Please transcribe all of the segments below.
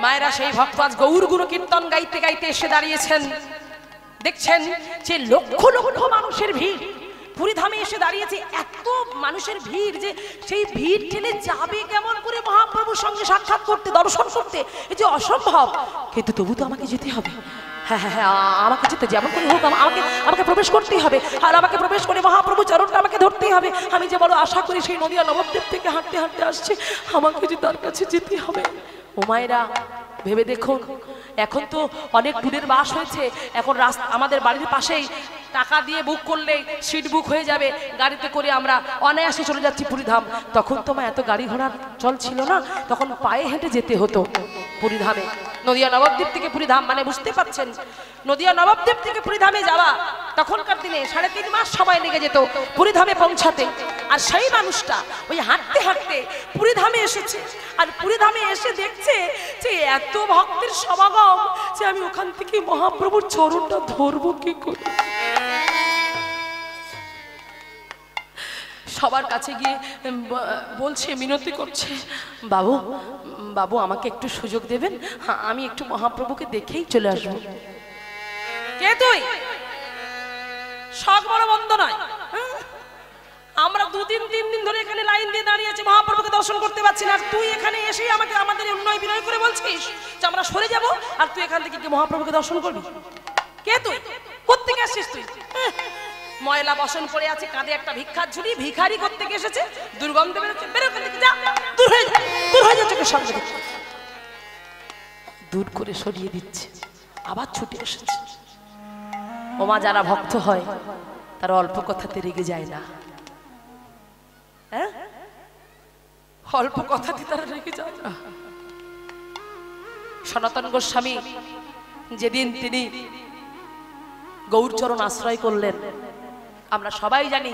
মায়েরা সেই ভক্ত আজ গৌর গুরু কীর্তন গাইতে গাইতে এসে দাঁড়িয়েছেন। দেখছেন যে লক্ষ লক্ষ মানুষের ভিড় পুরীধামে এসে দাঁড়িয়েছে। এত মানুষের ভিড় যে সেই ভিড় ঠেলে যাবে কেমন করে মহাপ্রভুর সঙ্গে সাক্ষাৎ করতে, দর্শন করতে, এই যে অসম্ভব। কিন্তু তবু তো আমাকে যেতে হবে। হ্যাঁ হ্যাঁ হ্যাঁ, আমাকে যেতে যেমন করে হোক আমাকে প্রবেশ করতেই হবে। আর আমাকে প্রবেশ করে মহাপ্রভু চরণটা আমাকে ধরতেই হবে। আমি যে বড় আশা করি সেই নদিয়া নবদ্বীপ থেকে হাঁটতে হাঁটতে আসছে, আমাকে যে তার কাছে যেতে হবে। ও মায়েরা ভেবে দেখুন, এখন তো অনেক দূরের বাস হয়েছে। এখন রাস্তা আমাদের বাড়ির পাশেই, টাকা দিয়ে বুক করলেই সিট বুক হয়ে যাবে, গাড়িতে করে আমরা অনায়াসে চলে যাচ্ছি পুরীধাম। তখন তো এত গাড়ি ঘোড়ার চল ছিল না, তখন পায়ে হেঁটে যেতে হতো পুরীধামে। নদিয়া নবদ্বীপ থেকে পুরীধাম মানে বুঝতে পারছেন, নদিয়া নবদ্বীপ থেকে পুরীধামে যাওয়া তখনকার দিনে 3.5 মাস সময় লেগে যেত পুরীধামে পৌঁছাতে। আর সেই মানুষটা ওই হাঁটতে হাঁটতে পুরীধামে এসেছে, আর পুরীধামে এসে দেখছে যে এত ভক্তের সমাগম যে আমি ওখান থেকে মহাপ্রভুর চরণটা ধরবো কি করে। সবার কাছে গিয়ে বলছে, মিনতি করছে, বাবু বাবু আমাকে একটু সুযোগ দেবেন, আমি একটু মহাপ্রভুকে দেখেই চলে আসবো। কে তুই? শখ বড় বন্ধ নয়। আমরা 2-3 দিন ধরে এখানে লাইন দিয়ে দাঁড়িয়ে আছি, মহাপ্রভুকে দর্শন করতে পারছি না। তুই এখানে এসেই আমাদের উন্নয় বিনয় করে বলছিস যে আমরা সরে যাব, আর তুই এখান থেকে কি মহাপ্রভুকে দর্শন করবি? কে তুই? কোত্থেকে আসছিস তুই? ময়লা বসন পড়ে আছে, কাঁধে একটা ভিক্ষার ঝুড়ি, ভিখারি করতে এসেছে, দুর্গন্ধ বেরোচ্ছে, বেরো এখান থেকে, যা, দূর হয়ে যা, দূর হয়ে যা, চোখের সামনে থেকে দূর করে সরিয়ে দিচ্ছে। আবার ছুটে এসেছে। ওমা, যারা ভক্ত হয় তারা অল্প কথাতে রেগে যায় না। হ্যাঁ, অল্প কথাতে তারা রেগে যায় না। সনাতন গোস্বামী যেদিন তিনি গৌরচরণ আশ্রয় করলেন, আমরা সবাই জানি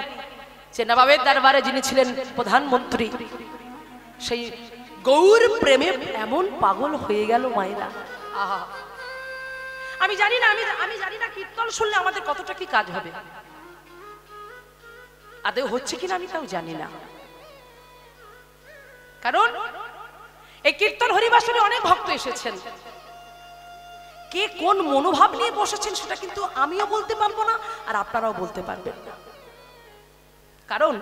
যে নবাবের দরবারে যিনি ছিলেন প্রধানমন্ত্রী, সেই গৌর প্রেমে এমন পাগল হয়ে গেল মায়েরা। আহা, আমি জানি না কীর্তন শুনলে আমাদের কতটা কি কাজ হবে, আদৌ হচ্ছে কিনা আমি তাও জানি না। কারণ এই কীর্তন হরিবাসরে অনেক ভক্ত এসেছেন, কে কোন মনোভাব নিয়ে বসেছেন সেটা কিন্তু আমিও বলতে পারবো না, আর আপনারাও বলতে পারবেন না। কারণ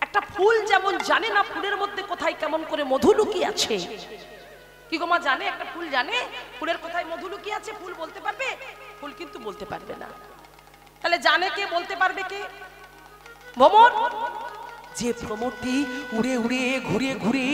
একটা ফুল যেমন জানে না ফুলের মধ্যে কোথায় কেমন করে মধু লুকিয়ে আছে। কি গো মা, জানে? একটা ফুল জানে ফুলের কোথায় মধু লুকিয়ে আছে? ফুল বলতে পারবে? ফুল কিন্তু বলতে পারবে না। তাহলে জানে কে, বলতে পারবে কে? ভ্রমর। যে ভ্রমরটি উড়ে উড়ে ঘুরে ঘুরে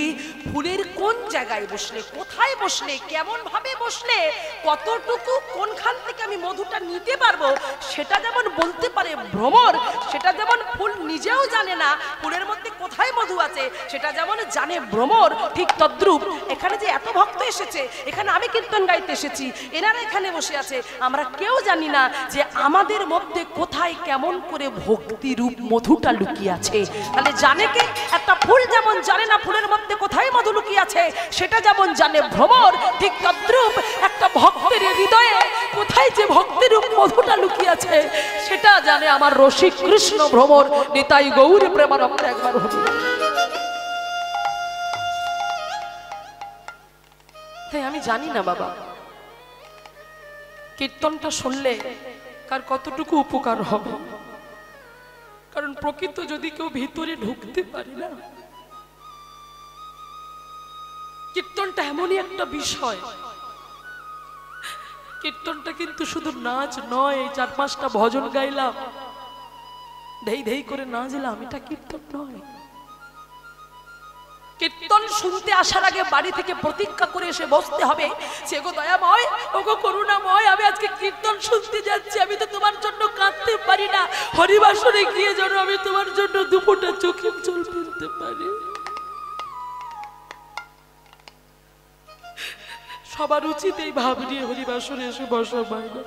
ফুলের কোন জায়গায় বসলে, কোথায় বসলে, কেমন ভাবে বসলে, কতটুকু কোনখান থেকে আমি মধুটা নিতে পারবো, সেটা যেমন বলতে পারে ভ্রমর, সেটা যেমন ফুল নিজেও জানে না ফুলের মধ্যে কোথায় মধু আছে, সেটা যেমন জানে ভ্রমর, ঠিক তদ্রূপ এখানে যে এত ভক্ত এসেছে, এখানে আমি কীর্তন গাইতে এসেছি, এনারা এখানে বসে আছে, আমরা কেউ জানি না যে আমাদের মধ্যে কোথায় কেমন করে ভক্তি রূপ মধুটা লুকিয়ে আছে। তাহলে জানে কে? একটা ফুল যেমন জানে না ফুলের মধ্যে কোথায় মধু লুকিয়ে আছে, সেটা যেমন জানে ভ্রমর, ঠিক তদ্রূপ একটা ভক্তের হৃদয়ে কোথায় যে ভক্তি রূপ মধুটা লুকিয়ে আছে সেটা জানে আমার রসিক কৃষ্ণ ভ্রমর নিতাই গৌর প্রেমানন্দ। একবার হল তাই আমি জানি না বাবা, কীর্তনটা শুনলে কার কতটুকু উপকার হবে। কারণ প্রকৃত যদি কেউ ভিতরে ঢুকতে পারে না, কীর্তনটা এমনই একটা বিষয়, কীর্তনটা কিন্তু শুধু নাচ নয়, 4-5টা ভজন গাইলাম, ধেই ধেই করে নাচলাম, এটা কীর্তন নয়। কীর্তন শুনতে আসার আগে বাড়ি থেকে প্রতিজ্ঞা করে এসে বসতে হবে, সে গো দয়াময়, ও গো করুণাময়, আমি আজকে কীর্তন শুনতে যাচ্ছি, আমি তো তোমার জন্য কাঁদতে পারি না, হরিবাসরে গিয়ে যেন আমি তোমার জন্য দুপুরটা চোখের জল ফেলতে পারি। সবার উচিত এই ভাব নিয়ে হরিবাসরে এসে বসা পায় না।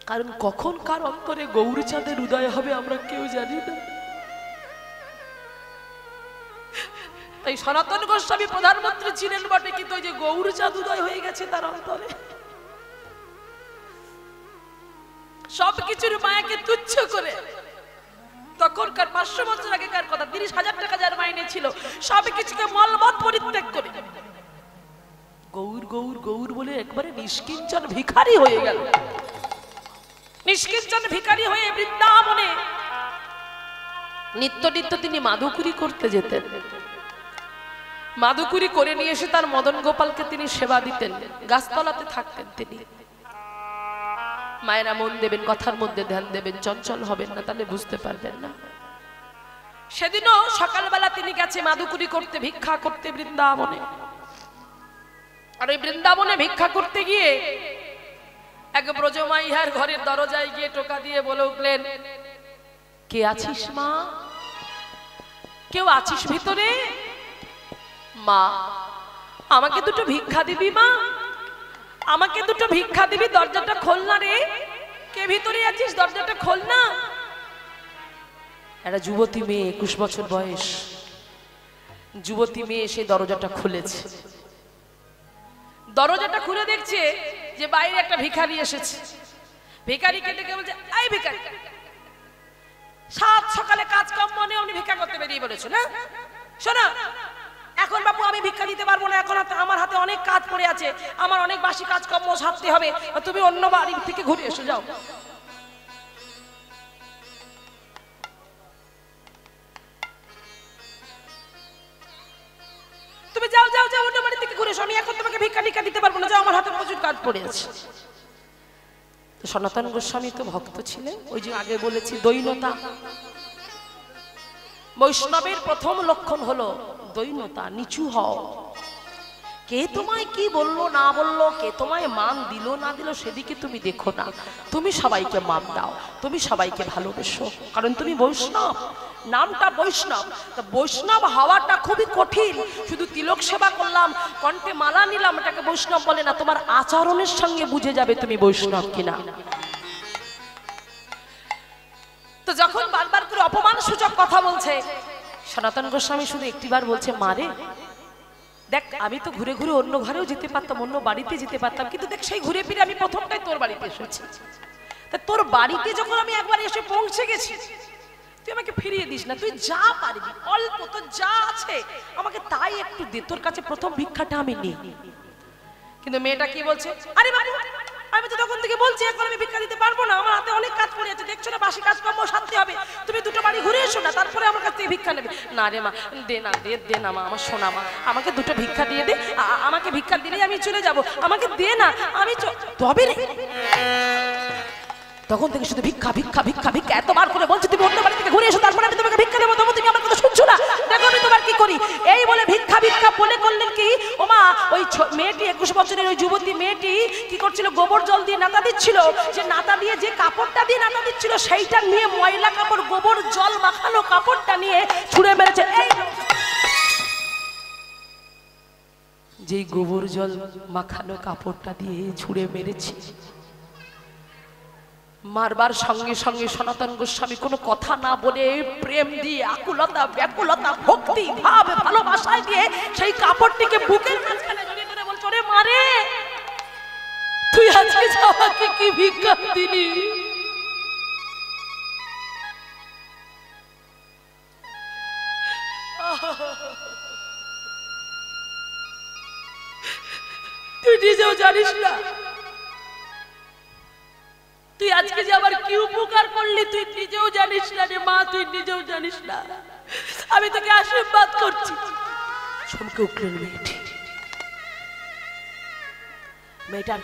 কারণ কখন কার অন্তরে গৌরচাঁদের উদয় হবে আমরা কেউ জানি না। তাই সনাতন গোস্বামী প্রধানমন্ত্রী ছিলেন বটে, কিন্তু ওই যে গৌরচাঁদ উদয় হয়ে গেছে তার অন্তরে। সবকিছুর মায়াকে তুচ্ছ করে তখন তখনকার 500 বছর আগেকার কথা, 30,000 টাকা যার মাইনে ছিল সব কিছুকে মলমত পরিত্যাগ করে গৌর গৌর গৌর বলে একবারে নিষ্কিঞ্চন ভিখারি হয়ে গেল। নিষ্কিঞ্চন ভিখারি হয়ে বৃন্দাবনে নিত্য নিত্য তিনি মাধুকুরি করতে যেতেন। মাধুকুরি করে নিয়ে এসে তার মদন গোপালকে তিনি সেবা দিতেন। গাছতলাতে থাকতেন তিনি। মায়েরা মন দেবেন, কথার মধ্যে ধ্যান দেবেন, চঞ্চল হবেন না, তাহলে বুঝতে পারবেন না। সেদিনও সকালবেলা তিনি গেছে মাধুকুরি করতে, ভিক্ষা করতে বৃন্দাবনে। আর ওই বৃন্দাবনে ভিক্ষা করতে গিয়ে এক ব্রজমাইয়ার ঘরের দরজায় গিয়ে টোকা দিয়ে বলে উঠলেন, কে আছিস মা? কেউ আছিস ভিতরে? মা, আমাকে দুটো ভিক্ষা দিবি মা, আমাকে দুটো ভিক্ষা দিবি, দরজাটা খোল না রে। কে ভিতরে আছিস? দরজাটা খোল না। একটা যুবতী মেয়ে, 21 বছর বয়স যুবতী মেয়ে সেই দরজাটা খুলেছে। দরজাটা খুলে দেখছে যে বাইরে একটা ভিখারি এসেছে। ভিখারিকে ডেকে বলছে, এই ভিখারি, সাত সকালে কাজ কম মনে উনি ভিক্ষা করতে বেরিয়ে পড়েছো না? শোনো, এখন বাবু আমি ভিক্ষা দিতে পারবো না, এখন আমার হাতে অনেক কাজ পড়ে আছে, আমার অনেক বাসি কাজ কর্ম সারতে হবে, তুমি অন্য বাড়ি থেকে ঘুরে এসো, যাও। তুমি যাও যাও যাও, অন্য বাড়ি থেকে ঘুরে এসো, আমি এখন তোমাকে ভিক্ষা টিক্ষা দিতে পারবো না, যাও, আমার হাতে প্রচুর কাজ পড়ে আছে। তো সনাতন গোস্বামী তো ভক্ত ছিলেন, ওই যে আগে বলেছি দৈন্যতা। বৈষ্ণবের প্রথম লক্ষণ হলো দৈন্যতা, নিচু হও। কে তোমায় কি বললো না বললো, কে তোমায় মান দিল না দিল সেদিকে তুমি দেখো না, তুমি সবাইকে মান দাও, তুমি সবাইকে ভালোবেসো, কারণ তুমি বৈষ্ণব। নামটা বৈষ্ণব, তা বৈষ্ণব হওয়াটা খুবই কঠিন। শুধু তিলক সেবা করলাম, কণ্ঠে মালা নিলাম, এটাকে বৈষ্ণব বলে না। তোমার আচরণের সঙ্গে বুঝে যাবে তুমি বৈষ্ণব কিনা। তো যখন বারবার করে অপমান সূচক কথা বলছে, সনাতন গোস্বামী শুধু একটিবার বলছে, মারে দেখ, আমি তো ঘুরে ঘুরে অন্য ঘরেও যেতে পারতাম, অন্য বাড়িতে যেতে পারতাম, কিন্তু দেখ সেই ঘুরে ফিরে আমি প্রথমটাই তোর বাড়িতে এসেছি। তা তোর বাড়িতে যখন আমি একবার এসে পৌঁছে গেছি, তুই আমাকে ফিরিয়ে দিস না, তুই যা পারবি অল্প তোর যা আছে আমাকে তাই একটু দে, তোর কাছে প্রথম ভিক্ষাটা আমি নিই। কিন্তু মেয়েটা কি বলছে, আরে বাবু, আমি তো তখন থেকে বলছি এখন আমি ভিক্ষা দিতে পারবো না, আমার হাতে অনেক কাজ পড়ে আছে, দেখছো না বাসি কাজ কর্ম সারতে হবে, তুমি দুটো বাড়ি ঘুরে এসো না, তারপরে আমার কাছ থেকে ভিক্ষা নেবে। না রে মা, দে না, দে না মা, আমার সোনা মা, আমাকে দুটো ভিক্ষা দিয়ে দে, আমাকে ভিক্ষা দিলেই আমি চলে যাব, আমাকে দে না, আমি তবে রে। তখন থেকে শুধু ভিক্ষা ভিক্ষা ভিক্ষা ভিক্ষা এতবার করে বলছি, তুমি অন্য বাড়ি থেকে ঘুরে এসো, তারপরে আমি তোমাকে ভিক্ষা দেবো, তবু তুমি আমার কথা শুনছো না, দেখো আমি তোমার কি করি। এই বলে ভিক্ষা ভিক্ষা বলে করলেন কি, ও মা, ওই মেয়েটি 21 বছরের ওই যুবতী মেয়েটি কি করছিল, গোবর জল দিয়ে নাতা দিচ্ছিল। যে নাতা দিয়ে, যে কাপড়টা দিয়ে নাতা দিচ্ছিল, সেইটা নিয়ে ময়লা কাপড়, গোবর জল মাখানো কাপড়টা নিয়ে ছুঁড়ে মেরেছে। এই যেই গোবর জল মাখানো কাপড়টা দিয়ে ছুঁড়ে মেরেছে, মারবার সঙ্গে সঙ্গে সনাতন গোস্বামী কোনো কথা না বলে প্রেম দিয়ে, আকুলতা ব্যাকুলতা ভক্তি ভাব ভালোবাসায় দিয়ে সেই কাপড়টিকে বুকের মাঝখানে জড়িয়ে ধরে বলছে, ওরে মারে, তুই আজকে আমাকে কি ভিক্ষা দিলি? তুই নিজেও জানিস না তুই আজকে যে আবার কি উপকার করলি, তুই নিজেও জানিস না রে মা, তুই নিজেও জানিস না। আমি তোকে আশীর্বাদ করছি। চমকে উঠলেন মেয়েটি। মেয়েটার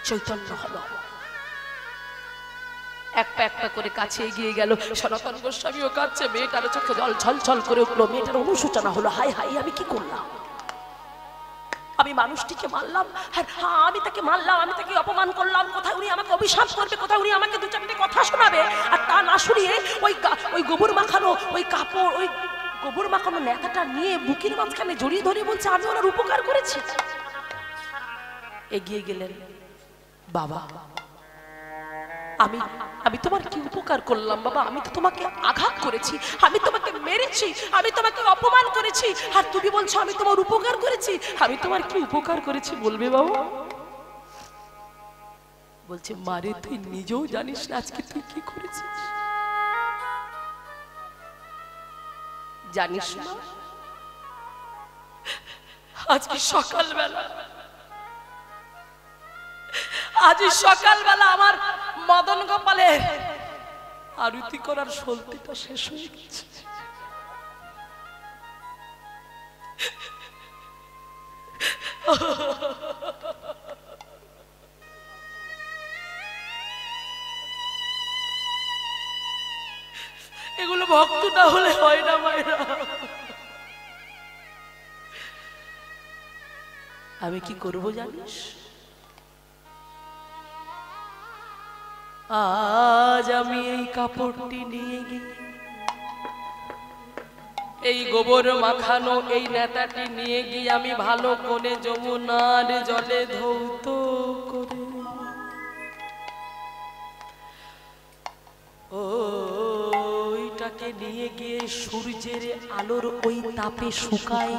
চৈতন্য হলো, একটা একটা করে কাছে এগিয়ে গেল। সনাতন গোস্বামীও কাঁদছে, মেয়েটার চোখে জল ছলছল করে উঠলো। মেয়েটার অনুশোচনা হলো, হাই হাই, আমি কি করলাম, আমি মানুষটিকে মারলাম, আমি তাকে মারলাম, আমি তাকে অপমান করলাম, কোথায় উনি আমাকে অভিশাপ করবে, কোথায় উনি আমাকে দু চারটে কথা শোনাবে, আর তা না শুনিয়ে ওই গোবর মাখানো ওই কাপড়, ওই গোবর মাখানো নেতাটা নিয়ে বুকের মাঝখানে জড়িয়ে ধরে বলছে, আমি ওনার উপকার করেছি। এগিয়ে গেলেন, বাবা আমি তোমার কি উপকার করলাম বাবা, আমি তো তোমাকে আঘাত করেছি, আমি তোমাকে মেরেছি, আমি তোমাকে অপমান করেছি, আর তুমি বলছো আমি তোমার উপকার করেছি, আমি তোমার কি উপকার করেছি বলবে বাবা? বলছে, মারে তুই নিজেও জানিস না আজকে তুই কি করেছিস। জানিস না আজকে সকালবেলা আমার মদন গোপালের আরতি করার সলতিটা শেষ হয়ে গেছে। এগুলো ভক্ত না হলে হয় না মায়েরা। আমি কি করব জানিস? আজ আমি এই কাপড়টি নিয়ে গিয়ে এই গোবর মাখানো এই নেতাটি নিয়ে গিয়ে আমি ভালো করে যমুনার জলে ধৌত করে ওইটাকে নিয়ে গিয়ে সূর্যের আলোর ওই তাপে শুকায়,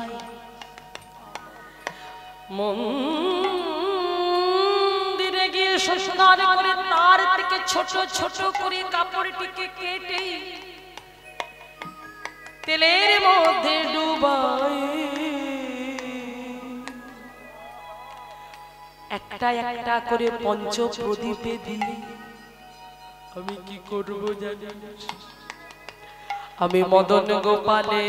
মন্দিরে গিয়ে সংস্কার করে তার থেকে ছোট ছোট করে কাপড়টিকে কেটে তেলের মধ্যে ডুবাই, একটা একটা করে পঞ্চ প্রদীপে দিই। আমি কি করব জানিস? আমি মদন গোপালে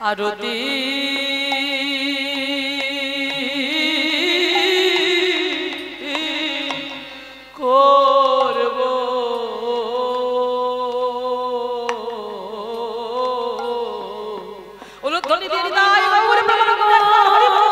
আরতি করব। ওলো ধ্বনি দিয়ে দাই বাবুরে প্রমাণ করে হরি বল।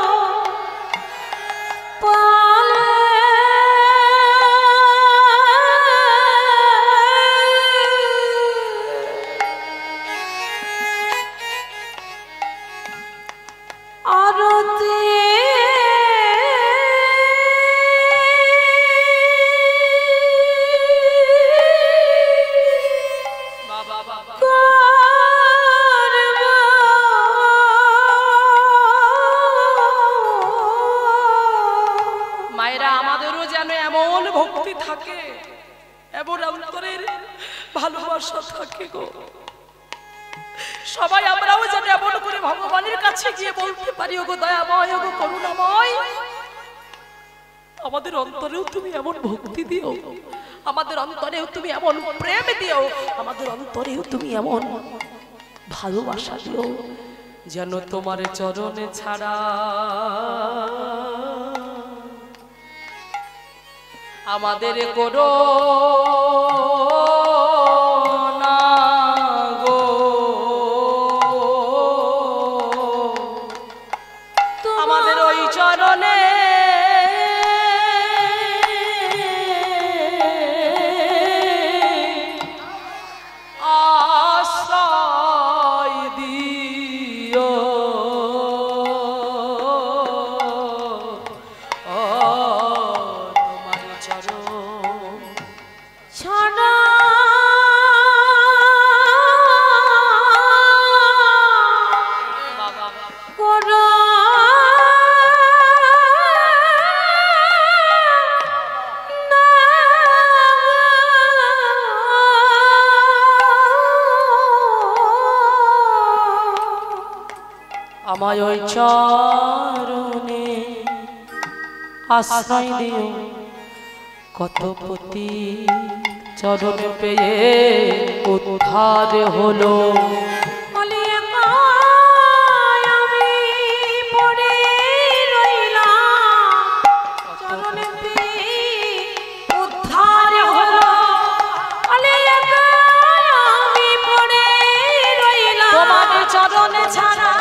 মায়েরা আমাদেরও যেন এমন ভক্তি থাকে, এমন অন্তরের ভালোবাসা থাকে গো। সবাই আমরাও যেন এমন করে ভগবানের কাছে গিয়ে বলতে পারি, ওগো দয়াময়, ওগো করুণাময়, আমাদের অন্তরেও তুমি এমন ভক্তি দিও, আমাদের অন্তরেও তুমি এমন প্রেম দিও, আমাদের অন্তরেও তুমি এমন ভালোবাসা দিও, যেন তোমার চরণে ছাড়া আমাদের করো না গো। আমাদের ওই চরণে আশ্রয় দিও। আমায় ওই চরণে আশ্রয় দিও, কত পতি চরণ পেয়ে উদ্ধার হলো। চরণে ছাড়া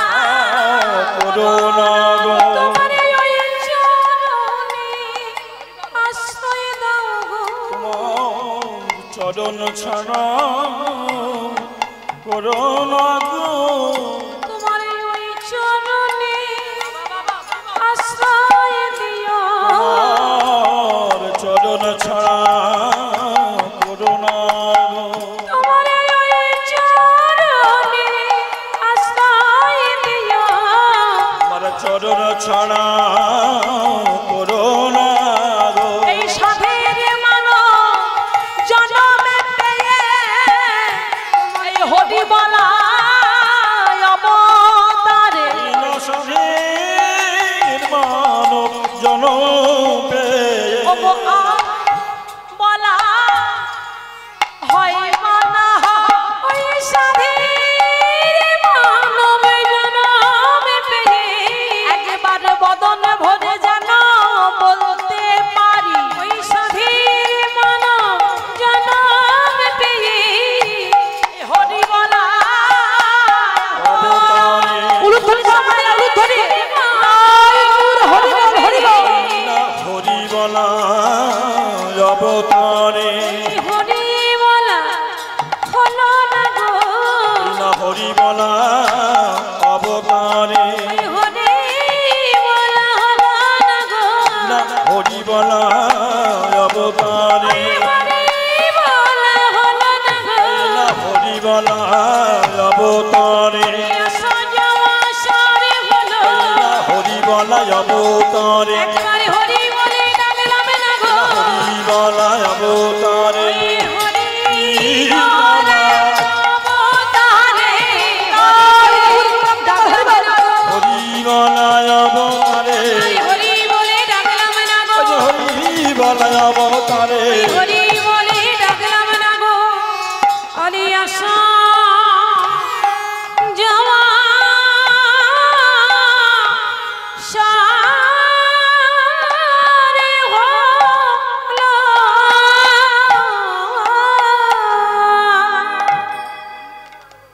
চরণ ছাড়া করোনা গো, তোমার ওই চরণে আশ্রয় দিও। চরণ ছাড়া করোনা গো, তোমার ওই চরণে আশ্রয় দিও। আমার চরণ ছাড়া করোনা গো, এই সাধের মানব বলা অবতারে মানব জনপে বলা হয় মানা ওই সাধে মানব জনমে পেয়ে একবার বদন ভরে যেন বলতে পারি ওই সাধে মানব জনমে পেয়ে হরি বলা উলুধ্বনি সবাই উলুধ্বনি হরি বলা অবতারে হরি বলা হলো না গো হরি বলা অবতারে হরি বলা হলো না গো হরি বলা অবতারে হরি বলা হলো না গো হরি বলা অবতারে সজওয়া সারে হলো হরি বলা অবতারে একবারে হরি বলে ডাকলাম না গো হরি বলা অবতারে হরি বলা অবতারে হরি বলা অবতারে হরি বলে ডাকলাম না গো হরি বলা অবতারে হরি বলে ডাকলাম না গো আলি আসা যাওয়া সারে হলো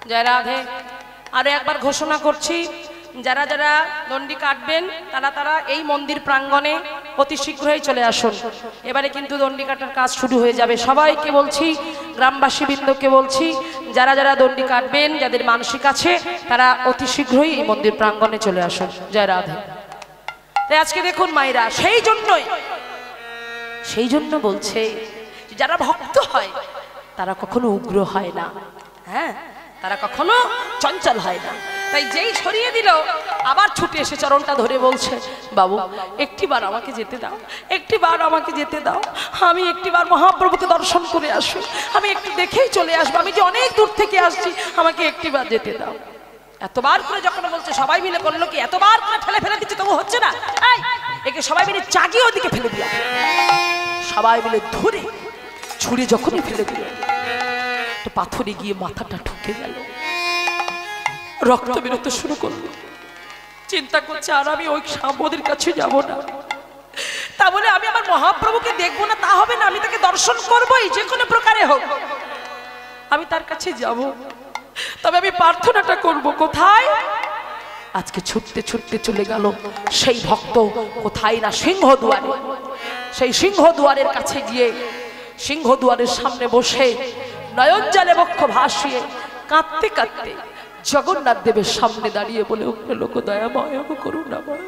জয় রাধে। আরো একবার ঘোষণা করছি, যারা যারা দণ্ডি কাটবেন তারা এই মন্দির প্রাঙ্গণে অতি শীঘ্রই চলে আসুন। এবারে কিন্তু দণ্ডি কাটার কাজ শুরু হয়ে যাবে। সবাইকে বলছি, গ্রামবাসী বৃন্দকে বলছি, যারা যারা দণ্ডি কাটবেন, যাদের মানসিক আছে, তারা অতি শীঘ্রই এই মন্দির প্রাঙ্গণে চলে আসুন। জয় রাধে। তাই আজকে দেখুন মায়েরা, সেই জন্য বলছে যারা ভক্ত হয় তারা কখনো উগ্র হয় না, হ্যাঁ, তারা কখনো চঞ্চল হয় না। তাই যেই ছড়িয়ে দিল আবার ছুটে এসে চরণটা ধরে বলছে, বাবু একটিবার আমাকে যেতে দাও, একটিবার আমাকে যেতে দাও, আমি একটিবার মহাপ্রভুকে দর্শন করে আসি, আমি একটু দেখেই চলে আসবো, আমি যে অনেক দূর থেকে আসছি, আমাকে একটিবার যেতে দাও। এতবার করে যখন বলছে, সবাই মিলে করলো কি, এতবার করে ঠেলে ফেলে দিচ্ছে তবু হচ্ছে না, একে সবাই মিলে চাগিয়ে ওদিকে ফেলে দিলাম। সবাই মিলে ধরে ছুঁড়ে যখনই ফেলে দিল, তো পাথরে গিয়ে মাথাটা ঢুকে গেল, রক্ত বেরোতে শুরু করলো। চিন্তা করছে আর আমি ওই সাম্যদের কাছে যাব না, তা বলে আমি আমার মহাপ্রভুকে দেখবো না তা হবে না, আমি তাকে দর্শন করবোই, যে কোনো প্রকারে হোক আমি তার কাছে যাব। তবে আমি প্রার্থনাটা করব কোথায়? আজকে ছুটতে ছুটতে চলে গেল সেই ভক্ত কোথায় না সিংহদুয়ারে। সেই সিংহদুয়ারের কাছে গিয়ে সিংহদুয়ারের সামনে বসে নয়ন জলে বক্ষ ভাসিয়ে কাঁদতে কাঁদতে জগন্নাথ দেবের সামনে দাঁড়িয়ে বলে উঠল, লোক দয়াময় করুণাময়,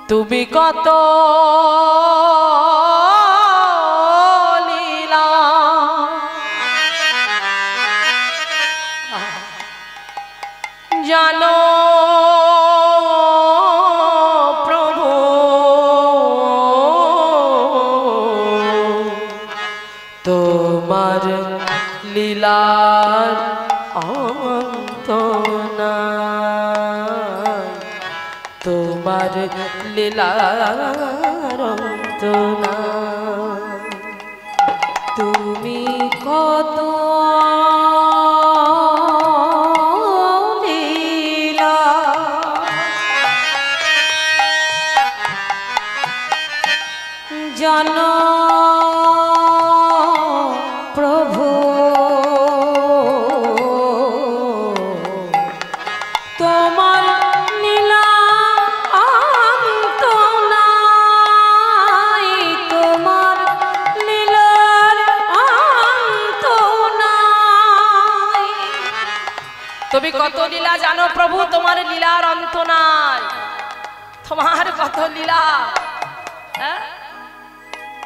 তুমি কত লীলা জানো প্রভু, তোমার লীলার অন্ত নাই, তোমার লীলার অন্ত নাই, তুমি কত লীলা জানো প্রভু, তোমার লীলা অন্ত নাই, তোমার লীলার অন্ত নাই। তুমি কত লীলা জানো প্রভু, তোমার লীলার অন্ত নাই, তোমার কত লীলা, হ্যাঁ,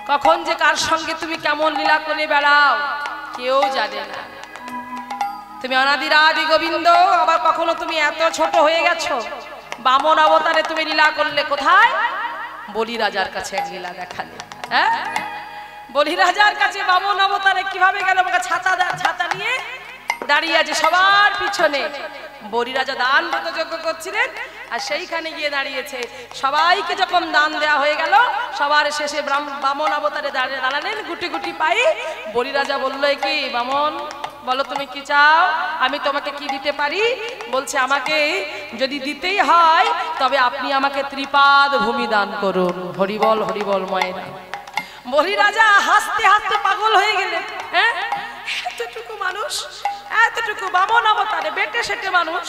কখন যে কার সঙ্গে তুমি কেমন লীলা করে বেড়াও কেউ জানে না। তুমি অনাদির আদি গোবিন্দ, আবার কখনো তুমি এত ছোট হয়ে গেছো, বামন অবতারে তুমি লীলা করলে কোথায়? বলি রাজার কাছে এক লীলা দেখালে, হ্যাঁ, বলি রাজার কাছে বামন অবতারে কিভাবে গেল? ছাতা নিয়ে দাঁড়িয়ে আছে সবার পিছনে। বলি রাজা দান ব্রত যজ্ঞ করছিলেন আর সেইখানে গিয়ে দাঁড়িয়েছে। সবাইকে যখন দান দেওয়া হয়ে গেল, সবার শেষে বামন অবতারে দাঁড়ালেন গুটি গুটি পাই। বলি রাজা বলল, কি বামন বলো তুমি কি চাও, আমি তোমাকে কি দিতে পারি? বলছে, আমাকে যদি দিতেই হয় তবে আপনি আমাকে ত্রিপাদ ভূমি দান করুন। হরিবল হরিবল মায়েরা। বলি রাজা হাসতে হাসতে পাগল হয়ে গেলেন। হ্যাঁ, এতটুকু মানুষ, এতটুকু বামন অবতারে বেটে সেটে মানুষ,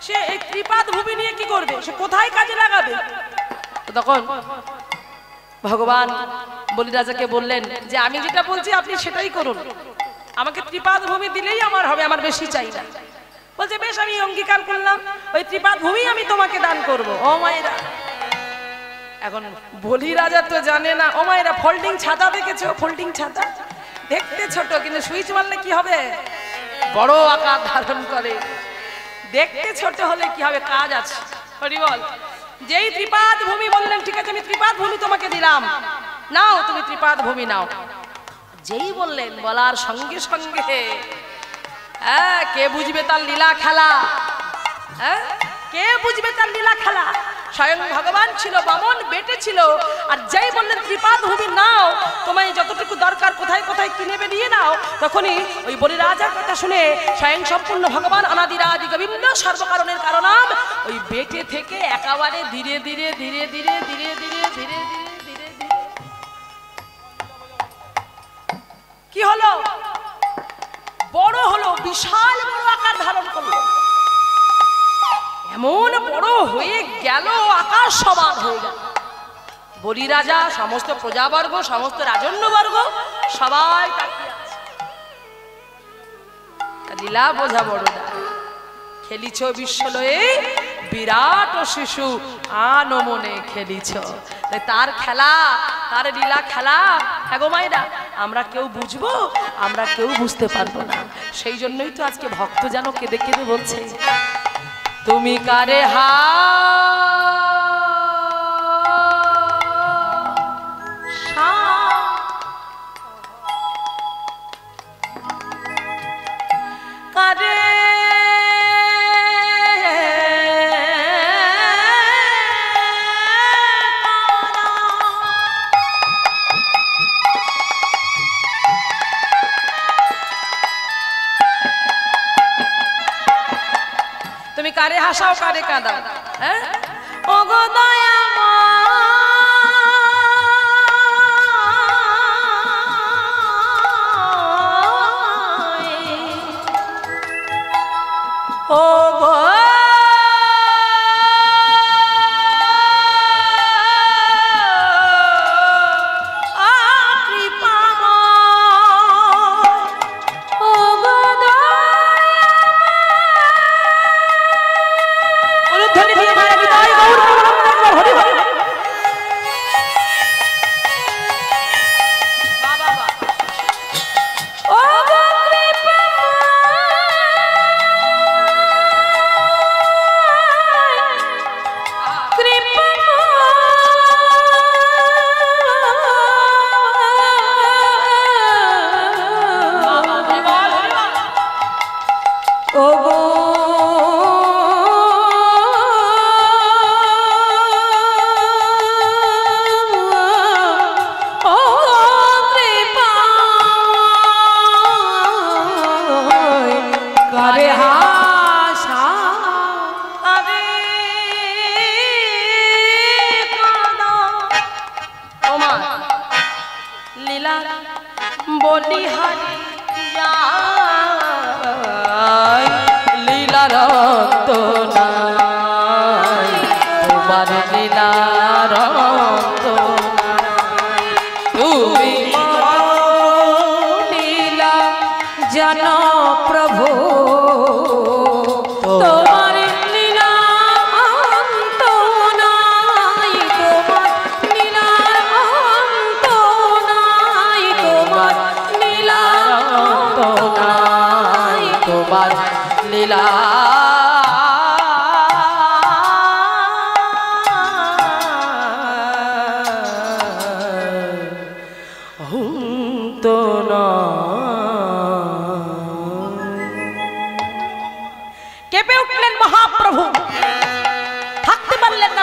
সে এই ত্রিপাদ ভূমি নিয়ে কি করবে? সে কোথায় কাজে লাগাবে? তখন ভগবান বলি রাজাকে বললেন যে আমি যেটা বলছি আপনি সেটাই করুন, আমাকে ত্রিপাদ ভূমি দিলেই আমার হবে, আমার বেশি চাই না। বলছে, বেশ, আমি অঙ্গীকার করলাম, ওই ত্রিপাদ ভূমি আমি তোমাকে দান করব। ও মায়েরা, এখন বলি রাজা তো জানে না। ও মায়েরা, ফোল্ডিং ছাতা দেখেছো? ফোল্ডিং ছাতা দেখতে ছোট, কিন্তু সুইচ মারলে কি হবে? বড় আকার ধারণ করে। দেখতে ছোট হলে কি হবে? কাজ আছে। হরিবল। যেই ত্রিপাদ ভূমি বললেন, ঠিক আছে আমি ত্রিপাদ ভূমি তোমাকে দিলাম, নাও তুমি ত্রিপাদ ভূমি নাও। যেই বললেন, বলার সঙ্গে সঙ্গে কে বুঝবে তার লীলা খেলা? কে বুঝবে তার লীলা খেলা? স্বয়ং ভগবান ছিল, বামন বেটে ছিল। আর যেই বললেন ত্রিপাদ ভূমি নাও, তোমায় যতটুকু দরকার কোথায় কোথায় কিনেবে নিয়ে নাও, তখনই ওই বলি রাজার কথা শুনে স্বয়ং সম্পূর্ণ ভগবান অনাদিরাদি গোবিন্দ সর্বকারণের কারণাম ওই বেটে থেকে একেবারে ধীরে ধীরে ধীরে ধীরে ধীরে ধীরে ধীরে ধীরে ধীরে ধীরে কি হলো? বড় হলো, বিশাল বড় আকার ধারণ করলো। এমন বড় হয়ে গেল, আকাশ সমান হয়ে গেল। বলি রাজা, সমস্ত প্রজাবর্গ, সমস্ত রাজন্যবর্গ সবাই তাকিয়ে আছে। লীলা বোঝা বড় না। খেলিছ বিশ্বলয়ে বিরাট শিশু আনমনে খেলিছ। তার খেলা, তার লীলা খেলা, হ্যাঁ গো মায়েরা, আমরা কেউ বুঝবো? আমরা কেউ বুঝতে পারবো না। সেই জন্যই তো আজকে ভক্ত যেন কেঁদে কেঁদে বলছে, তুমি কারে হা কারে তুমি কারে হাসাও, কারে কাঁদাও? হ্যাঁ, ওগো দয়াময়, ওগো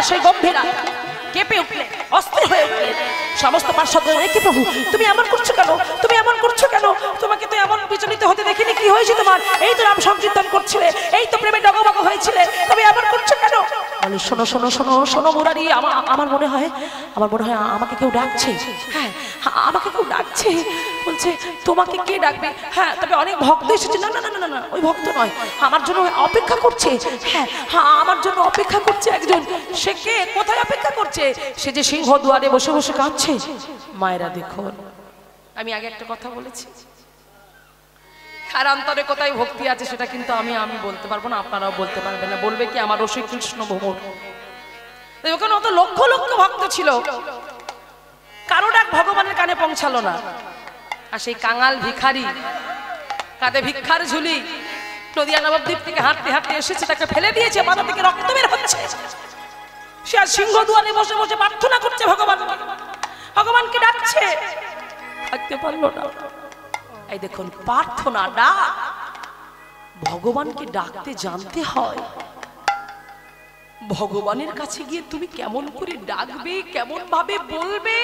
সেই গম্ভীরা কেঁপে উঠলেন, অস্থির হয়ে উঠলেন। সমস্ত পার্শ্বদ কি প্রভু, তুমি এমন করছো কেন, তুমি এমন করছো কেন? তোমাকে তো এমন বিচলিত হতে দেখিনি। কি হয়েছে তোমার? এই তো নাম সংকীর্তন করছিলে, এই তো প্রেমে ডগমগ হয়েছিলে, তুমি এমন করছো কেন? বলে শোনো শোনো শোনো শোনো মুরারি, আমার মনে হয় আমাকে কেউ ডাকছে। হ্যাঁ, আমাকে কেউ ডাকছে। বলছে তোমাকে কে ডাকবে? হ্যাঁ, তবে অনেক ভক্ত এসেছে। না না না না না, ওই ভক্ত নয়, আমার জন্য অপেক্ষা করছে। হ্যাঁ হ্যাঁ, আমার জন্য অপেক্ষা করছে একজন। সে কে? কোথায় অপেক্ষা করছে? সে যে সিংহ দুয়ারে বসে বসে কাঁদছে। মায়েরা দেখুন, আমি আগে একটা কথা বলেছি, আর অন্তরে কোথায় ভক্তি আছে সেটা কিন্তু আমি বলতে পারবো না, আপনারাও বলতে পারবেন না। বলবে কি আমার রসিক কৃষ্ণ ভ্রমর। ওখানে অত লক্ষ লক্ষ ভক্ত ছিল, কারো ডাক ভগবানের কানে পৌঁছালো না। আর সেই কাঙাল ভিখারি কাঁধে ভিক্ষার ঝুলি নদিয়া নবদ্বীপ থেকে হাঁটতে হাঁটতে এসেছে, তাকে ফেলে দিয়েছে, মাথা থেকে রক্ত বের হচ্ছে। সে আর সিংহ দুয়ারে বসে বসে প্রার্থনা করছে ভগবানকে ডাকছে, থাকতে পারলো না। এই দেখুন, প্রার্থনা ডাক, ভগবানকে ডাকতে জানতে হয়। ভগবানের কাছে গিয়ে তুমি কেমন করে ডাকবে, কেমন ভাবে বলবে,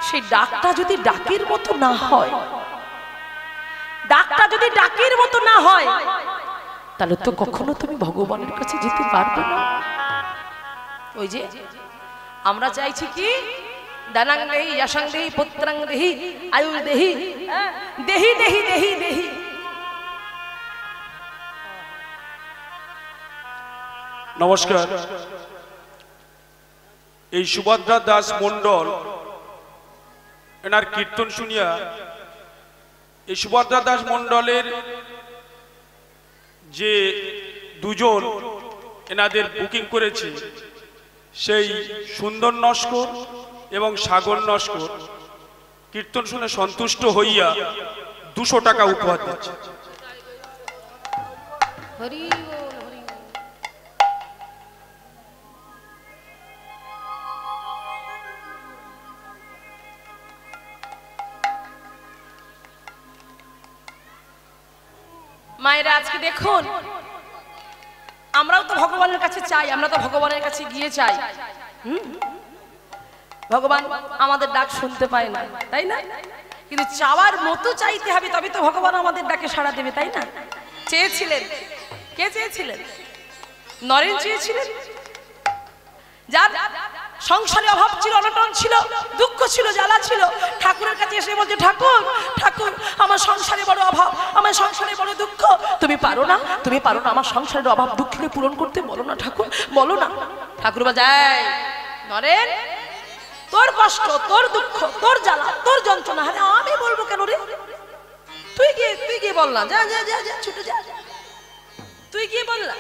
সেই ডাকটা যদি ডাকের মতো না হয়, ডাকটা যদি ডাকের মতো না হয়, তাহলে তো কখনো তুমি ভগবানের কাছে যেতে পারবে না। ওই যে আমরা চাইছি কি, দানাং দেহি যশাং দেহি পুত্রাং দেহি আয়ুর দেহি, দেহি দেহি দেহি দেহি। নমস্কার। এই সুভদ্রা দাস মণ্ডল এনার কীর্তন শুনিয়া, এই সুভদ্রা দাস মণ্ডলের যে দুজন এনাদের বুকিং করেছে, সেই সুন্দর নস্কর এবং সাগর নস্কর কীর্তন শুনে সন্তুষ্ট হইয়া 200 টাকা উপহার দিচ্ছে। মায়েরা আজকে দেখুন, আমরাও তো ভগবানের কাছে চাই, আমরা তো ভগবানের কাছে গিয়ে চাই। ভগবান আমাদের ডাক শুনতে পায় না, তাই না? কিন্তু চাওয়ার মতো চাইতে হবে, তবে তো ভগবান আমাদের ডাকে সাড়া দেবে, তাই না? চেয়েছিলেন, কে চেয়েছিলেন? নরেন চেয়েছিলেন, যার সংসারে অভাব ছিল, অনটন ছিল, দুঃখ ছিল, জ্বালা ছিল। ঠাকুরের কাছে এসে বলছে, ঠাকুর ঠাকুর, আমার সংসারে বড় অভাব, আমার সংসারে বড় দুঃখ, তুমি পারো না, তুমি পারো না আমার সংসারের অভাব দুঃখকে পূরণ করতে, বলো না ঠাকুর, বলো না। ঠাকুর বাজায়, নরেন তোর কষ্ট, তোর দুঃখ, তোর জ্বালা, তোর যন্ত্রণা, আরে আমি বলবো কেন রে? তুই গিয়ে বল না, যা যা যা যা, ছুটে যা, তুই গিয়ে বল না।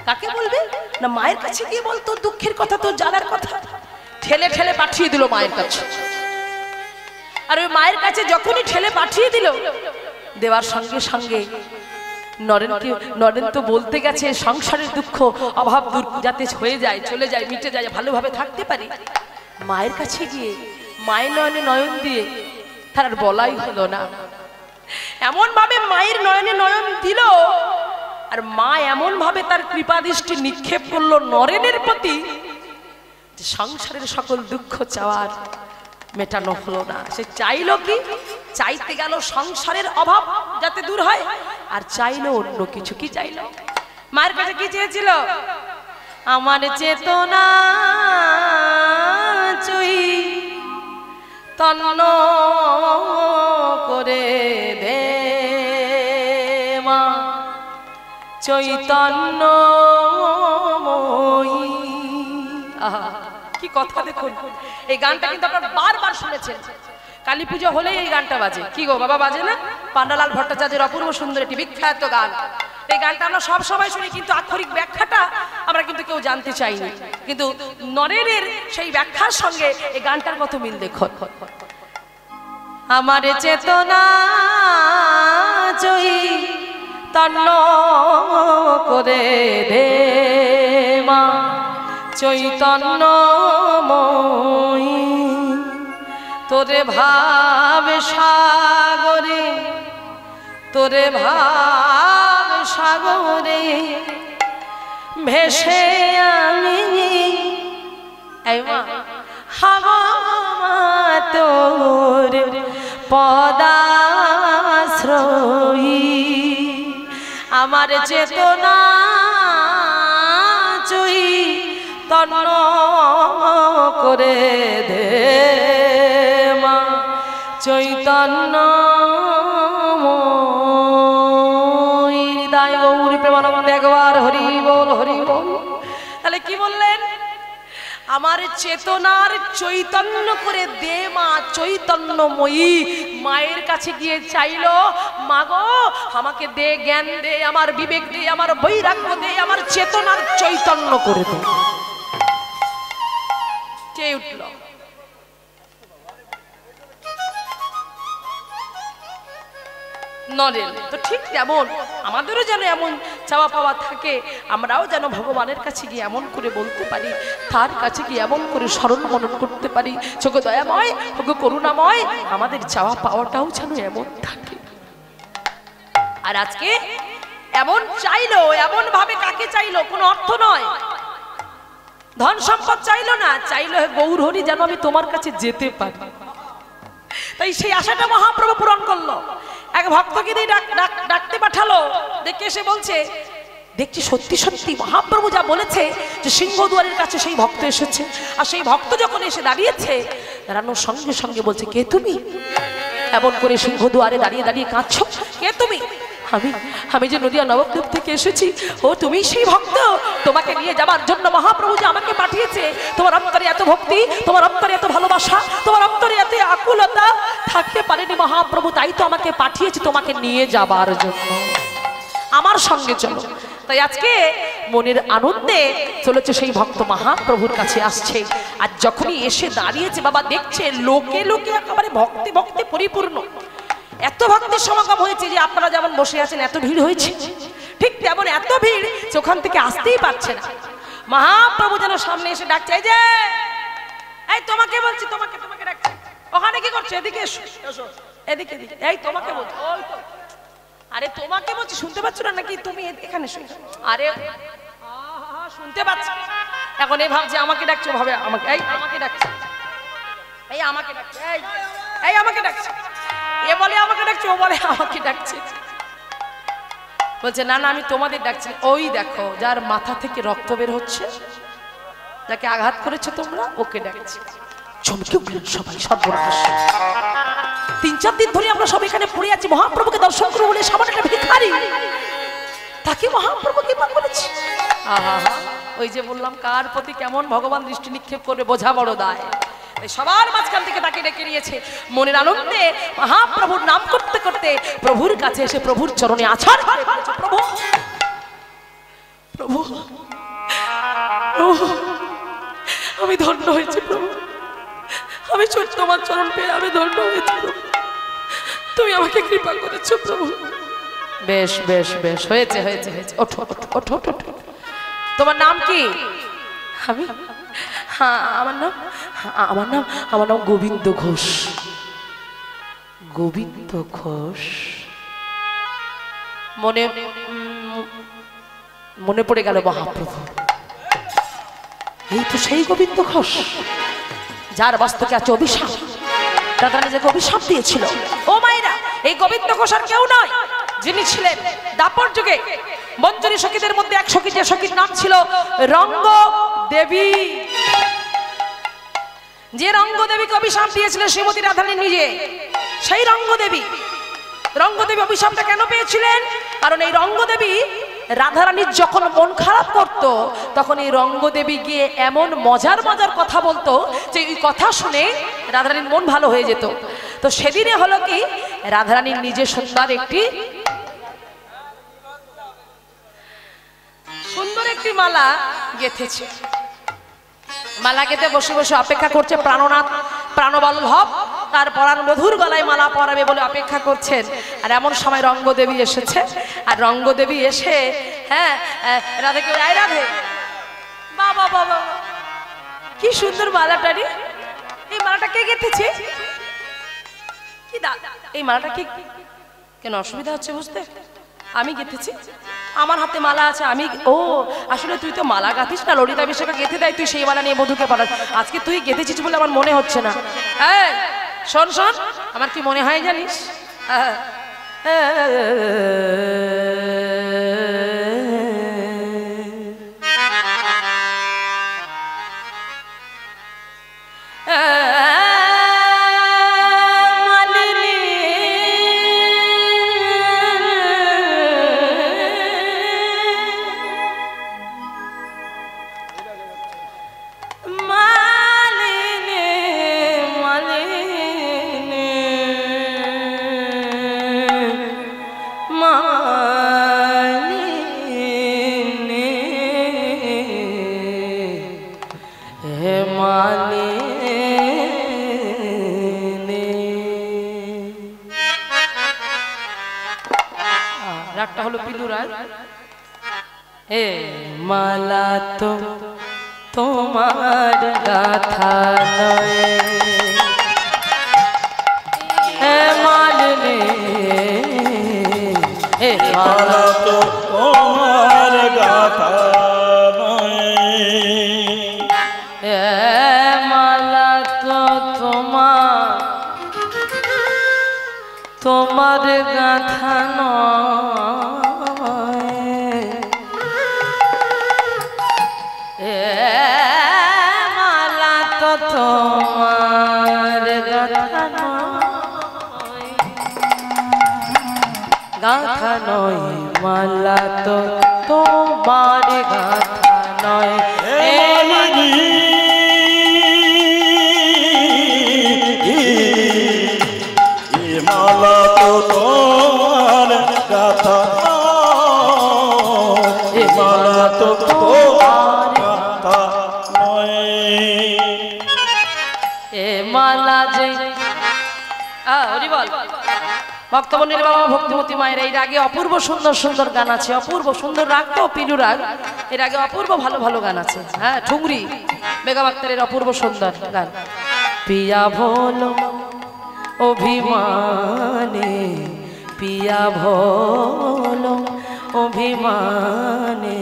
কাকে বলবে? না মায়ের কাছে গিয়ে বল তোর দুঃখের কথা, তোর জ্বালার কথা। ঠেলে ঠেলে পাঠিয়ে দিল মায়ের কাছে। আর ওই মায়ের কাছে যখনই ঠেলে পাঠিয়ে দিল, দেওয়ার সঙ্গে সঙ্গে নরেন তো বলতে গেছে সংসারের দুঃখ অভাব দূর যাতে হয়ে যায়, চলে যায়, মিটে যায়, ভালোভাবে থাকতে পারি। মায়ের কাছে গিয়ে মায়ের নয়নে নয়ন দিয়ে তার আর বলাই হলো না। এমন ভাবে মায়ের নয়নে নয়ন দিল, আর মা এমন ভাবে তার কৃপা দৃষ্টি নিক্ষেপ করলো নরেনের প্রতি, যে সংসারের সকল দুঃখ চাওয়ার মেটানো হলো না। সে চাইলো কি? চাইতে গেল সংসারের অভাব যাতে দূর হয়, আর চাইলো অন্য কিছু। কি চাইলো? মায়ের কাছে কি চেয়েছিল? আমার চেতনা চুই তন্ন করে দে মা চৈতন্যময়ী। আহা, কি কথা দেখুন। এই গানটা কিন্তু আপনারা বারবার শুনেছেন, কালী পুজো হলেই এই গানটা বাজে। কি গো বাবা, বাজে না? পান্ডালাল ভট্টাচার্যের অপূর্ব সুন্দর একটি বিখ্যাত গান। এই গানটা আমরা সব সময় শুনি, কিন্তু আক্ষরিক ব্যাখ্যাটা আমরা কিন্তু কেউ জানতে চাইনি। কিন্তু নরেনের সেই ব্যাখ্যার সঙ্গে এই গানটার কত মিল দেখুন। আমার চেতনা জয়ী তন্ন করে দে মা চৈতন্যময়ী, তোরে ভাব সাগরে তোরে ভাব সাগরে ভেসে আমি এই মা হাওয়া তোর পদাশ্রয়ী আমার চেতনা চই তন্ন করে দে মা চৈতন্য হৃদয় গৌরী প্রেমানন্দে একবার হরি বল হরি বল। তাহলে কি বললেন? আমার চেতনার চৈতন্য করে দে মা চৈতন্যময়ী। মায়ের কাছে গিয়ে চাইলো, মাগো আমাকে দে, জ্ঞান দে, আমার বিবেক দে, আমার বৈরাগ্য দে, আমার চেতনার চৈতন্য করে দে। কে উঠল? নরেন। তো ঠিক তেমন আমাদেরও যেন এমন চাওয়া পাওয়া থাকে, আমরাও যেন ভগবানের কাছে গিয়ে এমন করে বলতে পারি, তার কাছে গিয়ে এমন করে স্মরণ মনন করতে পারি, চোখে দয়াময় ওগো করুণাময়, আমাদের চাওয়া পাওয়াটাও যেন এমন থাকে। আর আজকে এমন চাইলো, এমন ভাবে কাকে চাইলো? কোনো অর্থ নয়, ধন সম্পদ চাইলো না, চাইলো গৌর হরি যেন আমি তোমার কাছে যেতে পারি। তাই সেই আশাটা মহাপ্রভু পূরণ করলো। এক ভক্তকে দিয়ে ডাকতে পাঠালো, দেখে এসে বলছে, দেখছি সত্যি সত্যি মহাপ্রভু যা বলেছে যে সিংহদুয়ারের কাছে সেই ভক্ত এসেছে। আর সেই ভক্ত যখন এসে দাঁড়িয়েছে, দাঁড়ানোর সঙ্গে সঙ্গে বলছে, কে তুমি? এমন করে সিংহদুয়ারে দাঁড়িয়ে দাঁড়িয়ে কাঁদছো, কে তুমি? আমি যে নদিয়া নবদ্বীপ থেকে এসেছি। ও তুমি সেই ভক্ত? তোমাকে নিয়ে যাবার জন্য মহাপ্রভু যে আমাকে পাঠিয়েছে। তোমার অন্তরে এত ভক্তি, তোমার অন্তরে এত ভালোবাসা, তোমার অন্তরে এত আকুলতা থাকতে পারেনি মহাপ্রভু, তাই তো আমাকে পাঠিয়েছে তোমাকে নিয়ে যাবার জন্য। আমার সঙ্গে চলো। তাই আজকে মনের আনন্দে চলেছে সেই ভক্ত মহাপ্রভুর কাছে আসছে। আর যখনই এসে দাঁড়িয়েছে, বাবা দেখছে লোকে লোকে একেবারে ভক্তি ভক্তি পরিপূর্ণ। এত ভক্তের সমাগম হয়েছে যে আপনারা যেমন বসে আছেন এত ভিড় হয়েছে, ঠিক তেমন এত ভিড় যে ওখান থেকে আসতেই পারছে না। মহাপ্রভু যেন সামনে এসে ডাকছে, এই যে এই তোমাকে বলছি, তোমাকে তোমাকে ডাকছে। ওখানে কি করছো? এদিকে এসো, এদিকে এদিকে। এই তোমাকে বলছি, ওই তো। আরে তোমাকে বলছি, শুনতে পাচ্ছ না নাকি? তুমি এখানে এসো। আরে শুনতে পাচ্ছ? এখন এই ভাবছে আমাকে ডাকছো, ভাবে আমাকে, এই আমাকে ডাকছে, এই আমাকে ডাকছে, এই আমাকে ডাকছে। এ বলে আমাকে ডাকছে, ও বলে আমাকে ডাকছে। বলছে না না আমি তোমাদের ডাকছি। ওই দেখো যার মাথা থেকে রক্ত বের হচ্ছে, যাকে আঘাত করেছে তোমরা, ওকে ডাকছে। চমকে উঠলেন সবাই, সর্বনাশ। 3-4 দিন ধরে আমরা সব এখানে পড়ে আছি, মহাপ্রভুকে দর্শন করবো বলে সামান্য একটা ভিখারি, তাকে মহাপ্রভু কি পান বলেছে? আহা, ওই যে বললাম কার প্রতি কেমন ভগবান দৃষ্টি নিক্ষেপ করবে বোঝা বড় দায়। সবার মাঝখান থেকে তাকে ডেকে নিয়েছে। মনের আনন্দে মহাপ্রভুর নাম করতে করতে প্রভুর কাছে এসে প্রভুর চরণে আছাড় করে বলছে, প্রভু প্রভু আমি ধন্য হয়েছি প্রভু, আমি তোমার চরণ পেয়ে আমি ধন্য হয়েছি প্রভু, তুমি আমাকে কৃপা করেছো প্রভু। বেশ বেশ বেশ, হয়েছে হয়েছে হয়েছে, ওঠো ওঠো ওঠো ওঠো। তোমার নাম কি? আমি, হ্যাঁ আমার নাম গোবিন্দ ঘোষ। গোবিন্দ ঘোষ। মনে পড়ে গেল মহাপ্রভু, এই তো সেই গোবিন্দ ঘোষ যার বাস্তবে আছে অভিশাপ। দাদা নিজেকে অভিশাপ দিয়েছিল। ও মায়েরা, এই গোবিন্দ ঘোষ আর কেউ নয়, যিনি ছিলেন দাপর যুগে মঞ্জুরি সখীদের মধ্যে এক সখী, যে সখীর নাম ছিল রঙ্গ দেবী। যে রঙ্গ দেবীকে অভিশাপ দিয়েছিলেন শ্রীমতী রাধারানী নিজে, সেই রঙ্গদেবী অভিশাপটা কেন পেয়েছিলেন? কারণ এই রঙ্গদেবী রাধারানীর যখন মন খারাপ করত, তখন এই রঙ্গদেবী গিয়ে এমন মজার মজার কথা বলতো যে এই কথা শুনে রাধারানীর মন ভালো হয়ে যেত। তো সেদিনে হলো কি, রাধারানীর নিজে সুন্দর একটি মালা গেঁথেছে। মালা গেঁথে বসে বসে অপেক্ষা করছে প্রাণনাথ প্রাণবল্লভ তার পরাণ মধুর গলায় মালা পরাবে বলে অপেক্ষা করছেন। আর এমন সময় রঙ্গদেবী এসেছে। আর রঙ্গদেবী এসে, হ্যাঁ রাধাকে, আয় রাধে, বাবা বাবা কি সুন্দর মালাটা রে, এই মালাটা কে গেঁথেছে? কি দা, এই মালাটা কি কেন অসুবিধা হচ্ছে বুঝতে? আমি গেঁথেছি, আমার হাতে মালা আছে, আমি ও আসলে তুই তো মালা গাঁথিস না, ললিতা বিশাখা গেঁথে দেয়, তুই সেই মালা নিয়ে বধূকে পাঠাস। আজকে তুই গেঁথেছিস বলে আমার মনে হচ্ছে না। এই শোন শোন, আমার কি মনে হয় জানিস? রাগটা হলো পিলু রাগ। এ মালা তো তোমার গাথা নয়, এ মালিনী, এ মালা তো তোমার গাথা নয়, এ মালা তো তোমার গাথা নয়, এ মালা তো তোমার গাথা নয়, গাথা নয়, মালা তো তোমার গাথা নয়, এ মালিনী, এ মালা তো তোমার গাথা নয়, এ মালা তো তোমার গাথা নয়। এ মালা যে ভক্তমন্দির বাবা ভক্তিমতী মায়ের এই রাগে অপূর্ব সুন্দর সুন্দর গান আছে, অপূর্ব সুন্দর রাগ তো পিলু রাগ, এর আগে অপূর্ব ভালো ভালো গান আছে। হ্যাঁ, ঠুংরি বেগম আক্তারের অপূর্ব সুন্দর গান। পিয়া ভোলো অভিমানে, পিয়া ভোলো অভিমানে,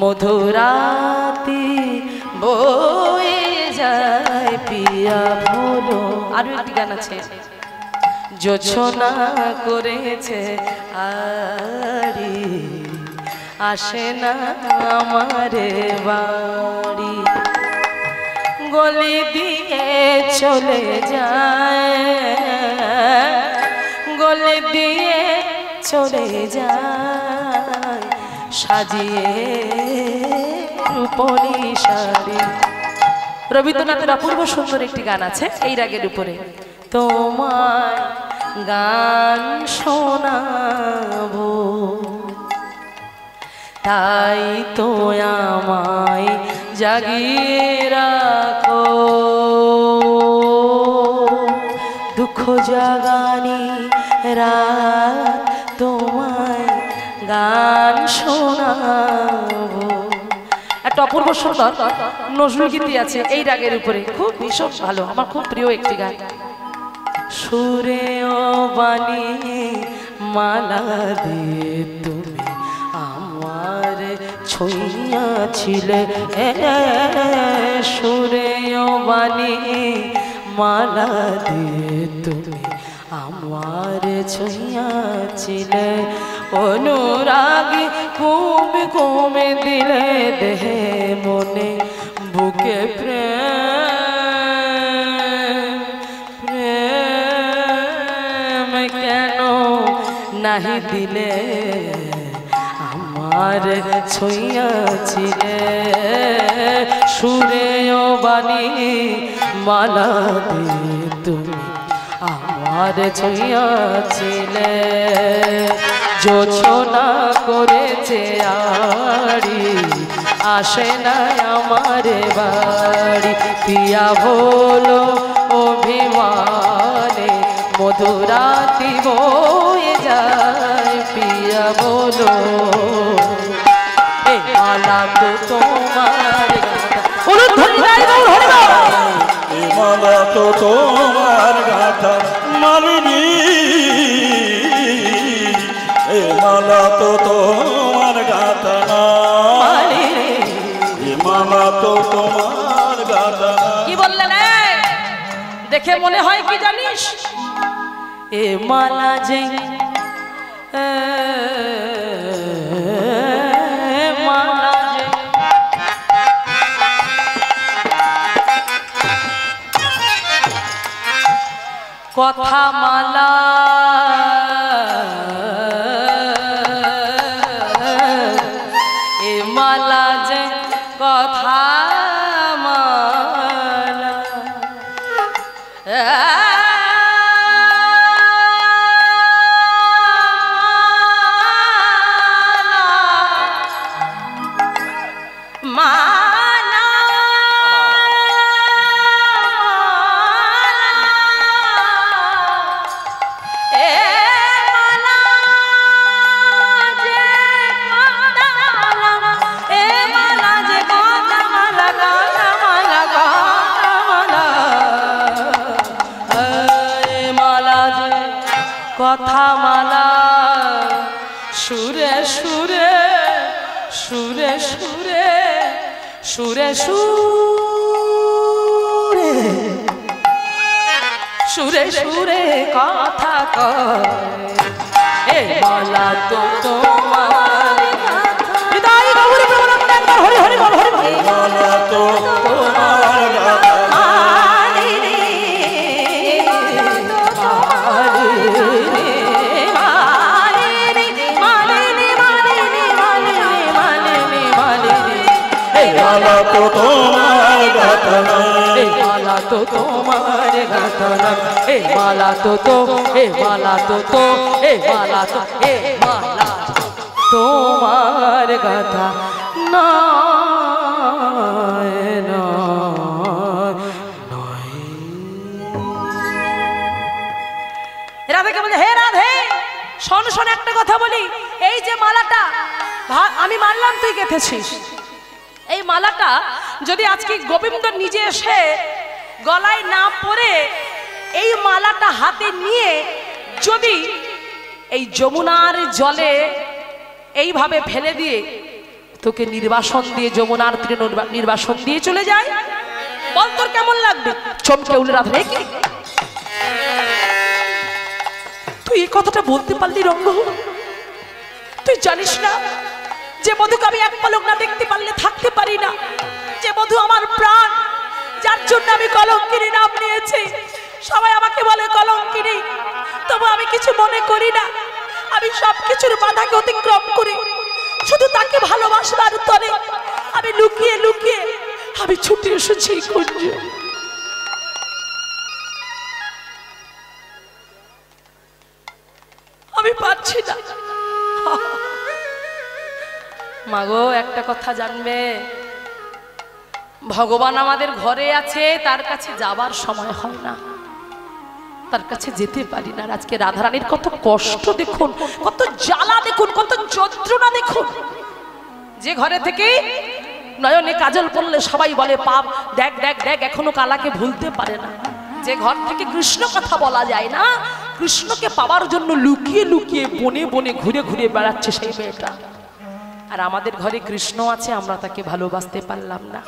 মধুরাতি বয়ে যায় পিয়া ভোলো। আরো একটি গান আছে, জোছনা করেছে আরি, আসে না আমারে বাড়ি, গলি দিয়ে চলে যায়, গলি দিয়ে চলে যায়, সাজিয়ে রূপনী শাড়ি। রবীন্দ্রনাথের অপূর্ব সুন্দর একটি গান আছে এই রাগের উপরে। তোমার গান শোনাবো, তাই তো আমায় জাগিয়ে রাখো, দুঃখ জাগানি রাত তোমায় গান শোনাবো। একটা অপূর্ব সুন্দর নজরুল গীতি আছে এই রাগের উপরে, খুব ভীষণ ভালো, আমার খুব প্রিয় একটি গান। সুরে ও বাণী মালা দিয়ে তুমি আমার ছুঁইয়াছিলে, সুরে ও বাণী মালা দিয়ে তুমি আমার ছুঁইয়াছিলে, অনুরাগী কমে কমে দিলে দেহে মনে বুকে প্রেম, প্রেম কেন নাহি দিলে আমার ছুঁইয়াছিলে, সুরে ও বাণী মালা দিয়ে তুমি আমার ছুঁইয়াছিলে, জোছনা করেছে আড়ি, আসে না আমার বাড়ি, পিয়া ভোলো অভিমানে, মধুরাতি বয়ে যায় পিয়া বলো, এই মালা তো তোমার মালা তো তোমার গাথা মালিনী, মালা তো তোমার গাঁথা নয়, এ মালা তো তোমার গাঁথা নয়। কি বললেন? দেখে মনে হয় কি জানিস, এ মালা যে মালা যে কথা মালা, এ মালা যে কথা মালা, কথা মালা, সুরে সুরে সুরে সুরে সুরে সুরে সুরে সুরে কথা কয়, এ মালা তো তোমার হৃদয় গৌরী প্রেমানন্দ একবার হরি হরি বল হরি বল। মালা তো তোমার গাঁথা মালা তো তোমার গাঁথা নয়, মালা তো তোমার গাঁথা নয়, এ মালা তো তো, এ মালা তো তো, এ মালা তো, এ মালা তোমার গাঁথা নয় নয় নয়। রাধাকে বলে, হে রাধে শোন শোন একটা কথা বলি, এই যে মালাটা আমি মানলাম তুই গেঁথেছিস, এই মালাটা যদি আজকে গোবিন্দ নিজে এসে গলায় না পরে এই মালাটা হাতে নিয়ে যদি এই যমুনার জলে এইভাবে ফেলে দিয়ে তোকে নির্বাসন দিয়ে যমুনার তীরে নির্বাসন দিয়ে চলে যায়, বল তোর কেমন লাগবে? চমকে উঠে রাধা, কি তুই এই কথাটা বলতে পারলি রঙ্গ? তুই জানিস না যে মধুকে আমি এক পলক না দেখতে পারলে থাকতে পারি না, যে মধু আমার প্রাণ, যার জন্য আমি কলঙ্কিনী নাম নিয়েছি। সবাই আমাকে বলে কলঙ্কিনী, তবু আমি কিছু মনে করি না। আমি সবকিছুর বাধাকে অতিক্রম করি, শুধু তাকে ভালোবাসবার তরে আমি লুকিয়ে লুকিয়ে আমি ছুটে এসেছি কুঞ্জ। আমি পারছি না। মাগো একটা কথা জানবে, ভগবান আমাদের ঘরে আছে, তার কাছে যাবার সময় হয় না, তার কাছে যেতে পারি না। আজকে রাধারানীর কত কষ্ট দেখুন, কত জ্বালা দেখুন, কত যন্ত্রণা দেখুন। যে ঘরে থেকে নয়নে কাজল পড়লে সবাই বলে পাপ, দেখ দেখ দেখ এখনো কালাকে ভুলতে পারে না। যে ঘর থেকে কৃষ্ণ কথা বলা যায় না, কৃষ্ণকে পাওয়ার জন্য লুকিয়ে লুকিয়ে বনে বনে ঘুরে ঘুরে বেড়াচ্ছে সেই মেয়েটা। আর আমাদের ঘরে কৃষ্ণ আছে, আমরা তাকে ভালোবাসতে পারলাম না।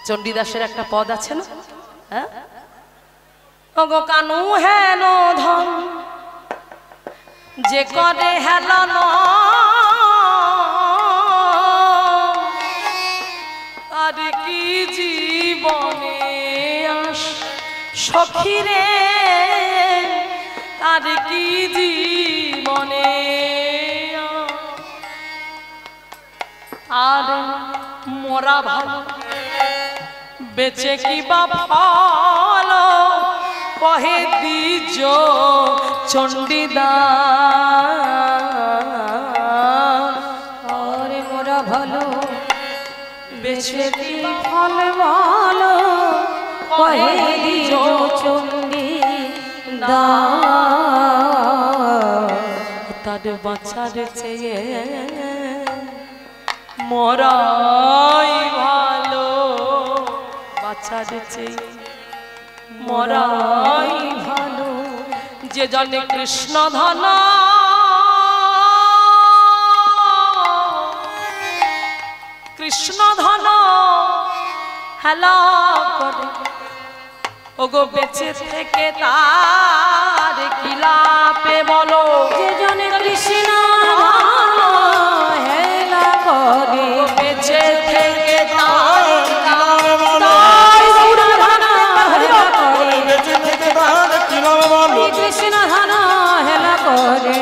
চণ্ডীদাসের একটা পদ আছে না, হ্যাঁ, ওগো কানু হেন ধন যে করে হেলান, আর কি জীবনে আস সখীরে, আর কি জীবনে আর মোরা ভালো বেঁচে কি বা ভালো কহে দিজ চণ্ডীদাস, আরে মোরা ভালো বেঁচে কি ফল ভালো কহে দিজ চণ্ডীদাস। তার বাঁচার চেয়ে মরাই ভালো, বাঁচার চেয়ে মরাই ভালো। যে জনে কৃষ্ণ ধন কৃষ্ণ ধন হেলা করে ওগো বেঁচে থেকে তার কি লাভে বলো, যে জনে কৃষ্ণ হেলা করে বেঁচে থেকে তার কৃষ্ণ ধন হেলা করে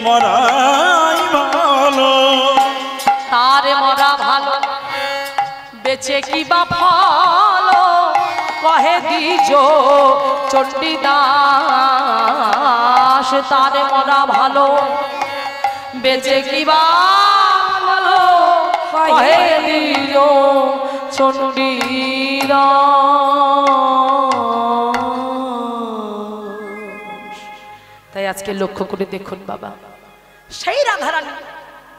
মরাই ভালো, তারে মরা ভালো বেঁচে কি বা ফল কহে দ্বিজ চণ্ডীদাস, তারে মরা ভালো বেঁচে কি বা ফল কহে দ্বিজ চণ্ডীদাস। তাই আজকে লক্ষ্য করে দেখুন বাবা, সেই রাধারানী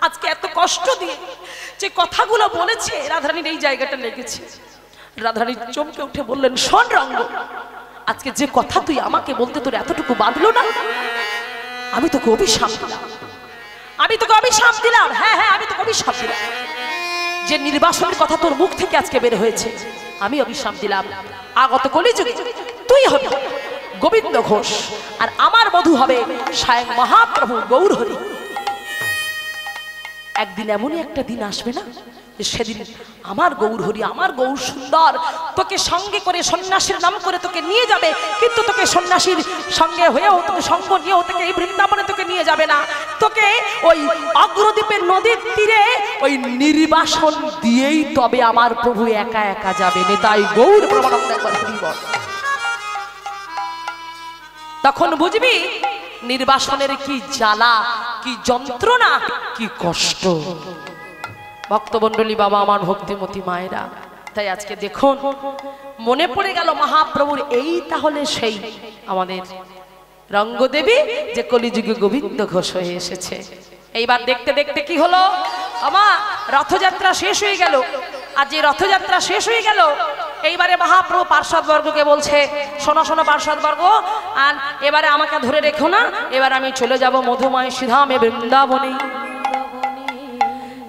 আজকে এত কষ্ট দিয়ে যে কথাগুলো বলেছে, রাধারানীর এই জায়গাটা লেগেছে। রাধারানী চমকে উঠে বললেন, শোন রঙ্গ, আজকে যে কথা তুই আমাকে বলতে তোর এতটুকু বাঁধলো না? আমি তোকে অভিশাপ দিলাম, আমি তোকে অভিশাপ দিলাম, হ্যাঁ হ্যাঁ আমি তোকে অভিশাপ দিলাম। যে নির্বাসনের কথা তোর মুখ থেকে আজকে বের হয়েছে, আমি অভিশাপ দিলাম আগত কলিযুগে তুই হবে গোবিন্দ ঘোষ, আর আমার বধূ হবে স্বয়ং মহাপ্রভু গৌর হরি। একদিন এমনই একটা দিন আসবে না যে সেদিন আমার গৌর হরি, আমার গৌর সুন্দর তোকে সঙ্গে করে সন্ন্যাসীর নাম করে তোকে নিয়ে যাবে, কিন্তু তোকে সন্ন্যাসীর সঙ্গে হয়েও তোকে সঙ্গ নিয়েও তোকে এই বৃন্দাবনে তোকে নিয়ে যাবে না, তোকে ওই অগ্রদ্বীপের নদীর তীরে ওই নির্বাসন দিয়েই তবে আমার প্রভু একা একা যাবে। তাই গৌর প্রমানন্দ একবার হরি বল। তখন বুঝবি নির্বাসনের কি জ্বালা, কি যন্ত্রণা, কি কষ্ট। ভক্তমণ্ডলী বাবা আমার, ভক্তিমতী মায়েরা, তাই আজকে দেখুন মনে পড়ে গেল মহাপ্রভুর এই তাহলে সেই আমাদের রঙ্গদেবী যে কলিযুগে গোবিন্দ ঘোষ হয়ে এসেছে। এইবার দেখতে দেখতে কি হলো, আমার রথযাত্রা শেষ হয়ে গেল। আর যে রথযাত্রা শেষ হয়ে গেল, এইবারে মহাপ্রভু পার্শ্বদবর্গকে বলছে, শোনো শোনো পার্শ্বদবর্গ, আর এবারে আমাকে ধরে রেখো না, এবার আমি চলে যাব মধুময় সিধামে বৃন্দাবনে।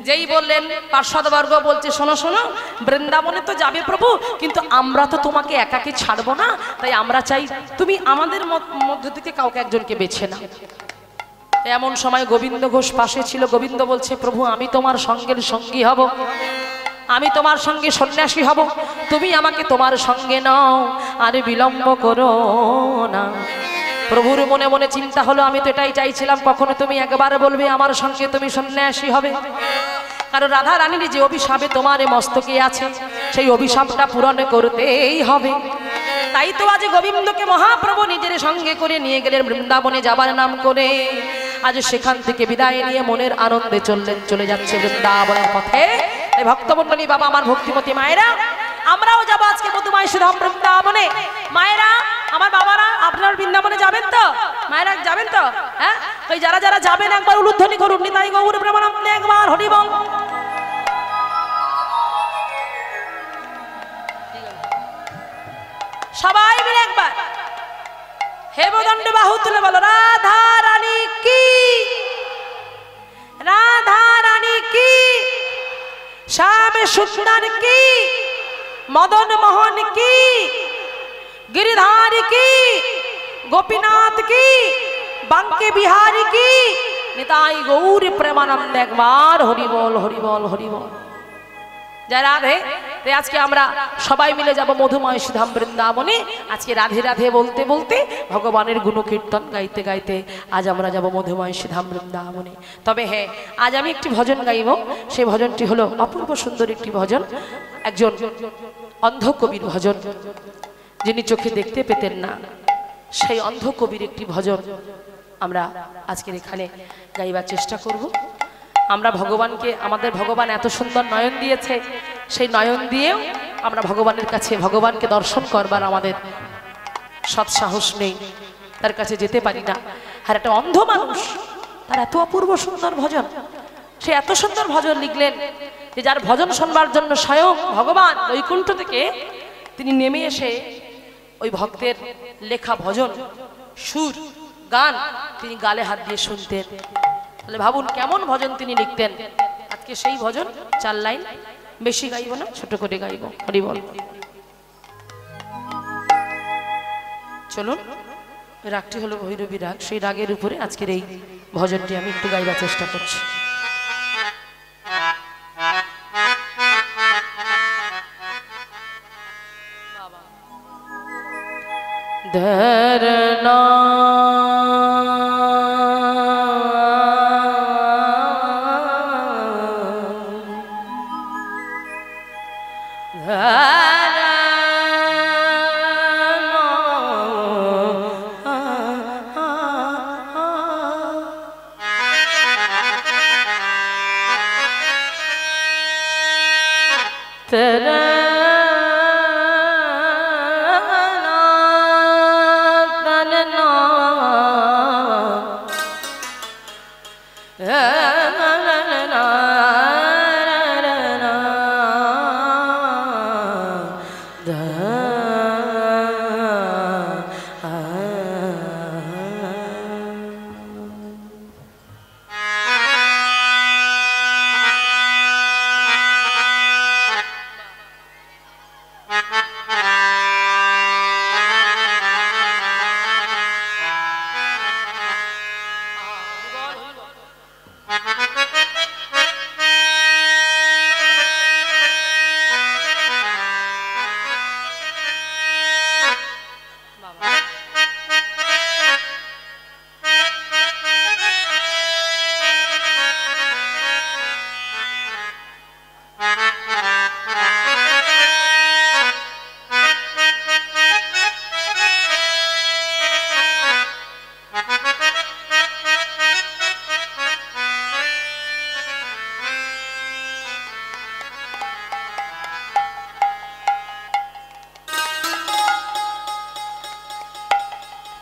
যেই বললেন পার্শ্বদবর্গ বলছে, শোনো শোনো, বৃন্দাবনে তো যাবে প্রভু, কিন্তু আমরা তো তোমাকে একাকে ছাড়বো না, তাই আমরা চাই তুমি আমাদের মধ্য থেকে কাউকে একজনকে বেছে নাও। এমন সময় গোবিন্দ ঘোষ পাশে ছিল। গোবিন্দ বলছে, প্রভু আমি তোমার সঙ্গের সঙ্গী হব, আমি তোমার সঙ্গে সন্ন্যাসী হব, তুমি আমাকে তোমার সঙ্গে নাও, আর বিলম্ব করো না। প্রভুর মনে মনে চিন্তা হলো, আমি তো এটাই চাইছিলাম, কখনো তুমি একবার বলবে আমার সঙ্গে তুমি সন্ন্যাসী হবে। কারণ রাধা রানীর যে অভিশাপে তোমার মস্তকে আছে, সেই অভিশাপটা পূরণ করতেই হবে। তাই তো আজ গোবিন্দকে মহাপ্রভু নিজের সঙ্গে করে নিয়ে গেলেন বৃন্দাবনে যাবার নাম করে। আজ সেখান থেকে বিদায় নিয়ে মনের আনন্দে চলে যাচ্ছে বৃন্দাবনের পথে। এই ভক্তমণ্ডলী বাবা আমার, ভক্তিমতী মায়েরা, আমরাও যাবো আজকে মধুময় সুধাম বৃন্দাবনে। মায়েরা আমার, বাবারা, আপনার বৃন্দাবনে যাবেন তো? মায়েরা যাবেন তো? হ্যাঁ, ওই যারা যারা যাবেন একবার উলুধ্বনি করুন, নিতাই গৌর প্রেমানন্দে একবার হরি বল। সবাই মিলে একবার হেমদণ্ড বাহু তুলে বলো, রাধা রানী কি, রাধা রানী কি, শ্যাম সুন্দর কি, মদন মোহন কি, गिरिधारी की, गोपीनाथ की, बांके बिहारी की, निताई गौर प्रेमानंद एक बार हरि बोल हरि बोल हरि बोल। जय राधे। তাই আজকে আমরা সবাই মিলে যাব মধুময় সুধাম বৃন্দাবনে। আজকে রাধে রাধে বলতে বলতে, ভগবানের গুণকীর্তন গাইতে গাইতে আজ আমরা যাব মধুময় সুধাম বৃন্দাবনে। তবে হ্যাঁ, আজ আমি একটি ভজন গাইব। সেই ভজনটি হলো অপূর্ব সুন্দর একটি ভজন, একজন অন্ধ কবির ভজন, যিনি চোখে দেখতে পেতেন না, সেই অন্ধ কবির একটি ভজন আমরা আজকের এখানে গাইবার চেষ্টা করব। আমরা ভগবানকে, আমাদের ভগবান এত সুন্দর নয়ন দিয়েছে, সেই নয়ন দিয়েও আমরা ভগবানের কাছে, ভগবানকে দর্শন করবার আমাদের সৎসাহস নেই, তার কাছে যেতে পারি না। আর একটা অন্ধ মানুষ, তার এত অপূর্ব সুন্দর ভজন, সে এত সুন্দর ভজন লিখলেন যে যার ভজন শুনবার জন্য স্বয়ং ভগবান বৈকুণ্ঠ থেকে তিনি নেমে এসে ওই ভক্তের লেখা ভজন, সুর, গান তিনি গালে হাত দিয়ে শুনতেন। তাহলে ভাবুন কেমন ভজন তিনি লিখতেন। আজকে সেই ভজন 4 লাইন, বেশি গাইব না, ছোট করে গাইব। হরি বল। চলুন, রাগটি হলো ভৈরবী রাগ, সেই রাগের উপরে আজকের এই ভজনটি আমি একটু গাইবার চেষ্টা করছি। ধরনা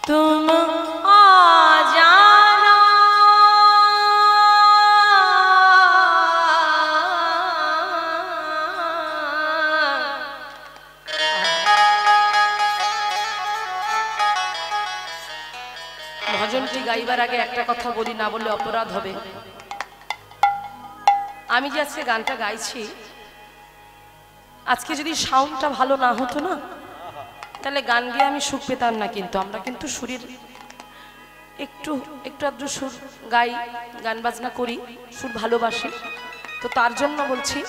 तुम आ जाना ভজনটি গাইবার আগে একটা কথা বলি, না বললে অপরাধ হবে। আমি যে আজকে গানটা গাইছি, আজকে যদি সাউন্ডটা ভালো না হতো না, তাহলে গান গিয়ে আমি সুখ পেতাম না। কিন্তু আমরা কিন্তু সুরের একটু একটু আধটু সুর গাই, গান বাজনা করি, সুর ভালোবাসি। তো তার জন্য বলছি,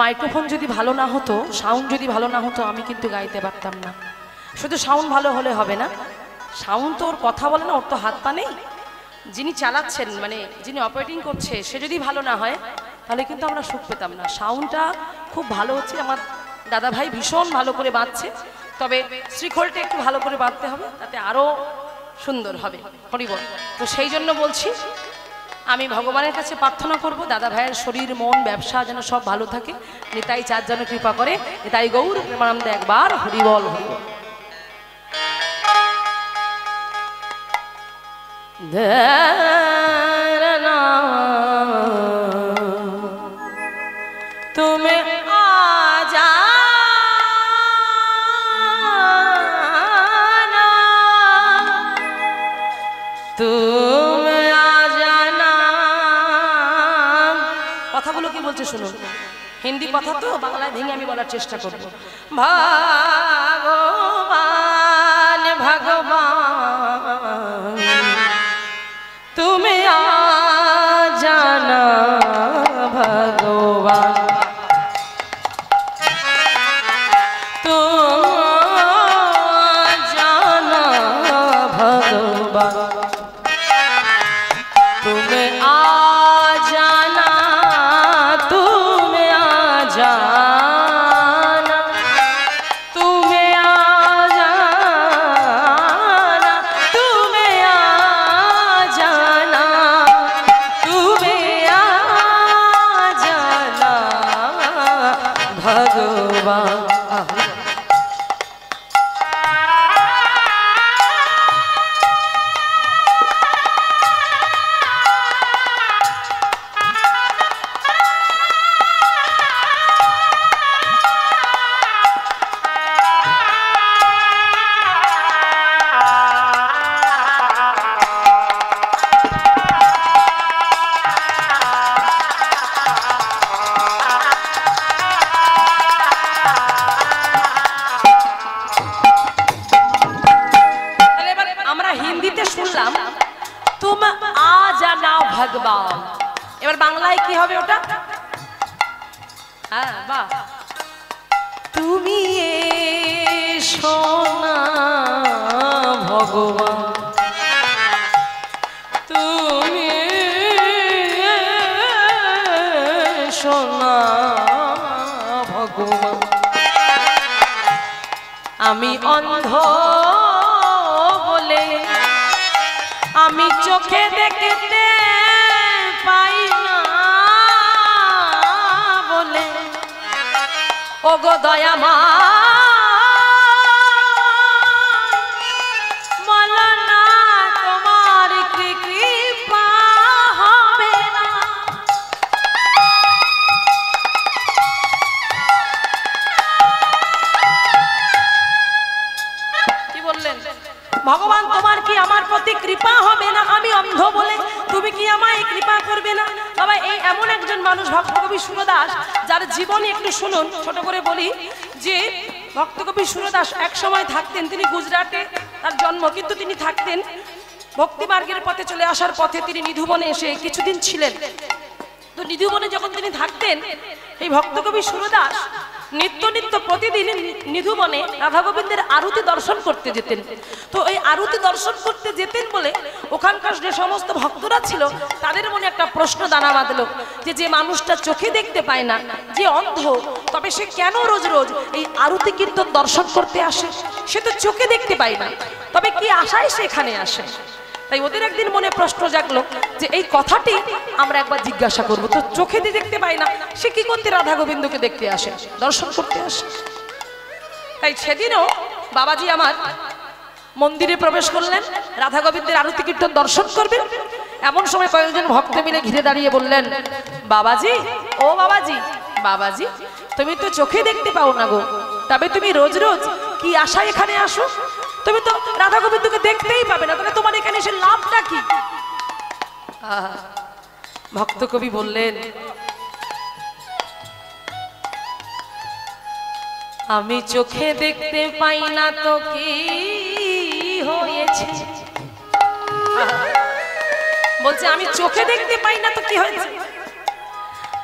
মাইক্রোফোন যদি ভালো না হতো, সাউন্ড যদি ভালো না হতো, আমি কিন্তু গাইতে পারতাম না। শুধু সাউন্ড ভালো হলে হবে না, সাউন্ড তো ওর কথা বলে না, ওর তো হাত পা নেই। যিনি চালাচ্ছেন, মানে যিনি অপারেটিং করছে, সে যদি ভালো না হয়, তাহলে কিন্তু আমরা সুখ পেতাম না। সাউন্ডটা খুব ভালো হচ্ছে, আমার দাদা ভাই ভীষণ ভালো করে বাঁধছে, তবে শ্রীখোলটা একটু ভালো করে বাঁধতে হবে, তাতে আরো সুন্দর হবে। হরিবল। তো সেই জন্য বলছি, আমি ভগবানের কাছে প্রার্থনা করব দাদা ভাইয়ের শরীর, মন, ব্যবসা যেন সব ভালো থাকে। নিতাই চাঁদ যেন কৃপা করে। নিতাই গৌর প্রেমানন্দে একবার হরিবল হরিবল। তুমি কথাগুলো কি বলছে শুনুন, হিন্দি কথা তো, বাংলায় ভেঙে আমি বলার চেষ্টা করব। ভগবান ভগবান তুমি জানা ভগবান, তুমি জানা ভগবান, তুমি জানা, তুমি জানা, তুমি জানা, তুমি জানা, তুমি জানা ভগবান। এবার বাংলায় কি হবে ওটা? হ্যাঁ, বাহ। তুমি এসো না ভগবান, তুমি এসো না ভগবান, আমি অন্ধ বলে আমি চোখে দেখতে পাই না বলে, ওগো দয়ামা বলো না তোমার কি কৃপা হবে না। কি বললেন? ভগবান তোমার কি আমার প্রতি কৃপা হবে না? আমি অন্ধ বলে তুমি কি আমায় কৃপা করবে না? বাবা, এই এমন একজন মানুষ ভক্তকবি সুরদাস, যার জীবনী একটু শুনুন, ছোট করে বলি যে ভক্তকবি সুরদাস এক সময় থাকতেন, তিনি গুজরাটে তার জন্ম, কিন্তু তিনি থাকতেন ভক্তিমার্গের পথে চলে আসার পথে তিনি নিধুবনে এসে কিছুদিন ছিলেন। তো নিধুবনে যখন তিনি থাকতেন, এই ভক্তকবি সুরদাস নিত্য নিত্য প্রতিদিন নিধুবনে রাধা গোবিন্দের আরতি দর্শন করতে যেতেন। তো এই আরতি দর্শন করতে যেতেন বলে ওখানকার যে সমস্ত ভক্তরা ছিল তাদের মনে একটা প্রশ্ন দানা বাঁধলো যে যে মানুষটা চোখে দেখতে পায় না, যে অন্ধ, তবে সে কেন রোজ রোজ এই আরতি কীর্তন দর্শন করতে আসে? সে তো চোখে দেখতে পায় না, তবে কি আশায় সে এখানে আসে? তাই ওদের একদিন মনে প্রশ্ন জাগলো যে এই কথাটি আমরা একবার জিজ্ঞাসা করব। তো চোখে দিয়ে দেখতে পাই না, সে কি করতে রাধা গোবিন্দকে দেখতে আসে, দর্শন করতে আসে? তাই সেদিনও বাবাজি আমার মন্দিরে প্রবেশ করলেন, রাধা গোবিন্দের আরতি কীর্তন দর্শন করবেন। এমন সময় কয়েকজন ভক্ত মিলে ঘিরে দাঁড়িয়ে বললেন, বাবাজি, ও বাবাজি, বাবাজি তুমি তো চোখে দেখতে পাও না গো, তবে তুমি রোজ রোজ কি আশায় এখানে আসো? তুমি তো রাধা গোবিন্দকে দেখতেই পাবে না, তাহলে তোমার এখানে এসে লাভটা কি? ভক্ত কবি বললেন, আমি চোখে দেখতে পাই না তো কি হয়েছে? বলছে আমি চোখে দেখতে পাই না তো কি হয়েছে?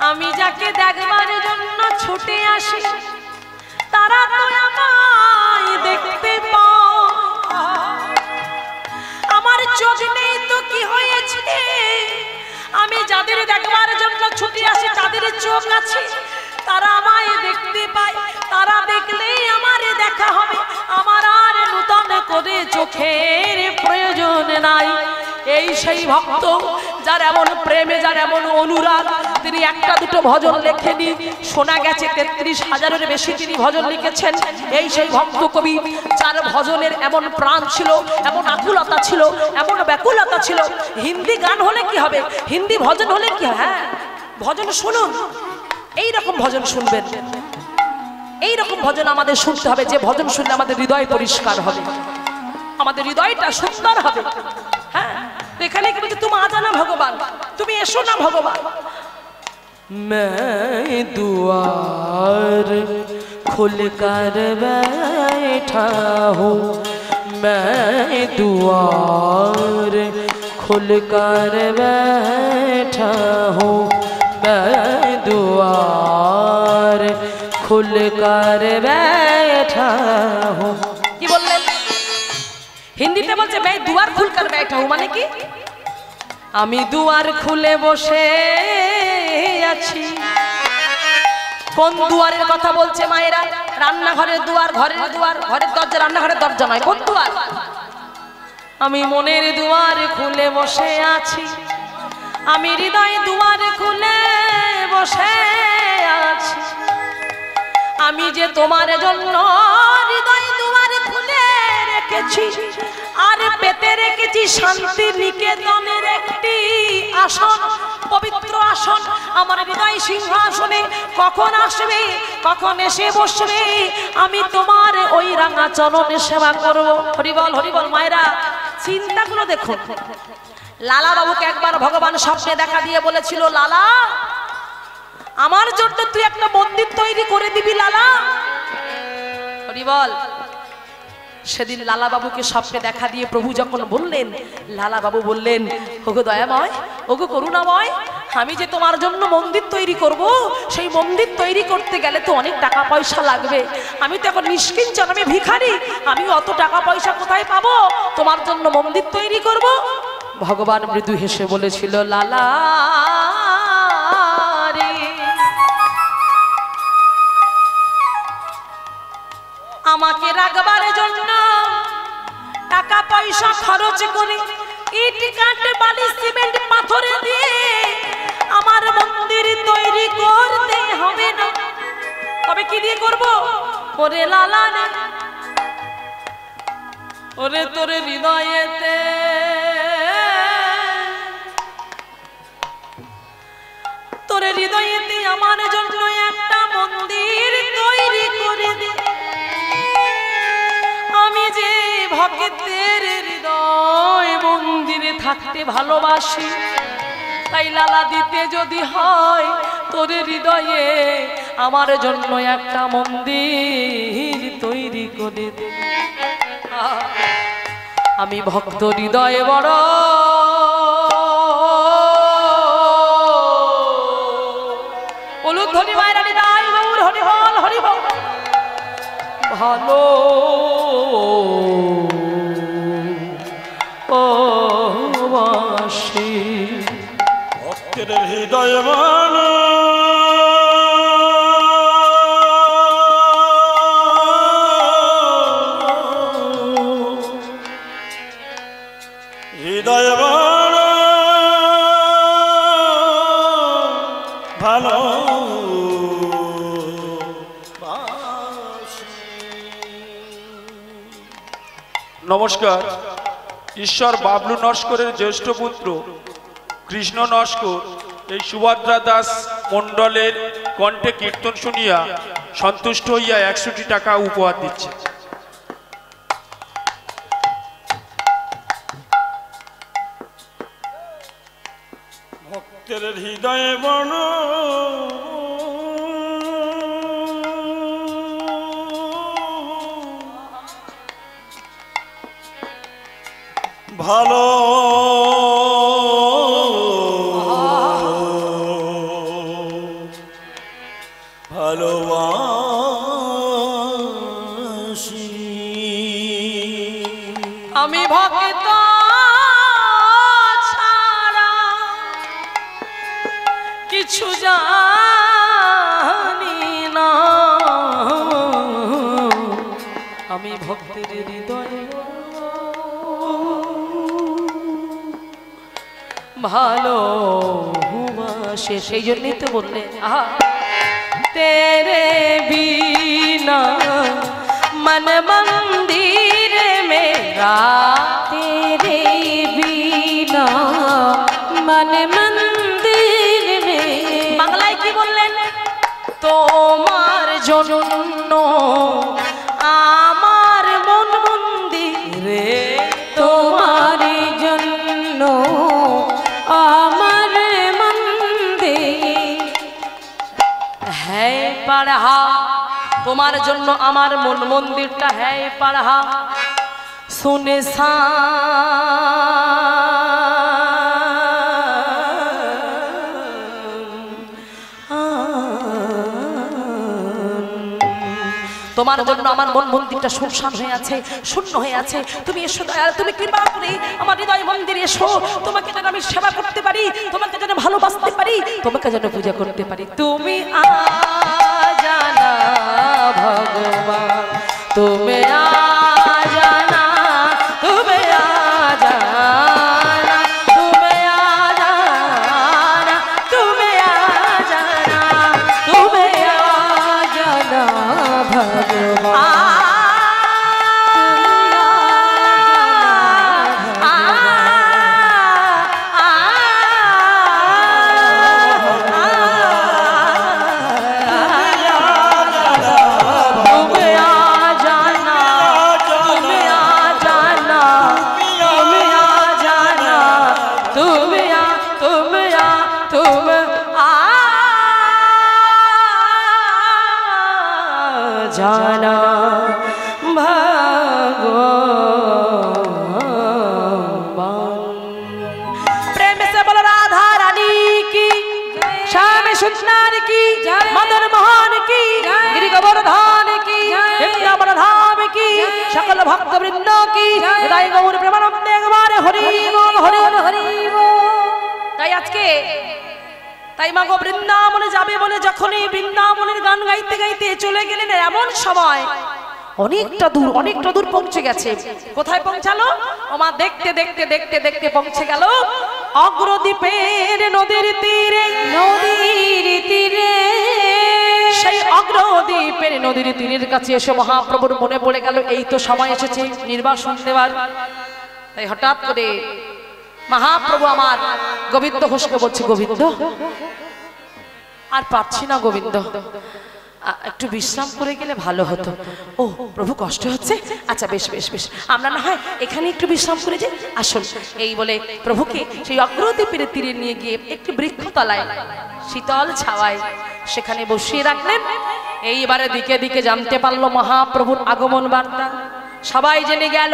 আমি যাকে দেখবার জন্য ছুটে আসি তারা তো আমায় দেখতে পাও। আমার চোখ নেই তো কি হয়েছে? আমি যাদের দেখবার জন্য ছুটে আসি তাদের চোখ আছে, তারা আমায় দেখতে পায়, তারা দেখলেই আমারে দেখা হবে, আমার আর নূতন করে চোখের প্রয়োজন নাই। এই সেই ভক্ত যার এমন প্রেমে, যার এমন অনুরাগ, তিনি একটা দুটো ভজন লেখেনি, শোনা গেছে 33,000-এর বেশি তিনি ভজন লিখেছেন। এই সেই ভক্ত কবি যার ভজনের এমন প্রাণ ছিল, এমন আকুলতা ছিল, এমন ব্যাকুলতা ছিল। হিন্দি গান হলে কি হবে, হিন্দি ভজন হলে কি? হ্যাঁ, ভজন শুনুন, এইরকম ভজন শুনবেন, এইরকম ভজন আমাদের শুনতে হবে, যে ভজন শুনলে আমাদের হৃদয় পরিষ্কার হবে, আমাদের হৃদয়টা সুন্দর হবে। হ্যাঁ, এখানে কি বলছে, তুমি আজানা ভগবান, তুমি এসো না ভগবান। मैं दुआर खुल कर बैठा हूँ, मैं दुआर खुल कर बैठा हूँ, मैं दुआर खुल कर बैठा हूँ। কি বললেন? হিন্দিতে বলছে मैं दुआर खुल कर बैठा हूँ, মানে কি? আমি দুয়ার খুলে বসে আছি। কোন দুয়ারের কথা বলছে মায়েরা? রান্নাঘরের দুয়ার, ঘরের দুয়ার, ঘরের দরজা রান্নাঘরের দরজা নয়। কোন দুয়ার? আমি মনের দুয়ার খুলে বসে আছি, আমি হৃদয় দুয়ার খুলে বসে আছি। আমি যে তোমার জন্য হৃদয় দুয়ার খুলে রেখেছি, আর পেতে রেখেছি শান্তি নিকেতনের একটি আসন, পবিত্র আসন। আমার হৃদয় সিংহাসনে কখন আসবে, কখন এসে বসবে, আমি তোমার ওই রাঙা চরণে সেবা করব। হরিবল হরিবল। মায়েরা, চিন্তাগুলো দেখুন। লালা বাবুকে একবার ভগবান স্বপ্নে দেখা দিয়ে বলেছিল, লালা আমার জন্য তুই একটা মন্দির তৈরি করে দিবি লালা। হরিবল। সেদিন লালা বাবুকে স্বপ্নে দেখা দিয়ে প্রভু যখন বললেন, লালা বাবু বললেন, ওগো দয়াময়, ওগো করুণাময়, আমি যে তোমার জন্য মন্দির তৈরি করব, সেই মন্দির তৈরি করতে গেলে তো অনেক টাকা পয়সা লাগবে। আমি তো এখন নিষ্কিঞ্চন, আমি ভিখারি, আমি অত টাকা পয়সা কোথায় পাবো তোমার জন্য মন্দির তৈরি করব? ভগবান মৃদু হেসে বলেছিল, লালা রে, আমাকে রাখবার জন্য টাকা পয়সা খরচ করে ইট কাঠ বালি সিমেন্ট পাথরে দিয়ে আমার মন্দির তৈরি করতে হবে না। তবে কি দিয়ে করব? ওরে লালা রে, ওরে তোর হৃদয়েতে তোর হৃদয়েতে আমার জন্য একটা মন্দির তৈরি করে দে। আমি যে ভক্তের হৃদয় মন্দিরে থাকতে ভালোবাসি, তাই লালা দিতে যদি হয় তোর হৃদয়ে আমার জন্য একটা মন্দির তৈরি করে দে। আমি ভক্ত হৃদয়ে বড় ধনী মায়েরা হৃদয় গৌর হরি হল হরি হল ভালো ও বাসি ভক্তের হৃদয় মান হৃদয় মান ভালো নমস্কার। ঈশ্বর বাবলু নস্করের জ্যেষ্ঠ পুত্র কৃষ্ণ নস্কর এই সুভদ্রা দাস মণ্ডলের কণ্ঠে কীর্তন শুনিয়া সন্তুষ্ট হইয়া 100টি টাকা উপহার দিচ্ছে। ভক্তের হৃদয় বন ভালো ভালোবাসি আমি ভক্ত ছাড়া কিছু জানি না। আমি ভক্তের হৃদয়ে ভালোবাসে, সেই জন্যই তো বললেন তেরে বিনা मन मंदिर मेरा, तेरे बिना मन मंदिर में। বাংলায় কি বললেন? তোমার জন্য আমার মন মন্দিরে, তোমার জন্য আমার মন্দির হ্যাঁ পড়া, তোমার জন্য আমার মন মন্দিরটা হ্যাঁ পড়া শুনে তোমার জন্য আমার মন মন্দিরটা শুনশান হয়ে আছে, শূন্য হয়ে আছে। তুমি এসো দয়াল, তুমি কৃপা করে আমার হৃদয় মন্দিরে এসো। তোমাকে যেন আমি সেবা করতে পারি, তোমাকে যেন ভালোবাসতে পারি, তোমাকে যেন পূজা করতে পারি। তুমি জানা ভগবান, তুমি জানা, তুমি জানা, তুমি জানা, তুমি জানা, তুমি जाना भगवान। जाना भगवान। प्रेम से बोलो राधा रानी की। सुंदर की मदन मोहन की गिरि गोवर्धन की वृंदावन धाम की सकल भक्त वृंद की हृदय गौर प्रेमानंदे একবার হরি বল হরি বল হরি বল। তাই আজকে তাই মা গো বৃন্দাবনে যাবে বলে যখনই বৃন্দাবনের গান গাইতে গাইতে চলে গেলেন এমন সময় অনেকটা দূর পৌঁছে গেছে। কোথায় পৌঁছালো? ওমা দেখতে দেখতে দেখতে দেখতে পৌঁছে গেল অগ্রদ্বীপের নদীর তীরে। নদীর তীরে সেই অগ্রদ্বীপের নদীর তীরের কাছে এসে মহাপ্রভুর মনে পড়ে গেল এই তো সময় এসেছে নির্বাসন দেওয়ার। তাই হঠাৎ করে মহাপ্রভু আমার গোবিন্দ ঘোষকে বলছে, গোবিন্দ আর পারছি না গোবিন্দ, একটু বিশ্রাম করে গেলে ভালো হতো। ও প্রভু কষ্ট হচ্ছে, আচ্ছা বেশ বেশ বেশ আমরা না হয় এখানে একটু বিশ্রাম করে যাই, আসুন। এই বলে প্রভুকে সেই অগ্রদ্বীপের তীরে নিয়ে গিয়ে একটি বৃক্ষতলায় শীতল ছাওয়ায় সেখানে বসিয়ে রাখলেন। এইবারে দিকে দিকে জানতে পারলো মহাপ্রভুর আগমন বার্তা, সবাই জেনে গেল।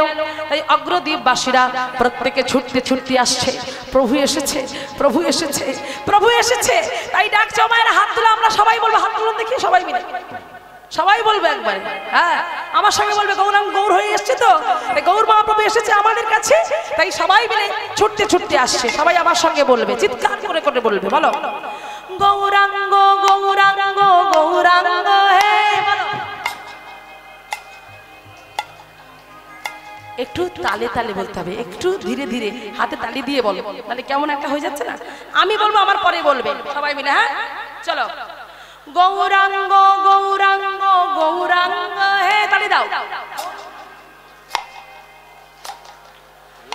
তাই অগ্রদ্বীপবাসীরা প্রত্যেকে ছুটতে ছুটতে আসছে, প্রভু এসেছে প্রভু এসেছে প্রভু এসেছে। তাই ডাকছে মায়ের হাত তুলে আমরা সবাই বলবো, হাত তুলুন দেখি সবাই মিলে, সবাই বলবে একবারে, হ্যাঁ আমার সঙ্গে বলবে গৌরাঙ্গ গৌর হয়ে এসছে তো, গৌর মহাপ্রভু এসেছে আমাদের কাছে। তাই সবাই মিলে ছুটতে ছুটতে আসছে, সবাই আমার সঙ্গে বলবে, চিৎকার করে করে বলবে, বলো গৌরাঙ্গ গৌরাঙ্গ গৌরাঙ্গ হে। একটু তালে তালে বলতে হবে, একটু ধীরে ধীরে হাতে তালি দিয়ে বলো, মানে কেমন একটা হয়ে যাচ্ছে না। আমি বলবো আমার পরে বলবে সবাই মিলে, হ্যাঁ চলো। গৌরাঙ্গ গৌরাঙ্গ গৌরাঙ্গ হে, তালি দাও।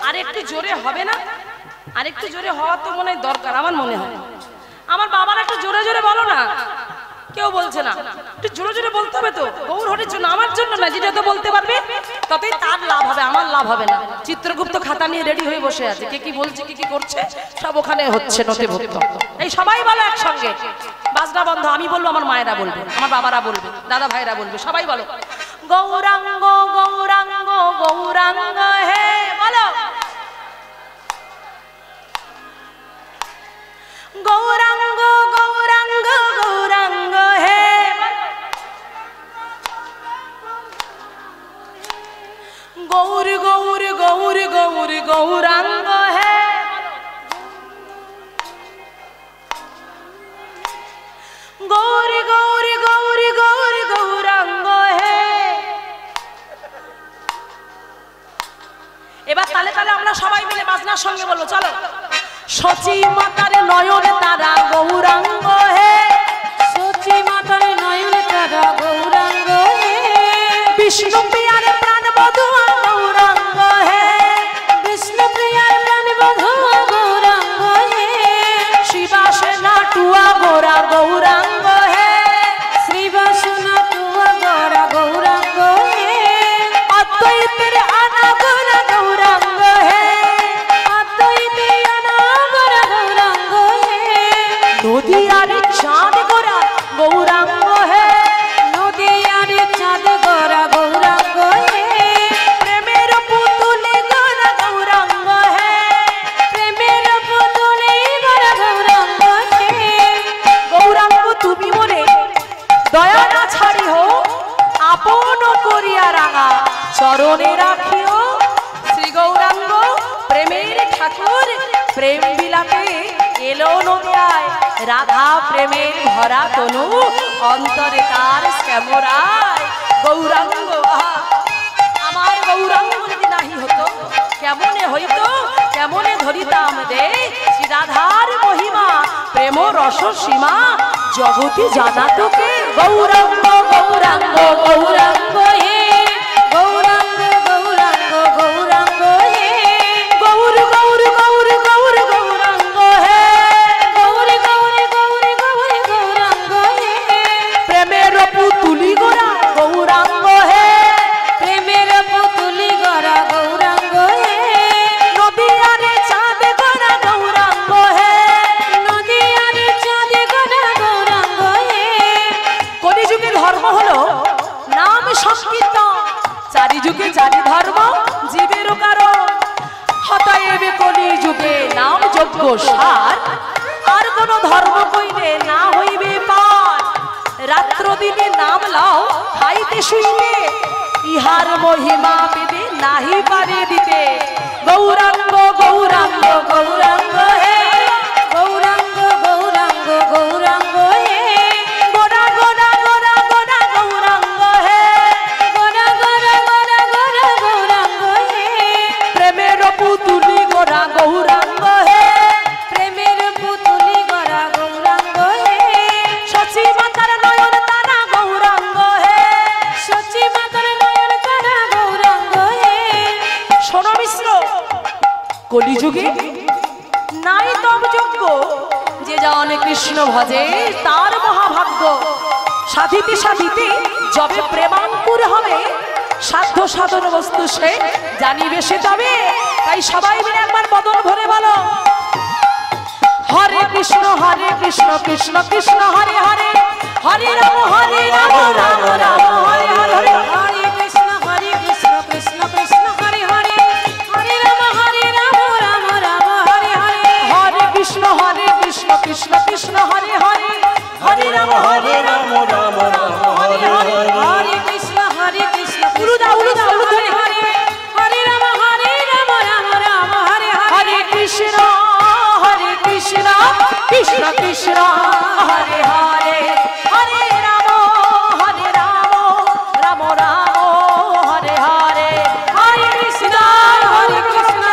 আর একটু জোরে হবে না? আর একটু জোরে হওয়া তো মনে হয় দরকার, আমার মনে হয়। আমার বাবার একটু জোরে জোরে বলো না, কেউ বলছে না, একটু জোরে জোরে বলতে হবে তো, গৌর হরির জন্য, আমার জন্য না। যেটা তো বলতে পারবে ততই তার লাভ হবে, আমার লাভ হবে না। চিত্রগুপ্ত খাতা নিয়ে রেডি হয়ে বসে আছে, কে কি বলছে কি কি করছে সব ওখানে হচ্ছে নথিভুক্ত। এই সবাই বলো একসঙ্গে, বাজনা বন্ধ। আমি বলবো, আমার মায়েরা বলবে, আমার বাবারা বলবে, দাদা ভাইরা বলবে, সবাই বলো গৌরাঙ্গ গৌরাঙ্গ গৌরাঙ্গ হে, বলো গৌরাঙ্গ গৌরাঙ্গ গৌরাঙ্গ হে, গৌর গৌর গৌর গৌর গৌরাঙ্গ হে, গৌর গৌর গৌর গৌর গৌরাঙ্গ হে। এবার তালে তালে আমরা সবাই মিলে বাজনার সঙ্গে বলবো, চলো। সচি মাতার নয়ন তারা গৌরাঙ্গ হে, সচি মাতার নয়ন তারা গৌরাঙ্গ হে, বিষ্ণু প্রিয়ার প্রাণ বধুয়া গৌরাঙ্গ হে, বিষ্ণু প্রিয়ার প্রাণ বধুয়া গৌরাঙ্গ হে, শিবাসেনা টুয়া গোরা গৌরাঙ্গ হে, শ্রীবাসনা টুয়া গোরা গৌরাঙ্গ হে, অদ্বৈতের আনাগোরা গৌরাঙ্গ হে, অদ্বৈতে অনাগরা গৌরাঙ্গ হে, নদীয়ার চাঁদ গোরা গৌরাঙ্গ হে, নদীয়ার চাঁদ গোরা গৌরাঙ্গ হে, প্রেমের পুতুলে গোরা গৌরাঙ্গ হে, প্রেমের পুতুলে গোরা গৌরাঙ্গ হে, গৌরাঙ্গ তুমি মনে দয়া না ছাড়িও, আপন করিয়া রাঙা চরণে রাখিও। শ্রী গৌরাঙ্গ প্রেমের ঠাকুর প্রেম বিলাপে এলো নদিয়ায়, রাধা প্রেমের ভরা তনু অন্তরে তার শ্যামরায়। গৌরাঙ্গ আমার গৌরাঙ্গ যদি নাহি হতো কেমনে হইতো, কেমনে ধরিতাম দে শ্রী রাধার মহিমা, প্রেম রস সীমা জগতি জানা তোকে। গৌরাঙ্গ গৌরাঙ্গ গৌরাঙ্গ হে, গৌরাঙ্গ গৌরাঙ্গ গৌরাঙ্গ হে, গৌর গৌর গৌর গৌর গৌরাঙ্গ হে, গৌর গৌর গৌর গৌর গৌরাঙ্গ হে, প্রেমের পুতুলি গোরা গৌরাঙ্গ হে, প্রেমের পুতুলি গোরা গৌরাঙ্গ হে, নদিয়ারে চাঁদ গোরা গৌরাঙ্গ হে, নদীয়ার চাঁদ গোরা গৌরাঙ্গ হে, কলিযুগে ধর্ম হলো নাম সংকীর্তন, চারি যুগে চারি ধর্ম জীবের কারণ। হতএব কলিযুগে নাম যজ্ঞ সার, আর কোন ধর্ম কইলে না হইবে পার। রাত্র দিনে নাম লাও খাইতে শুইতে, ইহার মহিমা বেদে নাহি পারে দিতে। গৌরাঙ্গ গৌরাঙ্গ গৌরাঙ্গ হে, গৌরাঙ্গ গৌরাঙ্গ গৌরাঙ্গ হে, গোড়া গোড়া গোড়া গোড়া গৌরাঙ্গ হে, গোরা গোরা গোরা গোরা গৌরাঙ্গ হে, প্রেমের পুতুলি গোড়া গৌরাঙ্গ হে, প্রেমের পুতুলি গোরা গৌরাঙ্গ হে, শচী মাতার নয়ন তারা গৌরাঙ্গ হে। সচি মাতার নয়ন কানা গৌরাঙ্গ হে। শোনো মিশ্র, কলিযুগে নাই তব যোগ্য, যে জানে কৃষ্ণ ভজে তার মহাভাগ্য। সাধিতে সাধিতে যবে প্রেমাঙ্কুর হবে, সাধ্য সাধন বস্তু সে জানিবে সে তবে। তাই সবাই মিলে একবার বদন ভরে বলো, হরে কৃষ্ণ কৃষ্ণ কৃষ্ণ হরে হরে, হরে রাম রাম রাম হরে হরে। হরে কৃষ্ণ কৃষ্ণ কৃষ্ণ হরে হরে, হরে রাম রাম রাম হরে হরে। হরে কৃষ্ণ কৃষ্ণ কৃষ্ণ হরে হরে, হরে রাম রাম রাম হরে হরে। হরে কৃষ্ণ উলুদা উলুদা উলুদা হরে হরে, হরে রাম রাম রাম হরে হরে। হরে কৃষ্ণ কৃষ্ণ কৃষ্ণ হরে হরে, হরে রাম রাম রাম হরে হরে। হরে কৃষ্ণ হরে কৃষ্ণ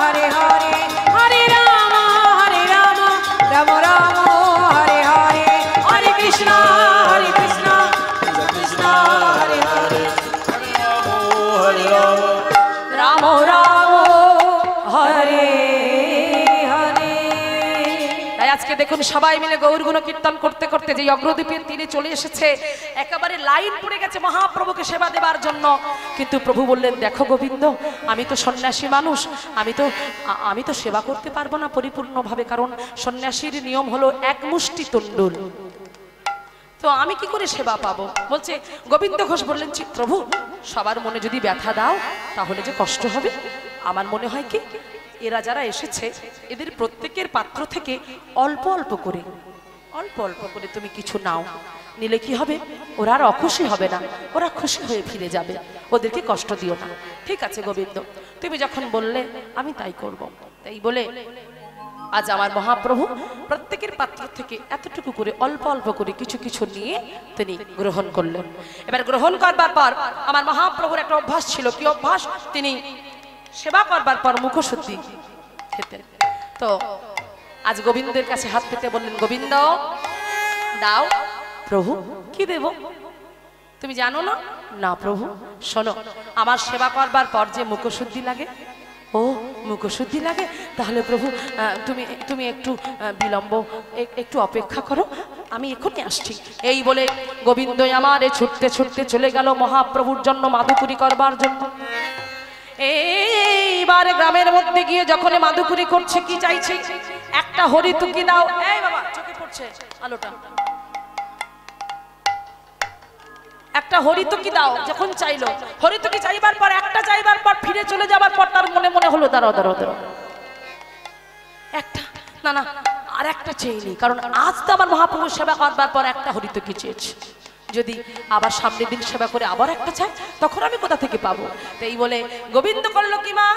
হরে হরে, হরে রাম রাম রাম হরে হরে। হরে কৃষ্ণ কৃষ্ণ হরে হরে, রাম রাম হরে হরে। তাই আজকে দেখুন সবাই মিলে গৌর গুণ কীর্তন করতে করতে যে অগ্রদ্বীপের তীরে চলে এসেছে, একেবারে লাইন পড়ে গেছে মহাপ্রভুকে সেবা দেবার জন্য। কিন্তু প্রভু বললেন, দেখো গোবিন্দ, আমি তো সন্ন্যাসী মানুষ, আমি তো সেবা করতে পারবো না পরিপূর্ণভাবে, কারণ সন্ন্যাসীর নিয়ম হলো এক মুষ্টি তণ্ডুল, তো আমি কি করে সেবা পাবো। বলছে গোবিন্দ ঘোষ বললেন, প্রভু সবার মনে যদি ব্যথা দাও তাহলে যে কষ্ট হবে। আমার মনে হয় কি, এরা যারা এসেছে এদের প্রত্যেকের পাত্র থেকে অল্প অল্প করে তুমি কিছু নাও, নিলে কি হবে, ওরা আর অখুশি হবে না, ওরা খুশি হয়ে ফিরে যাবে, ওদেরকে কষ্ট দিও না। ঠিক আছে গোবিন্দ, তুমি যখন বললে আমি তাই করব। তাই বলে আজ আমার মহাপ্রভু প্রত্যেকের পাত্র থেকে এতটুকু করে অল্প অল্প করে কিছু কিছু নিয়ে তিনি গ্রহণ করলেন। এবার গ্রহণ করবার পর আমার মহাপ্রভুর একটা অভ্যাস ছিল, কি অভ্যাস, তিনি সেবা করবার পর মুখশুদ্ধি খেতেন। তো আজ গোবিন্দের কাছে হাত পেতে বললেন, গোবিন্দ দাও। প্রভু কি দেব, তুমি জানো না? না প্রভু, শোনো, আমার সেবা করবার পর যে মুখশুদ্ধি লাগে, ও মুখশুদ্ধি লাগে, তাহলে প্রভু তুমি একটু বিলম্ব, একটু অপেক্ষা করো, আমি এখনই আসছি। এই বলে গোবিন্দ আমারে ছুটতে ছুটতে চলে গেল মহাপ্রভুর জন্য মাধুকুরি করবার জন্য। এইবার গ্রামের মধ্যে গিয়ে যখন মাধুকুরি করছে, কি চাইছে, একটা হরিতুকি দাও। এই বাবা চোখে পড়ছে আলোটা, একটা হরিতুকি দাও। যখন চাইলো, হরিতুকি চাইবার পর, একটা চাইবার পর ফিরে চলে যাবার পর তার মনে মনে হলো, দাঁড়াও একটা না না আর একটা চেয়েনি, কারণ আজ তো আমার মহাপ্রভু সেবা করবার পর একটা হরিতুকি চেয়েছে, যদি আবার সামনের দিন সেবা করে আবার একটা চাই, তখন আমি কোথা থেকে পাবো। তাই বলে গোবিন্দ করলো কি মা,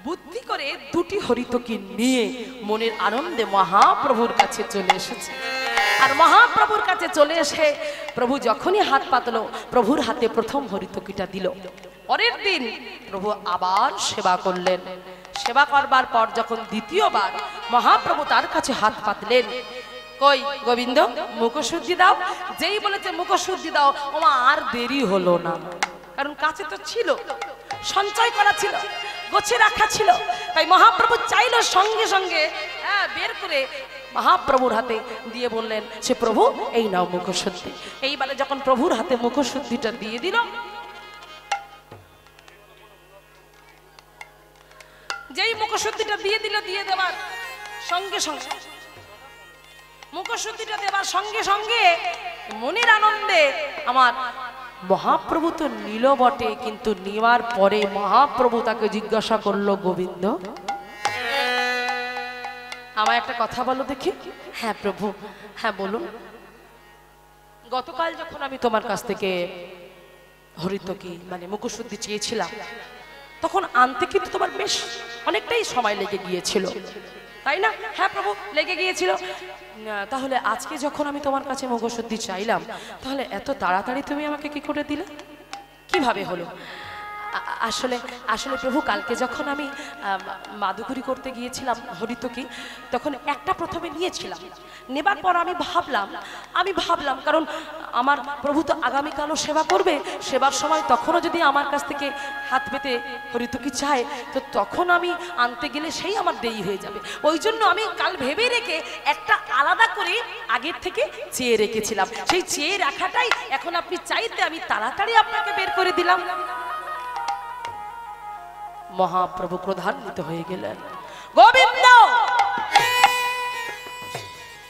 বুদ্ধি করে দুটি হরিতুকি নিয়ে মনের আনন্দে মহাপ্রভুর কাছে চলে এসেছে। আর মহাপ্রভুর কাছে চলে এসে প্রভু যখনই হাত পাতলো, প্রভুর হাতে প্রথম হরিতুকিটা দিল। পরের দিন প্রভু আবার সেবা করলেন। সেবা করবার পর যখন দ্বিতীয়বার মহাপ্রভু তার কাছে হাত পাতলেন, কই গোবিন্দ মুখশুদ্ধি দাও। যেই বলেছে মুখশুদ্ধি দাও, ওমা আর দেরি হলো না, কারণ কাছে তো ছিল, সঞ্চয় করা ছিল, গোছে রাখা ছিল। তাই মহাপ্রভু চাইলো সঙ্গে সঙ্গে বের করে মহাপ্রভুর হাতে দিয়ে বললেন, সে প্রভু এই নাও মুখশুদ্ধি। এইবারে যখন প্রভুর হাতে মুখশুদ্ধিটা দিয়ে দিল, যেই মুখশুদ্ধিটা দিয়ে দিল, দিয়ে দেওয়ার সঙ্গে সঙ্গে, মুখশুদ্ধিটা দেওয়ার সঙ্গে সঙ্গে মনের আনন্দে আমার মহাপ্রভু তো নিল বটে, কিন্তু নেওয়ার পরে মহাপ্রভু তাকে জিজ্ঞাসা করলো, গোবিন্দ আমায় একটা কথা বলো দেখি। হ্যাঁ প্রভু, হ্যাঁ বলুন। গতকাল যখন আমি তোমার কাছ থেকে হরিতকি মানে মুখশুদ্ধি চেয়েছিলাম, তখন আনতে কিন্তু তোমার বেশ অনেকটাই সময় লেগে গিয়েছিল, তাই না? হ্যাঁ প্রভু, লেগে গিয়েছিল। তাহলে আজকে যখন আমি তোমার কাছে মুখশুদ্ধি চাইলাম, তাহলে এত তাড়াতাড়ি তুমি আমাকে কি করে দিলে? কিভাবে হলো? আসলে আসলে প্রভু, কালকে যখন আমি মাদুকুরি করতে গিয়েছিলাম হরিতকি, তখন একটা প্রথমে নিয়েছিলাম। নেবার পর আমি ভাবলাম কারণ আমার প্রভু তো আগামীকালও সেবা করবে, সেবার সময় তখনও যদি আমার কাছ থেকে হাত পেতে হরিতকি চায়, তো তখন আমি আনতে গেলে সেই আমার দেরি হয়ে যাবে। ওই জন্য আমি কাল ভেবে রেখে একটা আলাদা করে আগের থেকে চেয়ে রেখেছিলাম। সেই চেয়ে রাখাটাই এখন আপনি চাইতে আমি তাড়াতাড়ি আপনাকে বের করে দিলাম। মহাপ্রভু ক্রোধান্বিত হয়ে গেলেন। গোবিন্দ,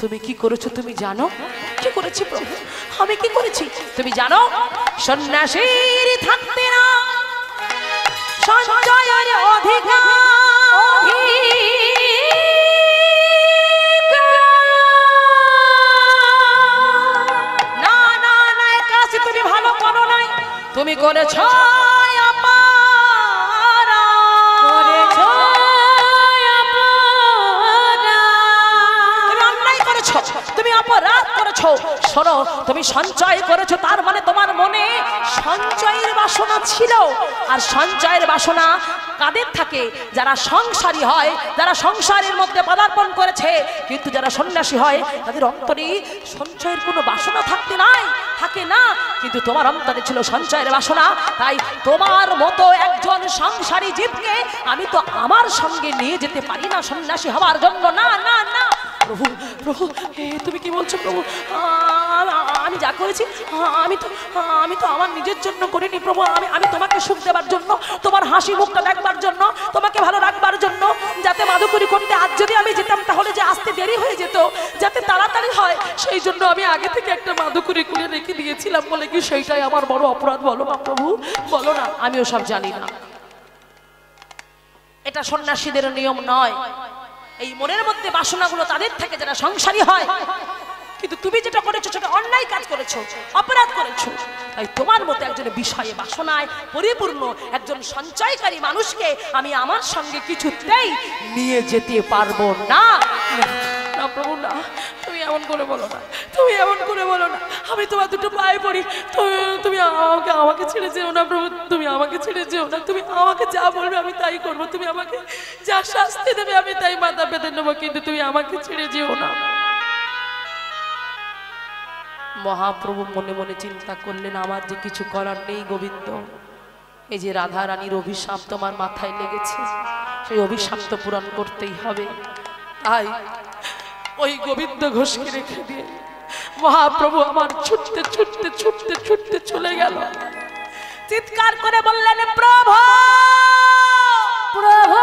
তুমি কি করেছো তুমি জানো? কি করেছি প্রভু? আমি কি করেছি তুমি জানো? সন্ন্যাসীর থাকতে না সঞ্চয়ের অধিকার, না না না, কাজ তুমি ভালো করো নাই, তুমি করেছো তুমি অপরাধ করেছো। শোনো, তুমি সঞ্চয় করেছো, তার মানে তোমার মনে সঞ্চয়ের বাসনা ছিল। আর সঞ্চয়ের বাসনা কাদের থাকে? যারা সংসারী হয়, যারা সংসারের মধ্যে পদার্পণ করেছে। কিন্তু যারা সন্ন্যাসী হয় তাদের অন্তরে সঞ্চয়ের কোনো বাসনা থাকে না। কিন্তু তোমার অন্তরে ছিল সঞ্চয়ের বাসনা, তাই তোমার মতো একজন সংসারী জীবকে আমি তো আমার সঙ্গে নিয়ে যেতে পারি না সন্ন্যাসী হওয়ার জন্য। না না না প্রভু, প্রভু তুমি কি বলছো প্রভু? আমি যা করেছি আমি তো আমার নিজের জন্য করিনি প্রভু। আমি তোমাকে সুখ দেবার জন্য, তোমার হাসি মুখটা দেখবার জন্য, তোমাকে ভালো রাখবার জন্য, যাতে মাদুকুরি করতে আজ যদি আমি যেতাম তাহলে যে আসতে দেরি হয়ে যেত, যাতে তাড়াতাড়ি হয়, সেই জন্য আমি আগে থেকে একটা মাদুকুরি করে রেখে দিয়েছিলাম। বলে কি সেইটাই আমার বড় অপরাধ? বলো না প্রভু, বলো না। আমিও সব জানি না, এটা সন্ন্যাসীদের নিয়ম নয়। এই মনের মধ্যে বাসনাগুলো তাদের থাকে যারা সংসারী হয়। কিন্তু তুমি যেটা করেছো সেটা অন্যায় কাজ করেছো, অপরাধ করেছো। তাই তোমার মতো একজন বিষয়ে বাসনায় পরিপূর্ণ একজন সঞ্চয়কারী মানুষকে আমি আমার সঙ্গে কিছুতেই নিয়ে যেতে পারবো না। না প্রভু না, তুমি এমন করে বলো না, তুমি এমন করে বলো না। আমি তোমার দুটো পায়ে পড়ি, তুমি আমাকে ছেড়ে যেও না প্রভু, তুমি আমাকে ছেড়ে যেও না। তুমি আমাকে যা বলবে আমি তাই করবো, তুমি আমাকে যা শাস্তি দেবে আমি তাই মাথা পেতে নেবো, কিন্তু তুমি আমাকে ছেড়ে যেও না। মহাপ্রভু মনে মনে চিন্তা করলেন, আমার যে কিছু করার নেই গোবিন্দ। এই যে রাধা রানীর অভিশাপ তোমার মাথায় লেগেছে, সেই অভিশাপ তো পূরণ করতেই হবে। তাই ওই গোবিন্দ ঘোষকে রেখে দিয়ে মহাপ্রভু আমার ছুটতে ছুটতে ছুটতে ছুটতে চলে গেল। চিৎকার করে বললেন, প্রভু প্রভু,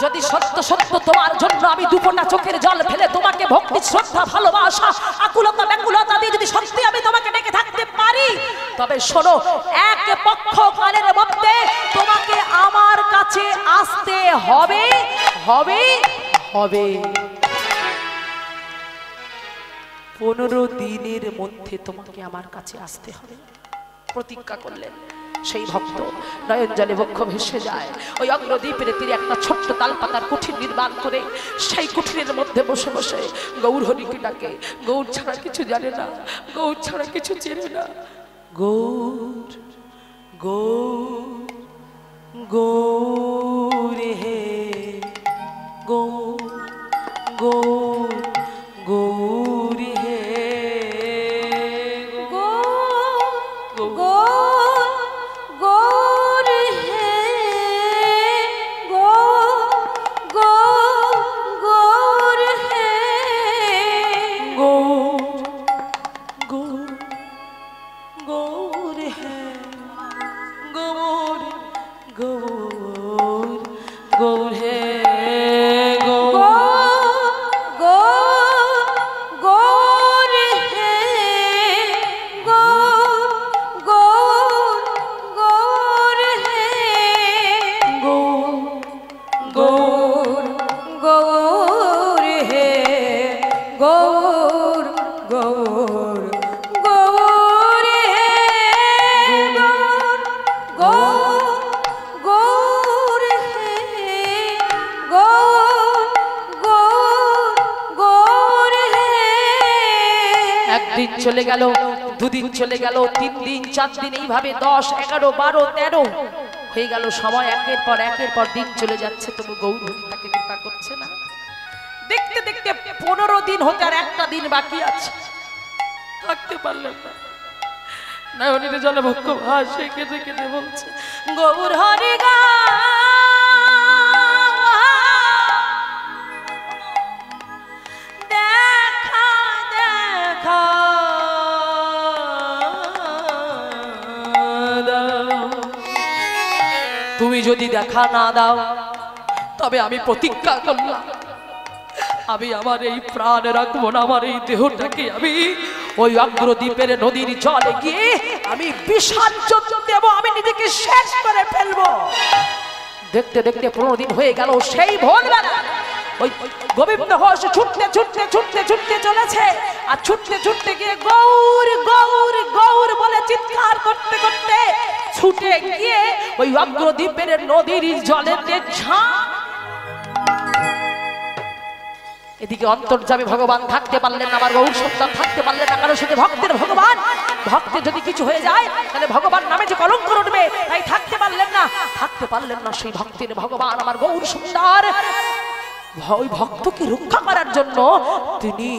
যদি সত্য সত্য তোমার জন্য আমি দুফোঁটা চোখের জল ফেলে তোমাকে ভক্তি শ্রদ্ধা ভালোবাসা আকুলতা ব্যাকুলতা দিয়ে যদি সত্যি আমি তোমাকে ডেকে থাকতে পারি, তবে শোনো, এক পক্ষ কালের মধ্যে তোমাকে আমার কাছে আসতে হবে হবে হবে। 15 দিনের মধ্যে তোমাকে আমার কাছে আসতে হবে প্রতিজ্ঞা করলেন। সেই ভক্ত নয়ন জলে বক্ষ ভেসে যায়। ওই অগ্রদ্বীপের তীরে একটা ছোট্ট তালপাতার কুঠির নির্মাণ করে সেই কুঠিরের মধ্যে বসে বসে গৌর হরিকে ডাকে। গৌর ছাড়া কিছু জানে না, গৌর ছাড়া কিছু চেনে না। গৌর গৌর গৌর হে গৌর গৌর গৌর হে গৌর গৌর গৌর হে গৌর গৌর হে গৌর গৌর গৌর হে। একদিন চলে গেল, দুদিন চলে গেল, 3 দিন 4 দিন, এইভাবে 10, 11, 12, 13 হয়ে গেল সময়। একের পর দিন চলে যাচ্ছে, তবু গৌরহরি তাকে কৃপা করছে না। দেখতে দেখতে 15 দিন হতে আর একটা দিন বাকি আছে, থাকতে পারলেন না। নয়নের জলে ভক্ত ভাসে কেঁদে কেঁদে বলছে, গৌরহরি গা দেখা দেখা তুমি যদি দেখা না দাও তবে আমি প্রতিজ্ঞা করলাম আমি আমার এই প্রাণ রাখবো না, আমার এই দেহটাকে আমি ওই অগ্রদ্বীপের নদীর জলে গিয়ে আমি বিসর্জন দেব, আমি নিজেকে শেষ করে ফেলবো। দেখতে দেখতে 15 দিন হয়ে গেল। সেই ভোরবেলা ওই গোবিন্দ ঘোষ ছুটতে ছুটতে ছুটতে ছুটতে চলেছে, আর ছুটতে ছুটতে গিয়ে গৌর গৌর গৌর বলে চিৎকার করতে করতে ছুটে গিয়ে ওই অগ্রদ্বীপের নদীর জলেতে ঝাঁপ। এদিকে অন্তর্যামী ভগবান থাকতে পারলেন না, আমার গৌর সন্তান থাকতে পারলেন না, কারণ শুধু ভক্তের ভগবান, ভক্তের যদি কিছু হয়ে যায় তাহলে ভগবান নামে যে কলঙ্ক উঠবে, তাই থাকতে পারলেন না সেই ভক্তের ভগবান আমার গৌর সুন্দর। ওই ভক্তকে রক্ষা করার জন্য তিনি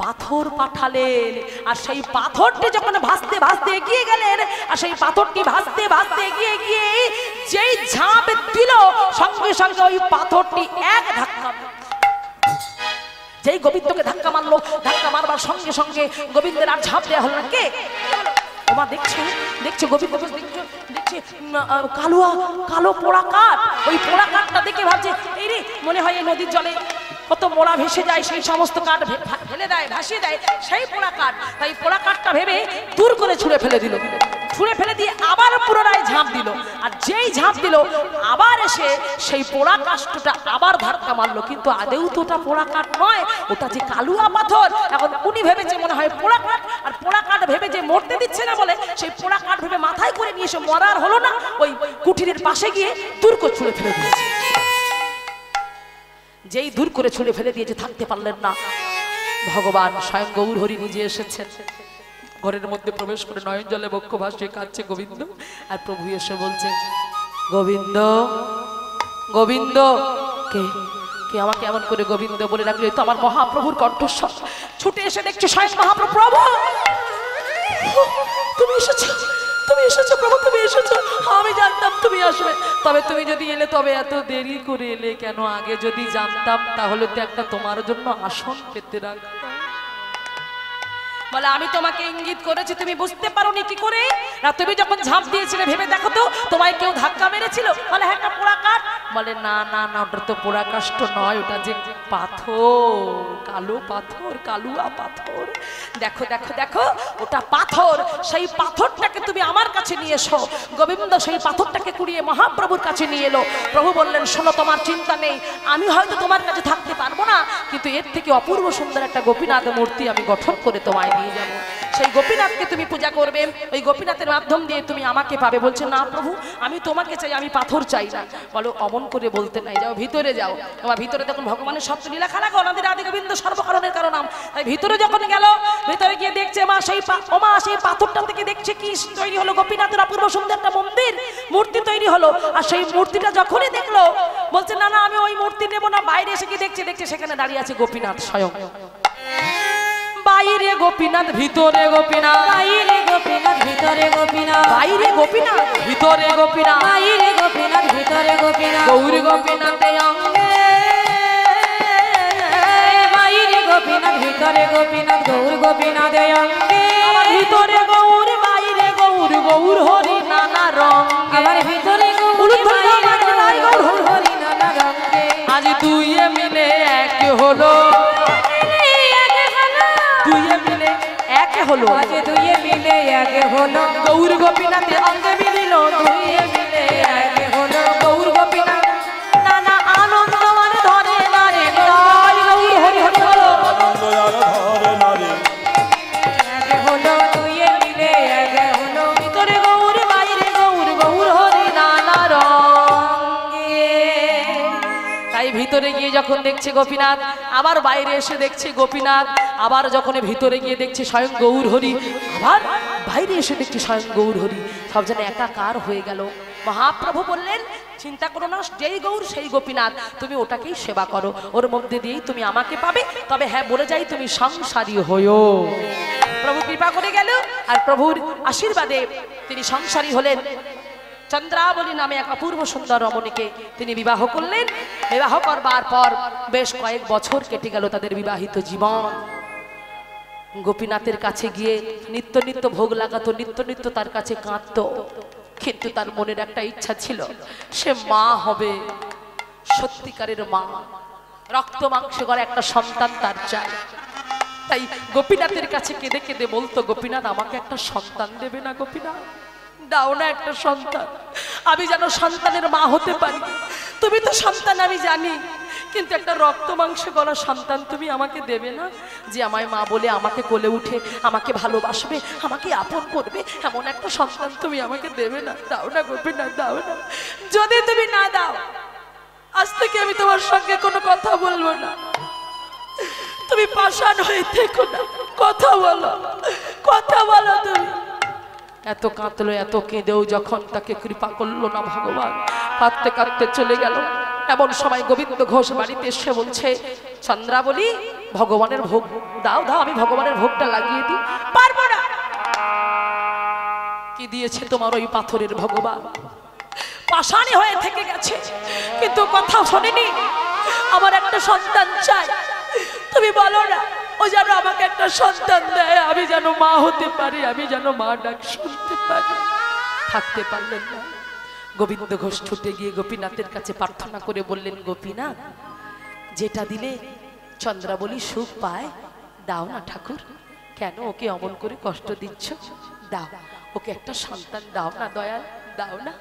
পাথর পাঠালেন, আর সেই পাথরটি যখন ভাসতে ভাসতে এগিয়ে গেলেন, আর সেই পাথরটি ভাসতে ভাসতে এগিয়ে গিয়ে যেই ঝাঁপ দিল, সঙ্গে সঙ্গে ওই পাথরটি এক ধাক্কা, যেই গোবিন্দকে ধাক্কা মারলো, ধাক্কা মারবার সঙ্গে সঙ্গে গোবিন্দের আর ঝাঁপ দেওয়া হলো না। কে ওমা দেখছে গোবিন্দ দেখছে কালো পোড়া কাঠ। ওই পোড়া কাঠটা দেখে ভাবছে এই রে, মনে হয় এই নদীর জলে কত মোড়া ভেসে যায়, সেই সমস্ত কাঠ ফেলে দেয়, ভাসিয়ে দেয়, সেই পোড়া কাঠ। তাই পোড়া কাঠটা ভেবে দূর করে ছুঁড়ে ফেলে দিল, ছুঁড়ে ফেলে দিয়ে আবার পুনরায় ঝাঁপ দিল, আর যেই ঝাঁপ দিল আবার এসে সেই পোড়া কাঠটা আবার ধাক্কা মারলো, কিন্তু আদেও তো ওটা পোড়া কাঠ নয়, ওটা যে কালুয়া পাথর। এখন উনি ভেবেছে মনে হয় পোড়া কাঠ, আর পোড়া কাঠ ভেবে যে মরতে দিচ্ছে না বলে সেই পোড়া কাঠ ভেবে মাথায় করে নিয়ে এসে মরার হলো না, ওই কুঠিরের পাশে গিয়ে দূর করে ছুঁড়ে ফেলে দিয়েছে। যেই দূর করে ছুঁড়ে ফেলে দিয়েছে, থাকতে পারলেন না, ভগবান স্বয়ং গৌরহরি নিজে এসেছেন। ঘরের মধ্যে প্রবেশ করে নয়ন জলে বক্ষ ভাসিয়ে কাঁদছে গোবিন্দ, আর প্রভু এসে বলছে, গোবিন্দ গোবিন্দ। কে কে আমাকে এমন করে গোবিন্দ বলে রাখলো? তো আমার মহাপ্রভুর কণ্ঠস্বর। ছুটে এসে দেখছো স্বয়ং মহাপ্রভু। প্রভু তুমি এসেছো, তুমি এসেছো প্রভু, তুমি এসেছো। আমি জানতাম তুমি আসবে, তবে তুমি যদি এলে তবে এত দেরি করে এলে কেন? আগে যদি জানতাম তাহলে তো একটা তোমার জন্য আসন পেতে রাখতাম। বলে আমি তোমাকে ইঙ্গিত করেছি, তুমি বুঝতে পারোনি কি করে? না তুমি যখন ঝাঁপ দিয়েছিলে ভেবে দেখো তো তোমায় কেউ ধাক্কা মেরেছিল? বলে হ্যাঁ, একটা পোড়া কাঠ। বলে না না না, ওটা তো পোড়া কাষ্ঠ নয়, ওটা যে পাথর, কালো পাথর, কালুয়া পাথর। দেখো দেখো দেখো, ওটা পাথর। সেই পাথরটাকে তুমি আমার কাছে নিয়ে এসো। গোবিন্দ সেই পাথরটাকে কুড়িয়ে মহাপ্রভুর কাছে নিয়ে এলো। প্রভু বললেন, শোনো, তোমার চিন্তা নেই, আমি হয়তো তোমার কাছে থাকতে পারবো না, কিন্তু এর থেকে অপূর্ব সুন্দর একটা গোপীনাথ মূর্তি আমি গঠন করে তোমায় নিয়ে যাবো। সেই গোপীনাথকে তুমি পূজা করবে, ওই গোপীনাথের মাধ্যম দিয়ে তুমি আমাকে পাবে। বলছে না প্রভু, আমি তোমাকে চাই, আমি পাথর চাই না। বলো অমন করে বলতে নাই, যাও ভিতরে যাও। তোমার ভিতরে দেখুন ভগবানের সপ্ত লীলা খেলা গো, আমাদের আদি গোবিন্দ সর্বকারণের কারণাম। তাই ভিতরে যখন গেল, ভিতরে গিয়ে দেখছে মা সেই সেই পাথরটা থেকে দেখছে কি তৈরি হলো, গোপীনাথের অপূর্ব সুন্দর একটা মন্দির, মূর্তি তৈরি হলো। আর সেই মূর্তিটা যখনই দেখলো বলছে না না, আমি ওই মূর্তি নেবো না। বাইরে এসে কি দেখছে, দেখছে সেখানে দাঁড়িয়ে আছে গোপীনাথ স্বয়ং। বাইরে গোপীনাথ, ভিতরে গোপীনাথ, বাইরে গোপীনাথ, ভিতরে গোপীনাথ, বাইরে গোপীনাথ, ভিতরে গোপীনাথ, বাইরে গোপীনাথ, ভিতরে গোপীনাথ, গৌর গোপীনাথে অঙ্গে, বাইরে গোপীনাথ, ভিতরে গোপীনাথ, গৌর গোপীনাথে অঙ্গে, ভিতরে গৌর, বাইরে গৌর, গৌর হরি নানা রং, আমার ভিতরে গৌর, বাইরে গৌর হরি নানা রঙে। আজ দুইয়ে মিলে এক হলো, দুইয়ে মিলে এক হলো, আজ দুইয়ে মিলে এক হলো, গৌর গোপীনাথে অঙ্গে মিলিল, দুইয়ে মিলে এক হলো, গৌর গোপীনাথ নানা আনন্দ মানে ধরে নারে, গৌর হরি হরি হলো, ভিতরে গিয়ে যখন দেখছে গোপীনাথ, আবার বাইরে এসে দেখছে গোপীনাথ, আবার যখন ভিতরে গিয়ে দেখছে স্বয়ং গৌর হরি, আবার বাইরে এসে দেখছে স্বয়ং গৌর হরি, সব যেন একাকার হয়ে গেল। মহাপ্রভু বললেন, চিন্তা করো না, যেই গৌর সেই গোপীনাথ, তুমি ওটাকেই সেবা করো, ওর মধ্যে দিয়েই তুমি আমাকে পাবে। তবে হ্যাঁ বলে যাই, তুমি সংসারী হইও। প্রভু কৃপা করে গেল, আর প্রভুর আশীর্বাদে তিনি সংসারী হলেন। চন্দ্রাবলী নামে এক অপূর্ব সুন্দর রমণীকে তিনি বিবাহ করলেন। বিবাহ করবার পর বেশ কয়েক বছর কেটে গেল তাদের বিবাহিত জীবন। গোপীনাথের কাছে গিয়ে নিত্য নিত্য ভোগ লাগাতো, নিত্য নিত্য তার কাছে কাঁদতো, কিন্তু তার মনের একটা ইচ্ছা ছিল, সে মা হবে, সত্যিকারের মা, রক্ত মাংস করে একটা সন্তান তার চাই। তাই গোপীনাথের কাছে কেঁদে কেঁদে বলতো, গোপীনাথ আমাকে একটা সন্তান দেবে না? গোপীনাথ দাও না একটা সন্তান, আমি যেন সন্তানের মা হতে পারি। তুমি তো সন্তান আমি জানি, কিন্তু একটা রক্ত মাংস গলা সন্তান তুমি আমাকে দেবে না, যে আমায় মা বলে আমাকে কোলে উঠে আমাকে ভালোবাসবে, আমাকে আপন করবে, এমন একটা সন্তান তুমি আমাকে দেবে না? দাও না গোপীনাথ, দাও না। যদি তুমি না দাও, আজ থেকে আমি তোমার সঙ্গে কোনো কথা বলবো না, তুমি পাষাণ হয়ে থেকো না, কথা বলো, কথা বলো তুমি। এত কাঁদলো, এত কেঁদেও যখন তাকে কৃপা করলো না ভগবান, কাঁদতে কাঁদতে চলে গেল। এমন সময় গোবিন্দ ঘোষ বাড়িতে এসে বলছে, চন্দ্রাবলী ভগবানের ভোগ দাও, দাও, আমি ভগবানের ভোগটা লাগিয়ে দিই। পারবো না। কি দিয়েছে তোমার ওই পাথরের ভগবান? পাষাণী হয়ে থেকে গেছে, কিন্তু কথা শোনেনি। আমার একটা সন্তান চাই, তুমি বলো না, ও যেন আমাকে একটা সন্তান দেয়, আমি যেন মা হতে পারি, আমি যেন মা ডাক শুনতে পারি। থাকতে পারলেন না। গোবিন্দ ঘোষ ছুটে গিয়ে গোপীনাথের কাছে প্রার্থনা করে বললেন, গোপীনাথ যেটা দিলে চন্দ্রাবলী সুখ পায়, দাও না ঠাকুর, কেন ওকে অমন করে কষ্ট দিচ্ছ? দাও, ওকে একটা সন্তান দাও না দয়াল, দাও না।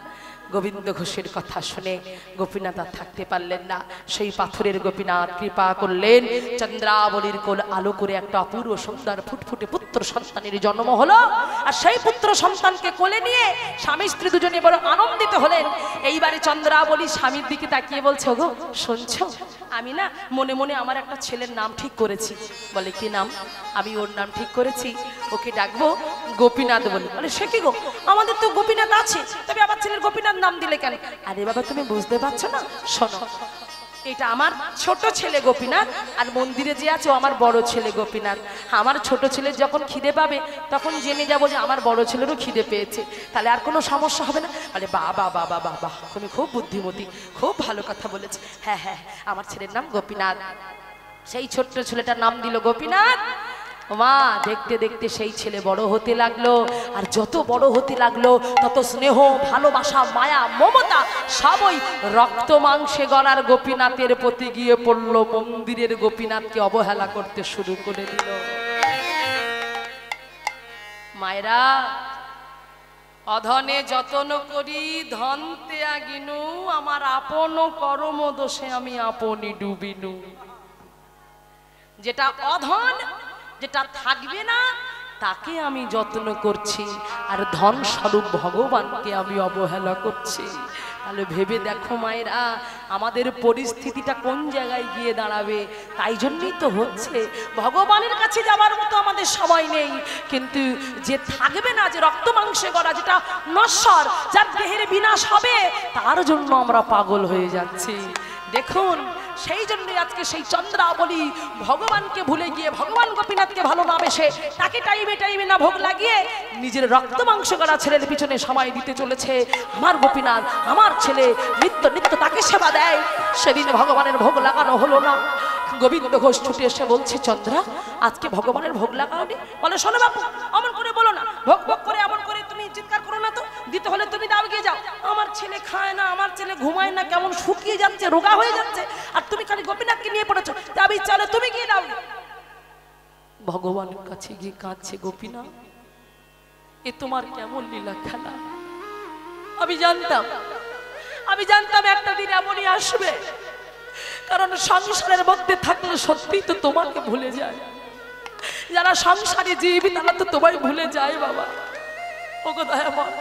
গোবিন্দ ঘোষের কথা শুনে গোপীনাথ আর থাকতে পারলেন না। সেই পাথরের গোপীনাথ কৃপা করলেন, চন্দ্রাবলীর কোল আলো করে একটা অপূর্ব সুন্দর ফুটফুটে পুত্র সন্তানের জন্ম হলো। আর সেই পুত্র সন্তানকে কোলে নিয়ে স্বামী স্ত্রী দুজনে বড় আনন্দিত হলেন। এইবারে চন্দ্রাবলী স্বামীর দিকে তাকিয়ে বলছে, ওগো শুনছো, আমি না মনে মনে আমার একটা ছেলের নাম ঠিক করেছি। বলে, কি নাম? আমি ওর নাম ঠিক করেছি, ওকে ডাকবো গোপীনাথ বলে। বলে, সে কি গো, আমাদের তো গোপীনাথ আছে, তবে আমার ছেলের গোপীনাথ নাম দিলে কেন? আরে বাবা তুমি বুঝতে পারছো না, শোনো, এটা আমার ছোট ছেলে গোপীনাথ, আর মন্দিরে যে আছে ও আমার বড় ছেলে গোপীনাথ। আমার ছোট ছেলের যখন খিদে পাবে তখন জেনে যাবো যে আমার বড় ছেলেরও খিদে পেয়েছে, তাহলে আর কোনো সমস্যা হবে না। বলে, বাবা বাবা বাবা, তুমি খুব বুদ্ধিমতী, খুব ভালো কথা বলেছ। হ্যাঁ হ্যাঁ, আমার ছেলের নাম গোপীনাথ। সেই ছোট্ট ছেলেটার নাম দিল গোপীনাথ। মা দেখতে দেখতে সেই ছেলে বড় হতে লাগলো, আর যত বড় হতে লাগলো তত স্নেহ, ভালোবাসা, মায়া, মমতা সবই রক্ত মাংসে গড়ার গোপীনাথের প্রতি গিয়ে পড়লো। মন্দিরের গোপীনাথকে অবহেলা করতে শুরু করে দিল। মায়েরা, অধনে যতন করি ধন ত্যাগিনু, আমার আপন কর্ম দোষে আমি আপনি ডুবিনু। যেটা অধন, যেটা থাকবে না, তাকে আমি যত্ন করছি, আর ধন স্বরূপ ভগবানকে আমি অবহেলা করছি। তাহলে ভেবে দেখো মায়েরা, আমাদের পরিস্থিতিটা কোন জায়গায় গিয়ে দাঁড়াবে। তাই জন্যই তো হচ্ছে, ভগবানের কাছে যাবার মতো আমাদের সময় নেই, কিন্তু যে থাকবে না, যে রক্ত মাংসে গড়া, যেটা নশ্বর, যার দেহের বিনাশ হবে, তার জন্য আমরা পাগল হয়ে যাচ্ছি। দেখুন, সেই জন্যই আজকে সেই চন্দ্রাবলী ভগবানকে ভুলে গিয়ে, ভগবান গোপীনাথকে ভালো না বেসে, তাকে টাইমে টাইমে না ভোগ লাগিয়ে নিজের রক্ত মাংস করা ছেলের পিছনে সময় দিতে চলেছে। আমার গোপীনাথ, আমার ছেলে নিত্য নিত্য তাকে সেবা দেয়, সেদিন ভগবানের ভোগ লাগানো হলো না। গোবিন্দ ঘোষ ছুটে এসে বলছে, চন্দ্রা আজকে ভগবানের ভোগ লাগাওনি? বলে, শোনো বাপু, অমন করে বলো না, ভোগ ভোগ করে এমন করে তুমি চিৎকার করো না তো, দিতে হলে তুমি দাও, গিয়ে যাও। আমার ছেলে খায় না, আমার ছেলে ঘুমায় না, কেমন শুকিয়ে যাচ্ছে, রোগা হয়ে যাচ্ছে, আর তুমি খালি গোপীনাথকে নিয়ে পড়েছো, যাবি চলো, তুমি গিয়ে দাও। ভগবানের কাছে গিয়ে কাঁদছে, গোপীনাথ এ তোমার কেমন লীলা খেলা। আমি জানতাম একটা দিন এমনই আসবে, কারণ সংসারের মধ্যে থাকলে সত্যি তো তোমাকে ভুলে যায়। যারা সংসারে জীবী তারা তো তোমায় ভুলে যায় বাবা। ওগো দয়াময়,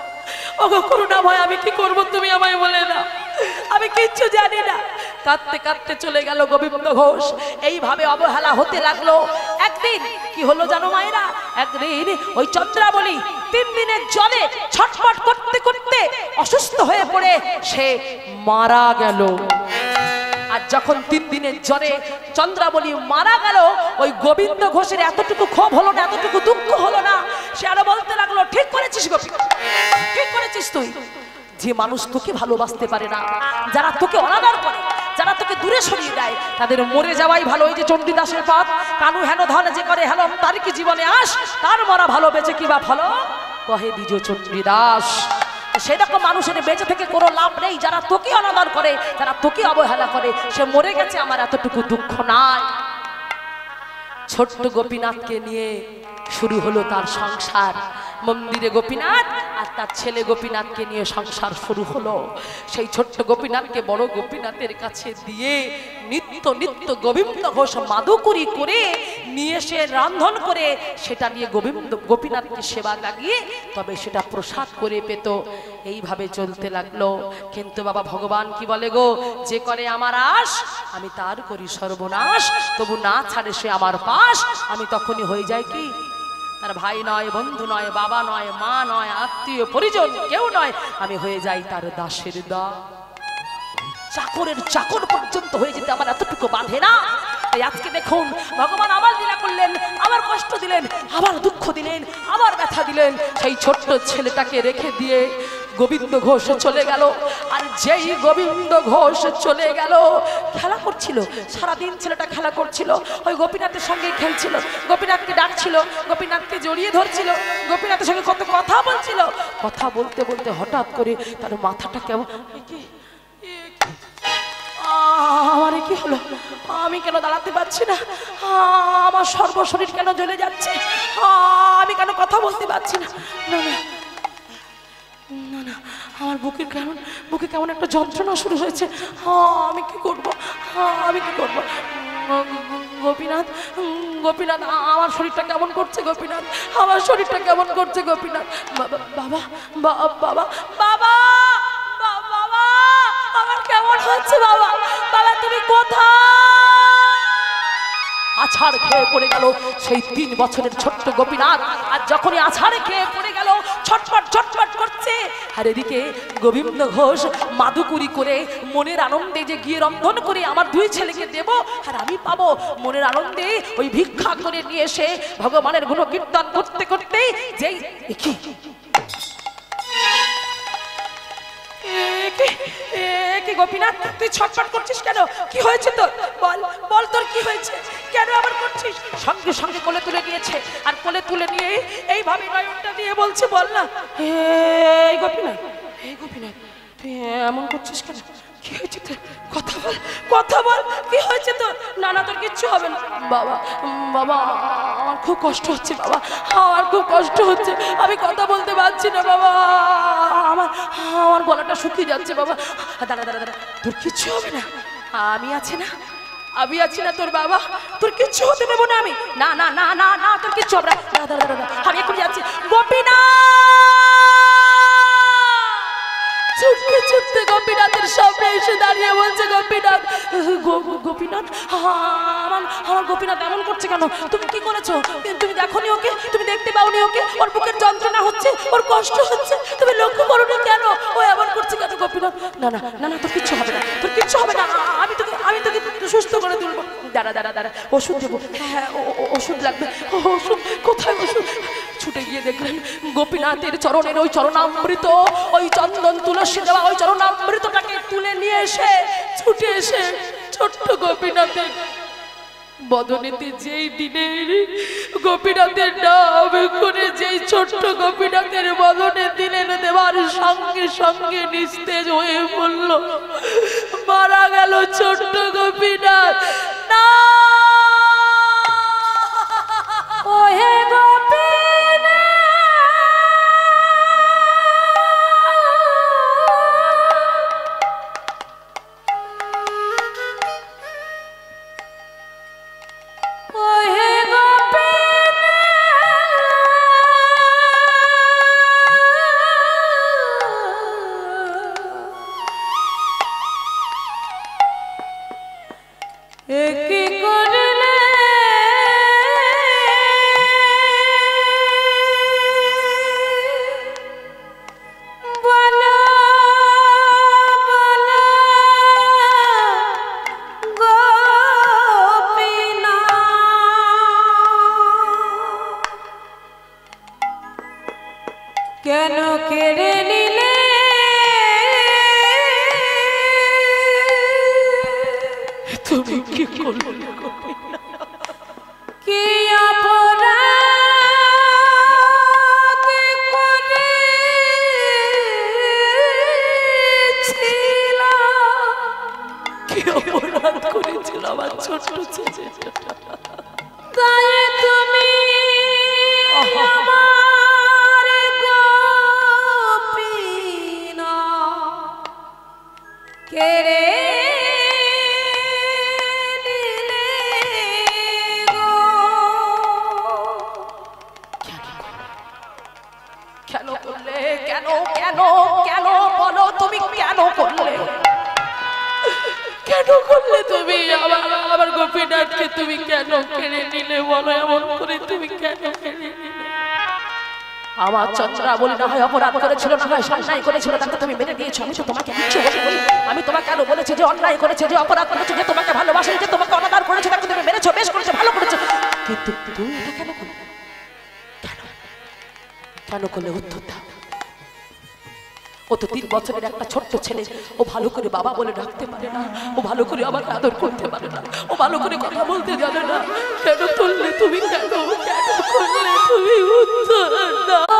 ওগো করুণাময়, আমি কি করব তুমি আমায় বলে না, আমি কিচ্ছু জানি না, কাঁদতে কাঁদতে চলে গেল গোবিন্দ ঘোষ। এইভাবে অবহেলা হতে লাগলো। একদিন কি হলো জানো মায়েরা, একদিন ওই চন্দ্রাবলী 3 দিনের জলে ছটফট করতে করতে অসুস্থ হয়ে পড়ে সে মারা গেল। আর যখন 3 দিনের জ্বরে চন্দ্রাবলী মারা গেল, ওই গোবিন্দ ঘোষের এতটুকু ক্ষোভ হলো না, এতটুকু দুঃখ হলো না। সে আরো বলতে লাগলো, ঠিক করেছিস গোপী, ঠিক করেছিস তুই। যে মানুষ তোকে ভালোবাসতে পারে না, যারা তোকে অনাদর করে, যারা তোকে দূরে সরিয়ে দেয়, তাদের মরে যাওয়াই ভালো। এই যে চণ্ডীদাসের পাপ, কানু হেন ধন যে করে হেলম, তার কি জীবনে আস, তার মরা ভালো, বেঁচে কি বা ভালো কহে দ্বিজ চণ্ডীদাস। সেরকম মানুষের বেঁচে থেকে কোনো লাভ নেই। যারা তোকে অনাদর করে, যারা তোকে অবহেলা করে, সে মরে গেছে, আমার এতটুকু দুঃখ নাই। ছোট্ট গোপীনাথকে নিয়ে শুরু হলো তার সংসার। মন্দিরে গোপীনাথ আর তার ছেলে গোপীনাথকে নিয়ে সংসার শুরু হলো। সেই ছোট্ট গোপীনাথকে বড় গোপীনাথের কাছে দিয়ে নিত্য নিত্য গোবিন্দ ঘোষ মাদুকুরি করে নিয়ে এসে রান্ধন করে সেটা নিয়ে গোপীনাথকে সেবা লাগিয়ে তবে সেটা প্রসাদ করে পেত। এইভাবে চলতে লাগলো। কিন্তু বাবা ভগবান কি বলে গো, যে করে আমার আশ আমি তার করি সর্বনাশ, তবু না ছাড়ে সে আমার পাশ। আমি তখনই হয়ে যাই কি, তার ভাই নয়, বন্ধু নয়, বাবা নয়, মা নয়, আত্মীয় পরিজন কেউ নয়, আমি হয়ে যাই তার দাসের দাস। চাকরের চাকর পর্যন্ত হয়ে যেতে আমার এতটুকু বাঁধে না। তাই আজকে দেখুন ভগবান আবার লীলা করলেন, আবার কষ্ট দিলেন, আবার দুঃখ দিলেন, আবার ব্যথা দিলেন। সেই ছোট্ট ছেলেটাকে রেখে দিয়ে গোবিন্দ ঘোষ চলে গেল। আর যেই গোবিন্দ ঘোষ চলে গেল, খেলা করছিল সারাদিন, ছেলেটা খেলা করছিল, ওই গোপীনাথের সঙ্গে খেলছিল, গোপীনাথকে ডাকছিল, গোপীনাথকে জড়িয়ে ধরছিল, গোপীনাথের সঙ্গে কত কথা বলছিল। কথা বলতে বলতে হঠাৎ করে তার মাথাটা কেমন, আমার কি হলো, আমি কেন দাঁড়াতে পারছি না, আমার সর্বশরীর কেন জ্বলে যাচ্ছে, আমি কেন কথা বলতে পারছি না, না না না, আমার বুকে কেমন একটা যন্ত্রণা শুরু হয়েছে, আমি কি করব, আমি কি করব। গোপীনাথ, গোপীনাথ, আমার শরীরটা কেমন করছে গোপীনাথ, আমার শরীরটা কেমন করছে গোপীনাথ। বাবা বাবা বাবা বাবা, আমার কেমন হচ্ছে বাবা, বাবা তুমি কোথায়? আছাড় খেয়ে পড়ে গেল সেই 3 বছরের ছোট্ট গোপীনাথ। আর যখনই আছাড়ে খেয়ে পড়ে গেল, ছটফট ছটফট করছে। আর এদিকে গোবিন্দ ঘোষ মাদুকুরি করে মনের আনন্দে যে গিয়ে রন্ধন করে আমার 2 ছেলেকে দেব আর আমি পাবো, মনের আনন্দে ওই ভিক্ষা করে নিয়ে এসে ভগবানের গুণকীর্তন করতে করতেই যেই কি গোপীনাথ, তুই ছটফট করছিস কেন? কি হয়েছে তোর? বল বল, তোর কি হয়েছে, কেন আবার করছিস? সঙ্গে সঙ্গে কোলে তুলে নিয়েছে, আর কোলে তুলে নিয়ে এইভাবে নয়নটা দিয়ে বলছে, বল না এই গোপীনাথ, এই গোপীনাথ, তুই এমন করছিস কেন? কি হয়েছে তোর? কথা বল, কথা বল, কি হয়েছে তোর? না না, তোর কিচ্ছু হবে না। বাবা বাবা, আমার খুব কষ্ট হচ্ছে বাবা, আমার খুব কষ্ট হচ্ছে, আমি কথা বলতে পারছি না বাবা, আমার গলাটা শুকিয়ে যাচ্ছে বাবা। দাঁড়া দাঁড়া দাঁড়া, তোর কিচ্ছু হবে না, আমি আছি না, আমি আছি না তোর বাবা, তোর কিচ্ছু হতে দেবো না আমি। না না না না না, তোর কিচ্ছু হবে না, দাঁড়া দাঁড়া দাঁড়া, আমি এখন যাচ্ছি। ছুটতে ছুটতে গোপীনাথের সামনে এসে দাঁড়িয়ে বলছে, গোপীনাথ, গোপীনাথ, আমার গোপীনাথ এমন করছে কেন? তুমি কি করেছো? তুমি দেখোনি ওকে? তুমি দেখতে পাওনি ওকে? ওর বুকের যন্ত্রণা হচ্ছে, ওর কষ্ট হচ্ছে, তুমি লক্ষ্য করোনি কেন? ও এমন করছে কেন গোপীনাথ? না না না না, তোর কিচ্ছু হবে না, তোর কিচ্ছু হবে না, আমি তোকে সুস্থ করে তুলবো। দাঁড়া দাঁড়া দাঁড়া, ওষুধ দেবো। হ্যাঁ ওষুধ লাগবে, ওষুধ কোথায়? ওষুধ। ছুটে গিয়ে দেখলেন গোপীনাথের চরণের ওই চরণামৃত, ওই চন্দন তুলসী দেওয়া ওই চরণামৃতটাকে তুলে নিয়ে এসে ছুটে এসে ছোট্ট গোপীনাথের বদনেতে যেই দিনের গোপীনাথের নাম করে যেই ছোট্ট গোপীনাথের বদনে দিলেন, দেওয়ার সঙ্গে সঙ্গে নিস্তেজ হয়ে পড়ল, মারা গেল ছোট্ট গোপীনাথ। না ওহে গোপীনাথ, ওহে গোপীনাথ, কেন কেড়ে নিলে তুমি কি করলে কি অপরাধ করেছিলাম, কি অপরাধ করেছিল আমার ছোট্ট ছেলে? তাই তুমি আমার গোপিনা কেড়ে নিলে গো। কেন করলে? কেন কেন কেন বলো, তুমি কেন করলে? কেন করলে তুমি আমার গোপীনাথকে তুমি কেন কেড়ে নিলে বলো? এমন করে তুমি কেন কেড়ে নিলে? আমার চন্দ্রা বলি না হয় অপরাধ করেছিল, না হয় অন্যায় করেছিল, তাকে তুমি মেনে দিয়েছো। আমি তো তোমাকে কিচ্ছু বলিনি। আমি তোমাকে কেন বলেছি যে অন্যায় করেছে, যে অপরাধ করেছে, যে তোমাকে ভালোবাসে, যে তোমাকে অনাদর করেছে, তাকে তুমি মেনেছো, বেশ করেছো, ভালো করেছো। কিন্তু তুমি এটা কেন করলে? কেন কেন করলে? উত্তর দাও। ও তো 3 বছরের একটা ছোট্ট ছেলে, ও ভালো করে বাবা বলে ডাকতে পারে না, ও ভালো করে আমাকে আদর করতে পারে না, ও ভালো করে কথা বলতে জানে না। কেন করলে তুমি? কেন কেন করলে তুমি? উত্তর দাও।